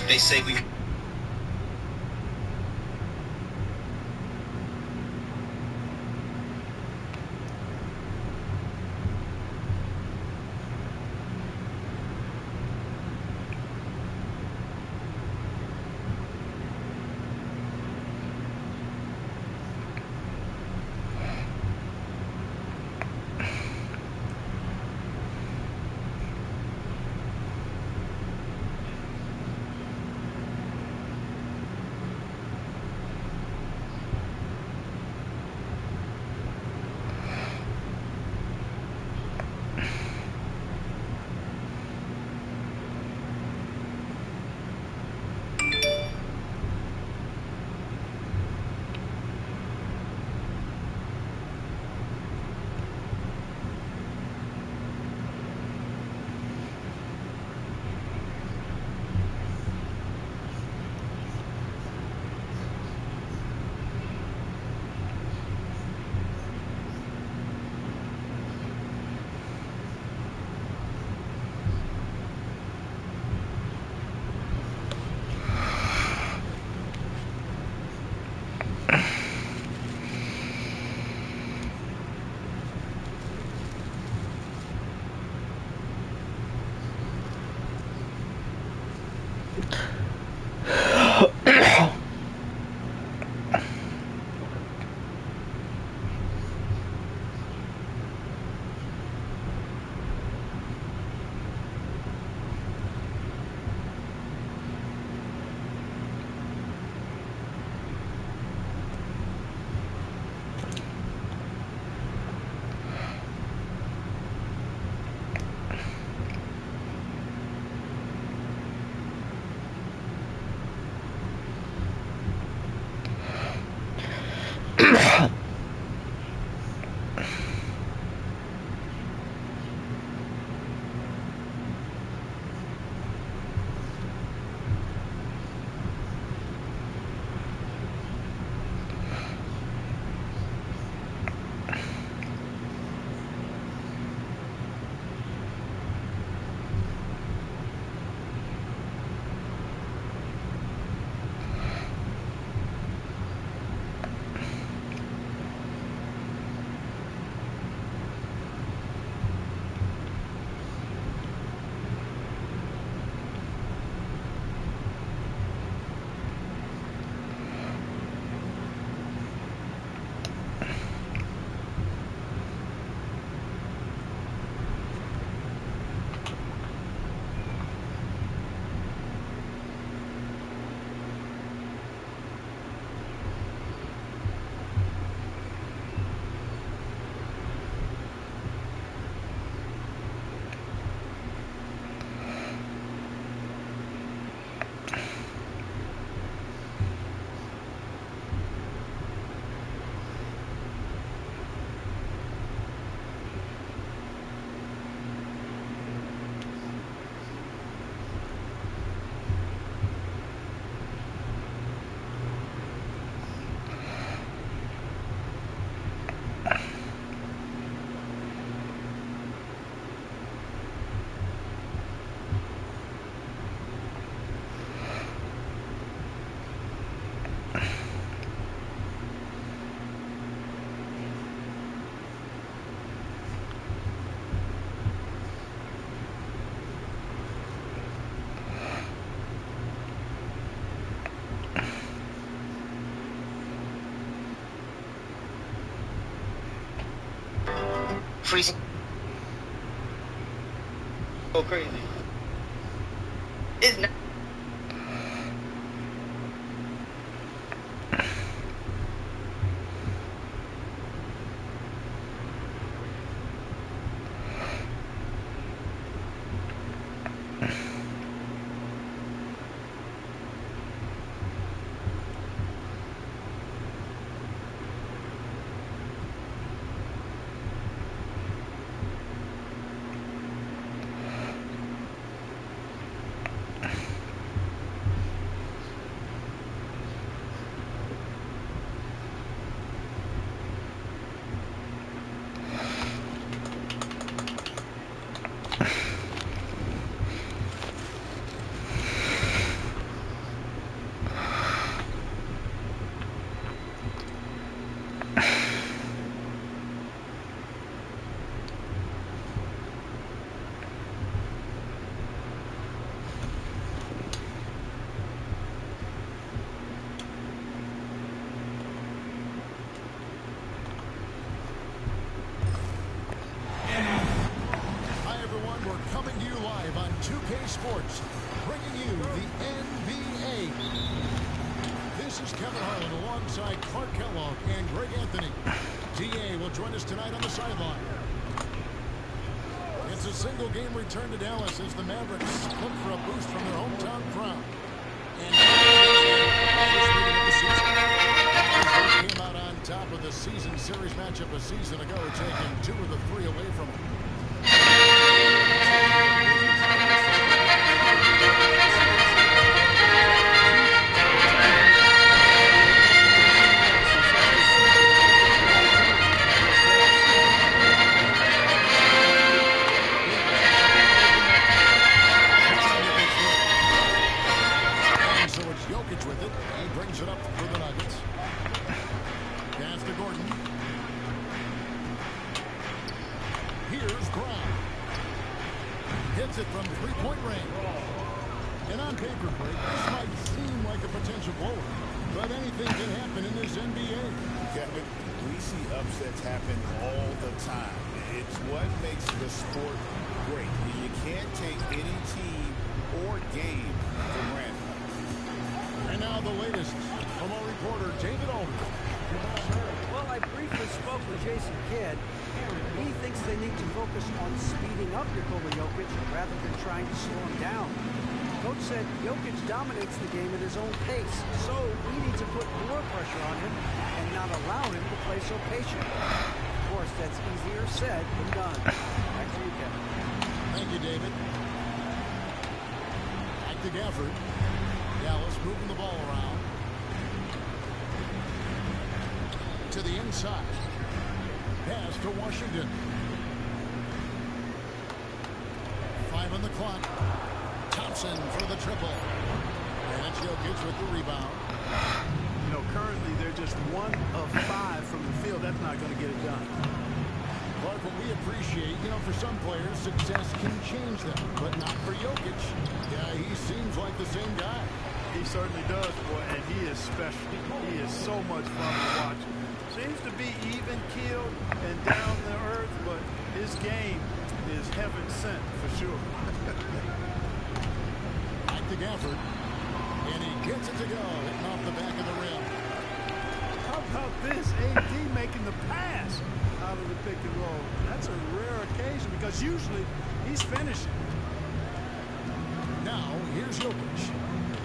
They say we. Freezing. Go crazy. It's not. This is Kevin Harlan alongside Clark Kellogg and Greg Anthony. TA will join us tonight on the sideline. It's a single game return to Dallas as the Mavericks look for a boost from their hometown crowd. And they came out on top of the season series matchup a season ago, taking 2 of the 3 away from them. With it, he brings it up for the Nuggets. Pass to Gordon. Here's Brown. Hits it from 3-point range. And on paper, Greg, this might seem like a potential blower, but anything can happen in this NBA. Kevin, we see upsets happen all the time. It's what makes the sport great. You can't take any team or game for granted. And now the latest from our reporter, David Aldridge. Well, I briefly spoke with Jason Kidd. He thinks they need to focus on speeding up Nikola Jokic rather than trying to slow him down. Coach said Jokic dominates the game at his own pace, so we need to put more pressure on him and not allow him to play so patient. Of course, that's easier said than done. Back to you, Kevin. Thank you, David. Back to Gafford. Dallas moving the ball around. To the inside. Pass to Washington. 5 on the clock. Thompson for the triple. And it's Jokic with the rebound. You know, currently they're just 1 of 5 from the field. That's not going to get it done. Clark, what we appreciate, you know, for some players, success can change them, but not for Jokic. Yeah, he seems like the same guy. He certainly does, boy, and he is special. He is so much fun to watch. Seems to be even-keeled and down to earth, but his game is heaven sent for sure. Back to Gafford, and he gets it to go, hitting off the back of the rim. How about this? AD making the pass out of the pick and roll. That's a rare occasion because usually he's finishing. Now, here's Jokic.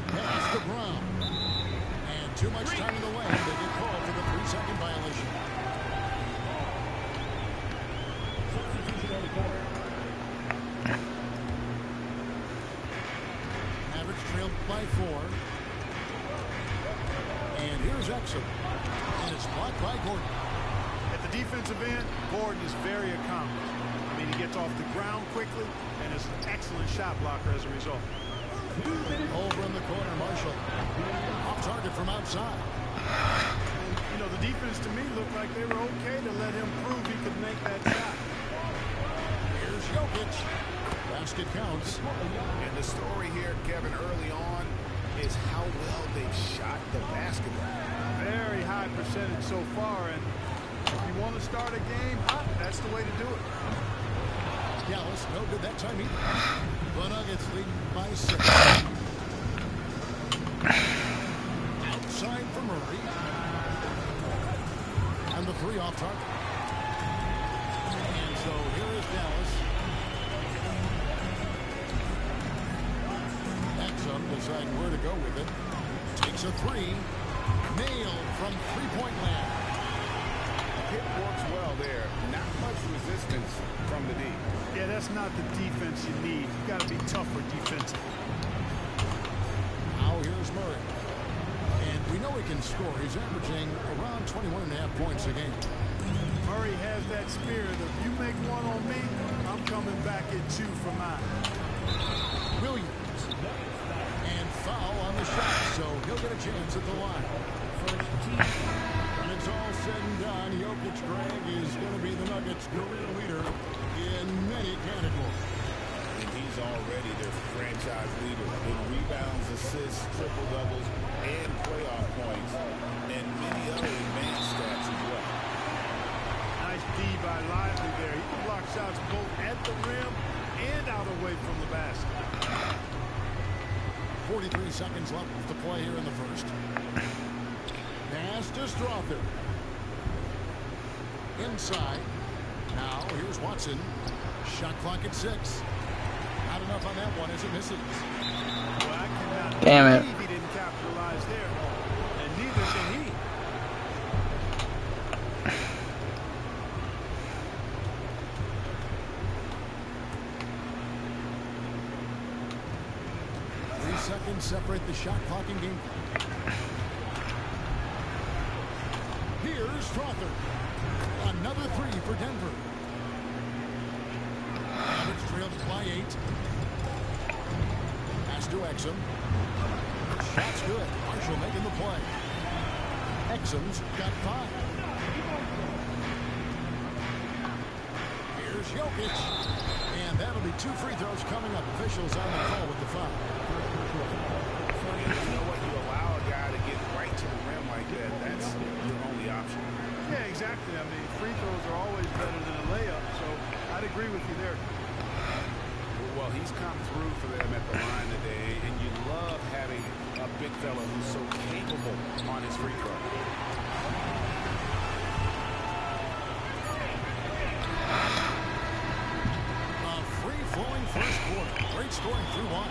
Pass to Brown. And too much time in the lane. They get called for the 3-second violation. Mavericks trailed by 4. And here's Exum. And it's blocked by Gordon. At the defensive end, Gordon is very accomplished. I mean, he gets off the ground quickly and is an excellent shot blocker as a result. Over in the corner, Marshall. Off target from outside. And, you know, the defense to me looked like they were okay to let him prove he could make that shot. Here's Jokic. Basket counts. And the story here, Kevin, early on is how well they've shot the basketball. Very high percentage so far, and if you want to start a game hot, that's the way to do it. Dallas, no good that time either. The Nuggets lead by 6. Outside for Murray. And the 3 off target. And so here is Dallas. Exum deciding where to go with it. Takes a 3. Nailed from 3-point land. It works well there. Not much resistance from the D. Yeah, that's not the defense you need. You've got to be tougher defensively. Now here's Murray. And we know he can score. He's averaging around 21.5 points a game. Murray has that spirit of, you make one on me, I'm coming back at 2 for mine. Williams. And foul on the shot, so he'll get a chance at the line. When it's all said and done, Jokic, Greg, is going to be the Nuggets' career leader in many categories. And he's already their franchise leader in rebounds, assists, triple-doubles, and playoff points, and many other advanced stats as well. Nice D by Lively there. He can block shots both at the rim and out away from the basket. 43 seconds left to play here in the first. Strother. Inside. Now, here's Watson. Shot clock at 6. Not enough on that one as it misses. Well, I cannot Damn it. believe he didn't capitalize there. And neither can he. Seconds separate the shot clock and game clock. Here's Strother. Another 3 for Denver. Roberts trails by 8. Pass to Exum. Shot's good. Marshall making the play. Exum's got 5. Here's Jokic. And that'll be 2 free throws coming up. Officials on the call with the foul. You know what? You allow a guy to get right to the rim like that. That's your only option. Yeah, exactly. I mean, free throws are always better than a layup, so I'd agree with you there. Well, he's come through for them at the line today, and you love having a big fella who's so capable on his free throw. A free-flowing first quarter. Great scoring through 1.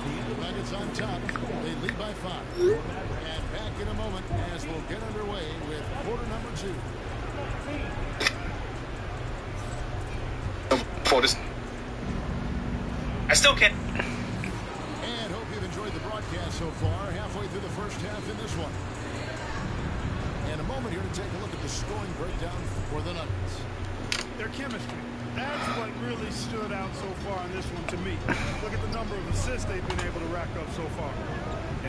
The Nuggets on top. They lead by 5. And back in a moment as we'll get underway with quarter number 2. For this, I still can't. And hope you've enjoyed the broadcast so far. Halfway through the first half in this one. And a moment here to take a look at the scoring breakdown for the Nuggets. Their chemistry. That's what really stood out so far in this one to me. Look at the number of assists they've been able to rack up so far.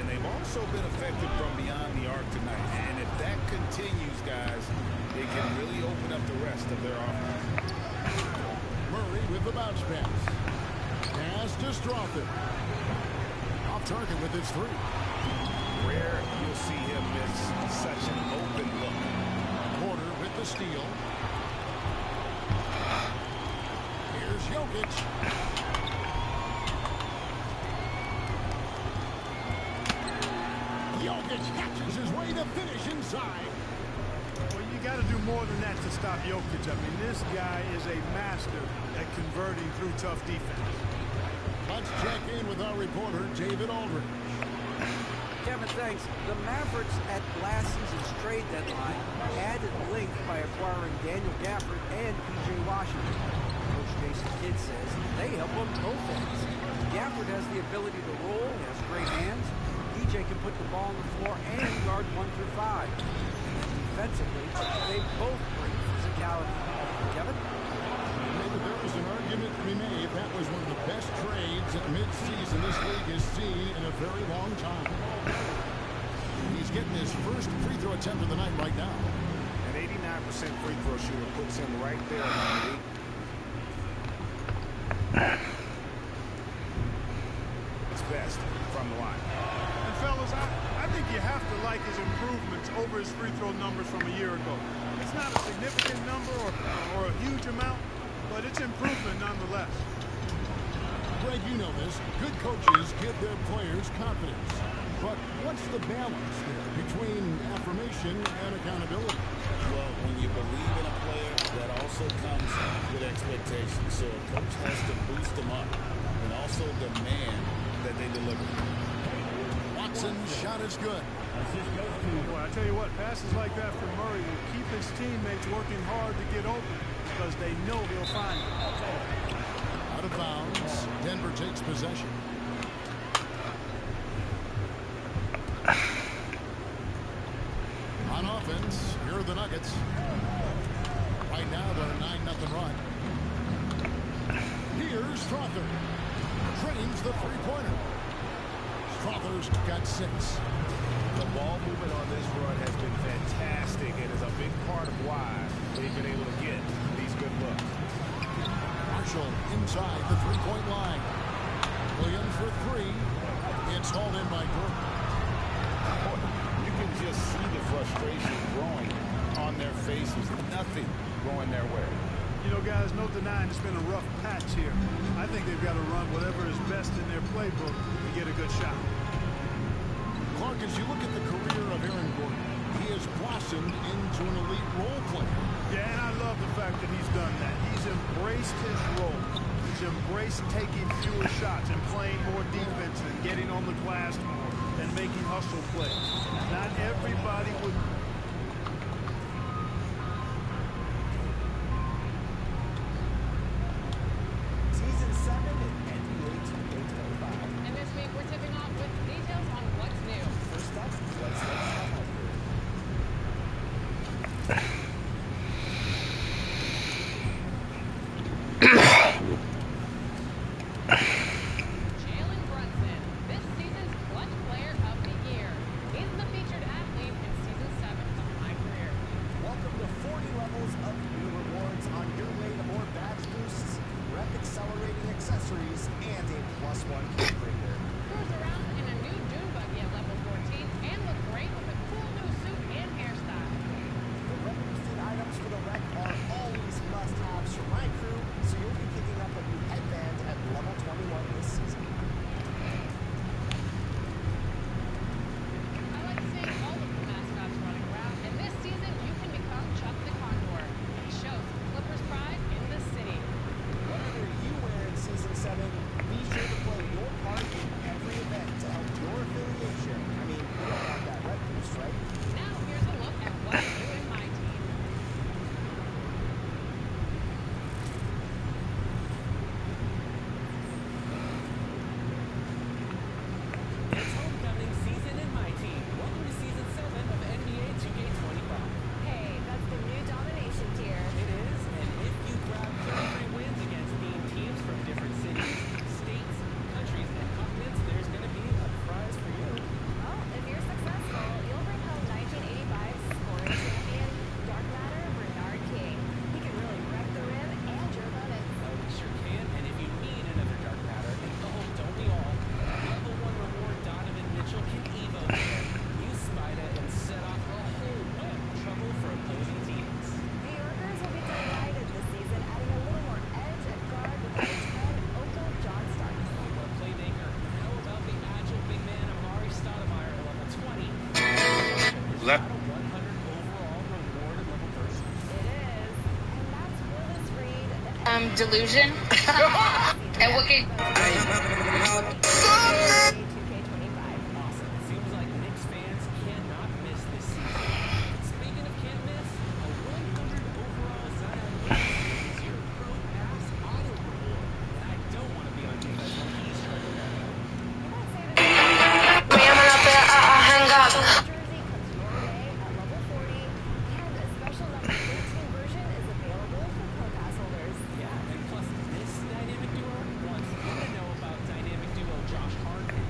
And they've also been effective from beyond the arc tonight. And if that continues, guys, it can really open up the rest of their offense. Murray with the bounce pass. Pass to Strother. Off target with his 3. Rare you'll see him miss such an open look. Porter with the steal. Here's Jokic. Jokic catches his way to finish inside. Well, you got to do more than that to stop Jokic. I mean, this guy is a master at converting through tough defense. Let's check in with our reporter, David Aldridge. Kevin, thanks. The Mavericks at last season's trade deadline added length by acquiring Daniel Gafford and P.J. Washington. Coach Jason Kidd says they help on both ends. Gafford has the ability to roll, he has great hands. P.J. can put the ball on the floor and guard 1 through 5. Defensively, they both bring physicality. Kevin? Maybe there was an argument to be made. That was one of the best trades mid-season this league has seen in a very long time. He's getting his first free throw attempt of the night right now. An 89% free throw shooter puts him right there among it's best from the line. And fellas, I think you have to like his improvements over his free throw numbers from a year ago. It's not a significant number or a huge amount, but it's improvement nonetheless. Greg, you know this. Good coaches give their players confidence. But what's the balance there between affirmation and accountability? Well, when you believe in a player, that also comes with expectations. So a coach has to boost them up and also demand that they deliver. Watson's shot is good. Boy, I tell you what, passes like that from Murray will keep his teammates working hard to get open because they know he'll find it. Out of bounds. Denver takes possession. On offense, here are the Nuggets. Right now, they're a 9-0 run. Here's Strother. Trains the three-pointer. Strother's got 6. The ball movement on this run has been fantastic and is a big part of why they've been able to get these good looks. Marshall inside the three-point line. Williams for 3. It's hauled in by Gordon. You can just see the frustration growing on their faces. Nothing going their way. You know, guys, no denying it's been a rough patch here. I think they've got to run whatever is best in their playbook to get a good shot. Clark, as you look at the career of Aaron Gordon, he has blossomed blossomed into an elite role player. Yeah, and I love the fact that he's done that. He's embraced his role. He's embraced taking fewer shots and playing more defense and getting on the glass more and making hustle plays. Not everybody would... Season 7 in NBA 2K25. And this week we're tipping off with details on what's new. First up, let's look at the hype. Delusion. And what can... Josh Hart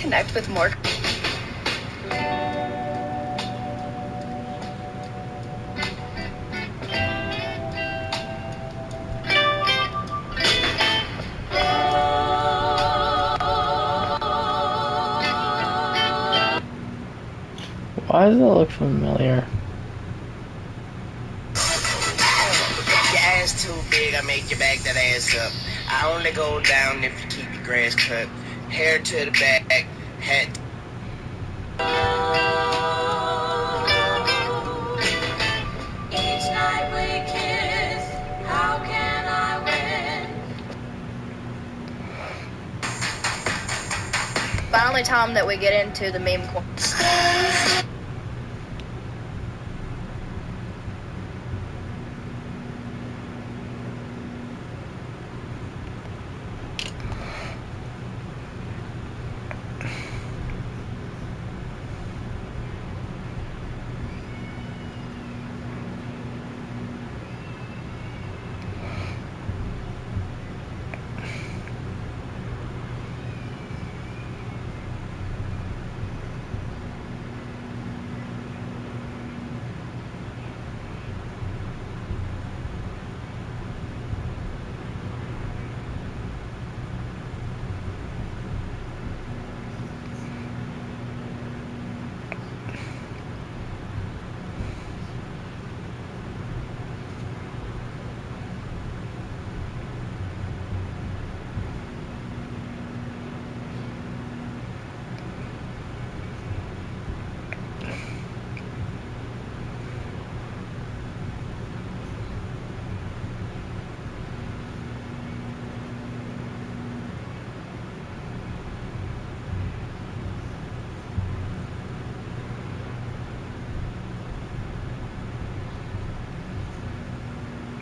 connect with more. Why does it look familiar? Your ass too big, I make you back that ass up. I only go down if you keep your grass cut. Hair to the back, hat. Each night we kiss, how can I win? Finally, time that we get into the meme corner.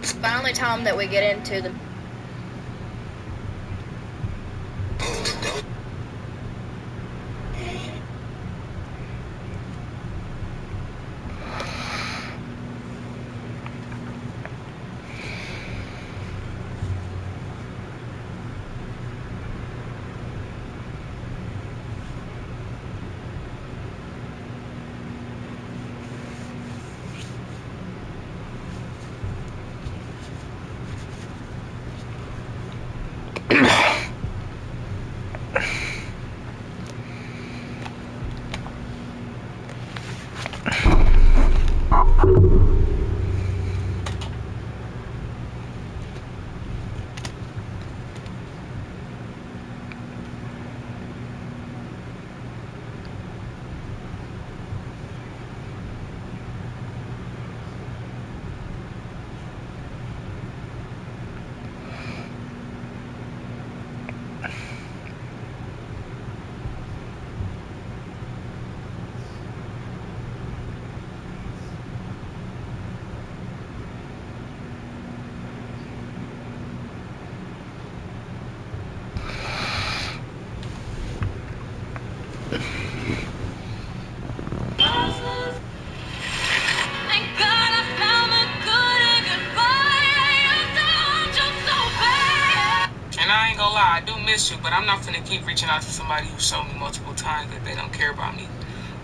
It's finally time that we get into the. And I ain't gonna lie, I do miss you, but I'm not finna keep reaching out to somebody who showed me multiple times that they don't care about me.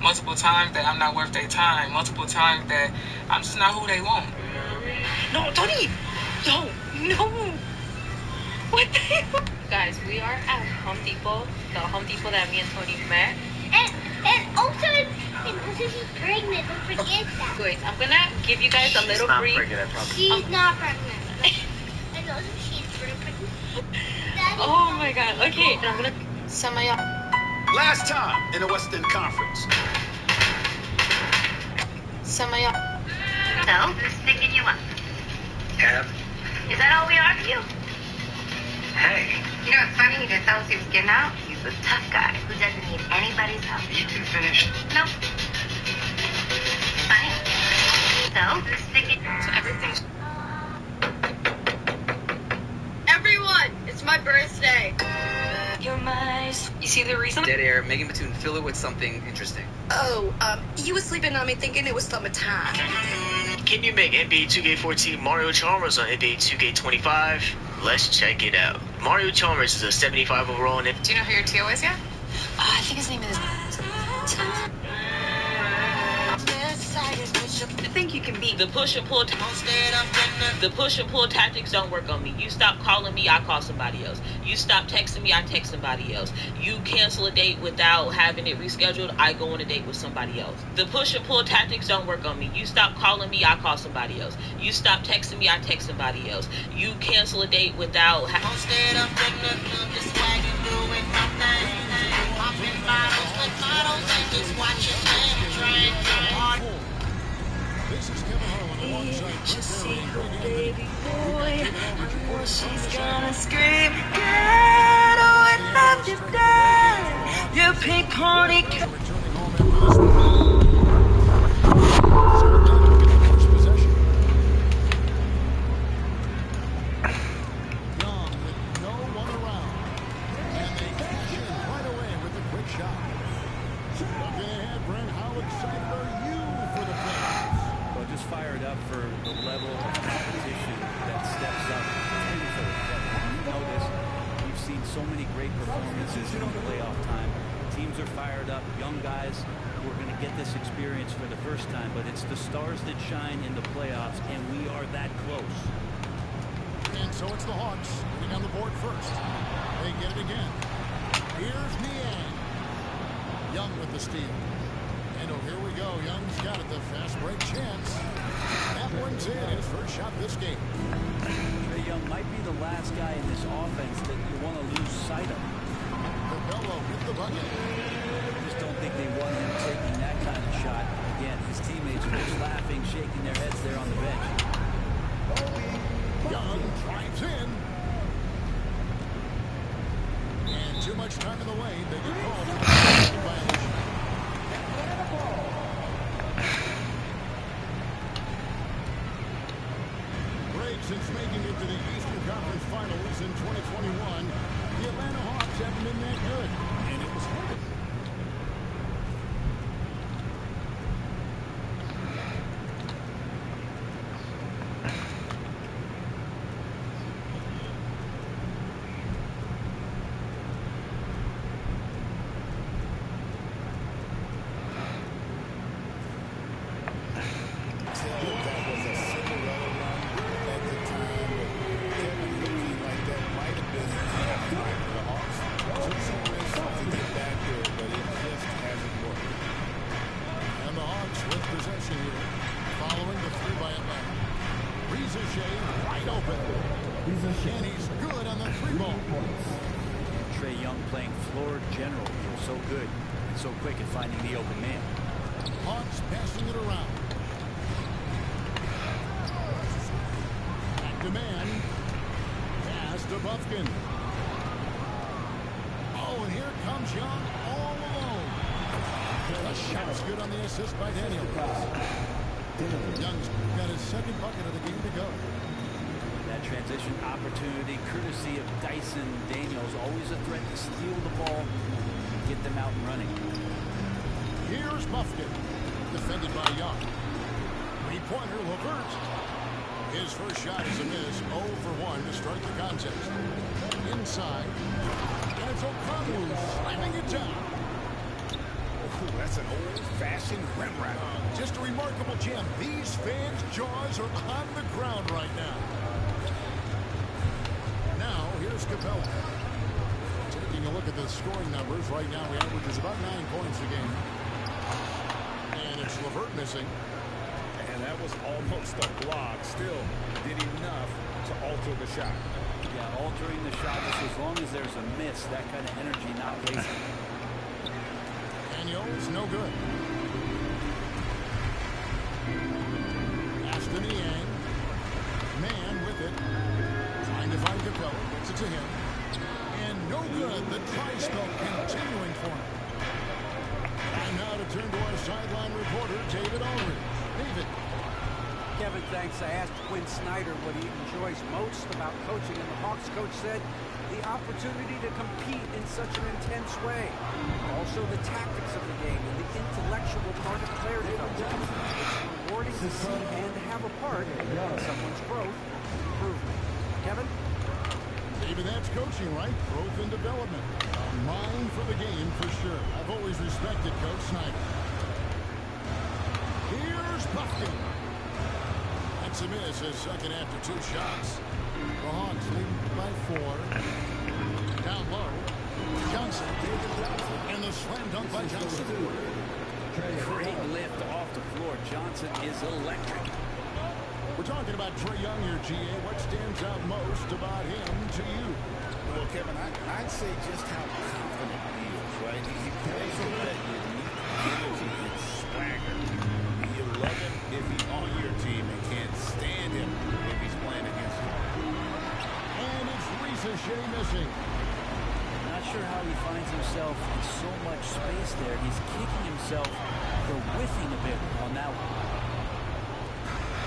Multiple times that I'm not worth their time. Multiple times that I'm just not who they want. No, don't eat. No, no. What the hell? Guys, we are at Home Depot, the Home Depot that me and Tony met. And also she's pregnant. Don't forget that. Wait, I'm gonna give you guys a little brief. She's not pregnant. I know she's pregnant. Oh my god. Okay, I'm gonna. Last time in the Western Conference. So, who's picking you up? Have. Is that all we are to you? Hey. You know what's funny? He just tells us he was getting out. He's a tough guy who doesn't need anybody's help. You two finished? Nope. Funny. So, who's picking? So everything's. everyone, it's my birthday. You're my. You see the reason? Dead air, Megan Batoon, fill it with something interesting. Oh, you was sleeping on me thinking it was summertime. Can you make NBA 2K14 Mario Chalmers on NBA 2K25? Let's check it out. Mario Chalmers is a 75 overall. And Do you know who your TO is yet? I think his name is... I think you can beat the push and pull. The push and pull tactics don't work on me. You stop calling me, I call somebody else. You stop texting me, I text somebody else. You cancel a date without having it rescheduled, I go on a date with somebody else. The push and pull tactics don't work on me. You stop calling me, I call somebody else. You stop texting me, I text somebody else. You cancel a date without This is Kevin Harlan alongside Baby boy, I know she's gonna scream again. Oh, what have you done? You pink pony. Young with no one around. And they cash in right away with a quick shot. Looking ahead, Brent, how excited are you for the playoffs? Well, just fired up for the level of competition that steps up. You notice we've seen so many great performances in playoff time. Teams are fired up, young guys who are going to get this experience for the first time, but it's the stars that shine in the playoffs, and we are that close. And so it's the Hawks getting on the board first. They get it again. Here's Niang. Young with the steal. And oh, here we go. Young's got it. The fast break chance. That one's in. His first shot this game. Trae Young might be the last guy in this offense that you want to lose sight of. Capella with the bucket. I just don't think they want him taking that kind of shot. Again, his teammates are just laughing, shaking their heads there on the bench. Young drives in. And too much time in the lane. They get called for the violation. Since making it to the Eastern Conference Finals in 2021, the Atlanta Hawks haven't been that good, and it was hard. And he's good on the three ball. Trae Young playing floor general. He's so good and so quick at finding the open man. Hawks passing it around. Back to man. Pass to Buffkin. Oh, and here comes Young all alone. The shot's good on the assist by Daniel. Young's got his second bucket of the game to go. That transition opportunity, courtesy of Dyson Daniels, always a threat to steal the ball and get them out and running. Here's Buffkin, defended by Young. Three-pointer, LeVert. His first shot is a miss, 0 for 1 to start the contest. Inside, and it's O'Connell slamming it down. Ooh, that's an old-fashioned rim wrap. Just a remarkable gem. These fans' jaws are on the ground right now. Now, here's Capella. Taking a look at the scoring numbers, right now he averages about 9 points a game. And it's LeVert missing. And that was almost a block. Still did enough to alter the shot. Yeah, altering the shot just as long as there's a miss, that kind of energy not wasted. Daniels, no good. Pass to Niang. Man with it. Trying to find Capella. Gets it to him. And no good. The try spell continuing for him. Time now to turn to our sideline reporter, David Aldridge. David. Kevin, thanks. I asked Quinn Snyder what he enjoys most about coaching, and the Hawks coach said the opportunity to compete in such an intense way. Also the tactics of the game and the intellectual part of player development. It's rewarding to see and have a part in someone's growth and improvement. Kevin? Maybe that's coaching, right? Growth and development. Mind for the game for sure. I've always respected Coach Snyder. Here's Buffy. That's a miss, his second after 2 shots. The Hawks lead by 4. Down low. Johnson. And the slam dunk by Johnson. Great lift off the floor. Johnson is electric. We're talking about Trae Young here, GA. What stands out most about him to you? Well, Kevin, I'd say just how confident he is, right? He plays with that unique energy and swagger. You love him if he's on your team and can't stand him if he's playing against you. And it's Ricochet missing. Not sure how he finds himself in so much space there. He's kicking himself for whiffing a bit on that one.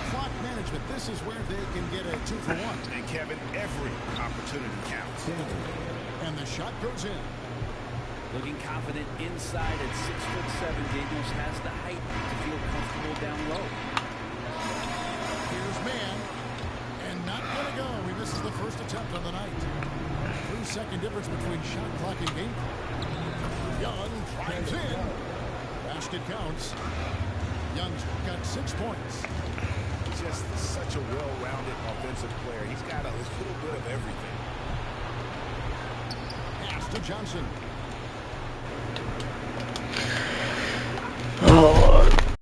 Clock management. This is where they can get a 2 for 1. And Kevin, every opportunity counts. And the shot goes in. Looking confident inside at 6'7", Daniels has the height to feel comfortable down low. Here's man. And not going to go. He misses the first attempt on the night. 3-second difference between shot clock and game clock. Young drives in. Basket counts. Young's got 6 points. Just such a well-rounded offensive player. He's got a little bit of everything. Pass to Johnson.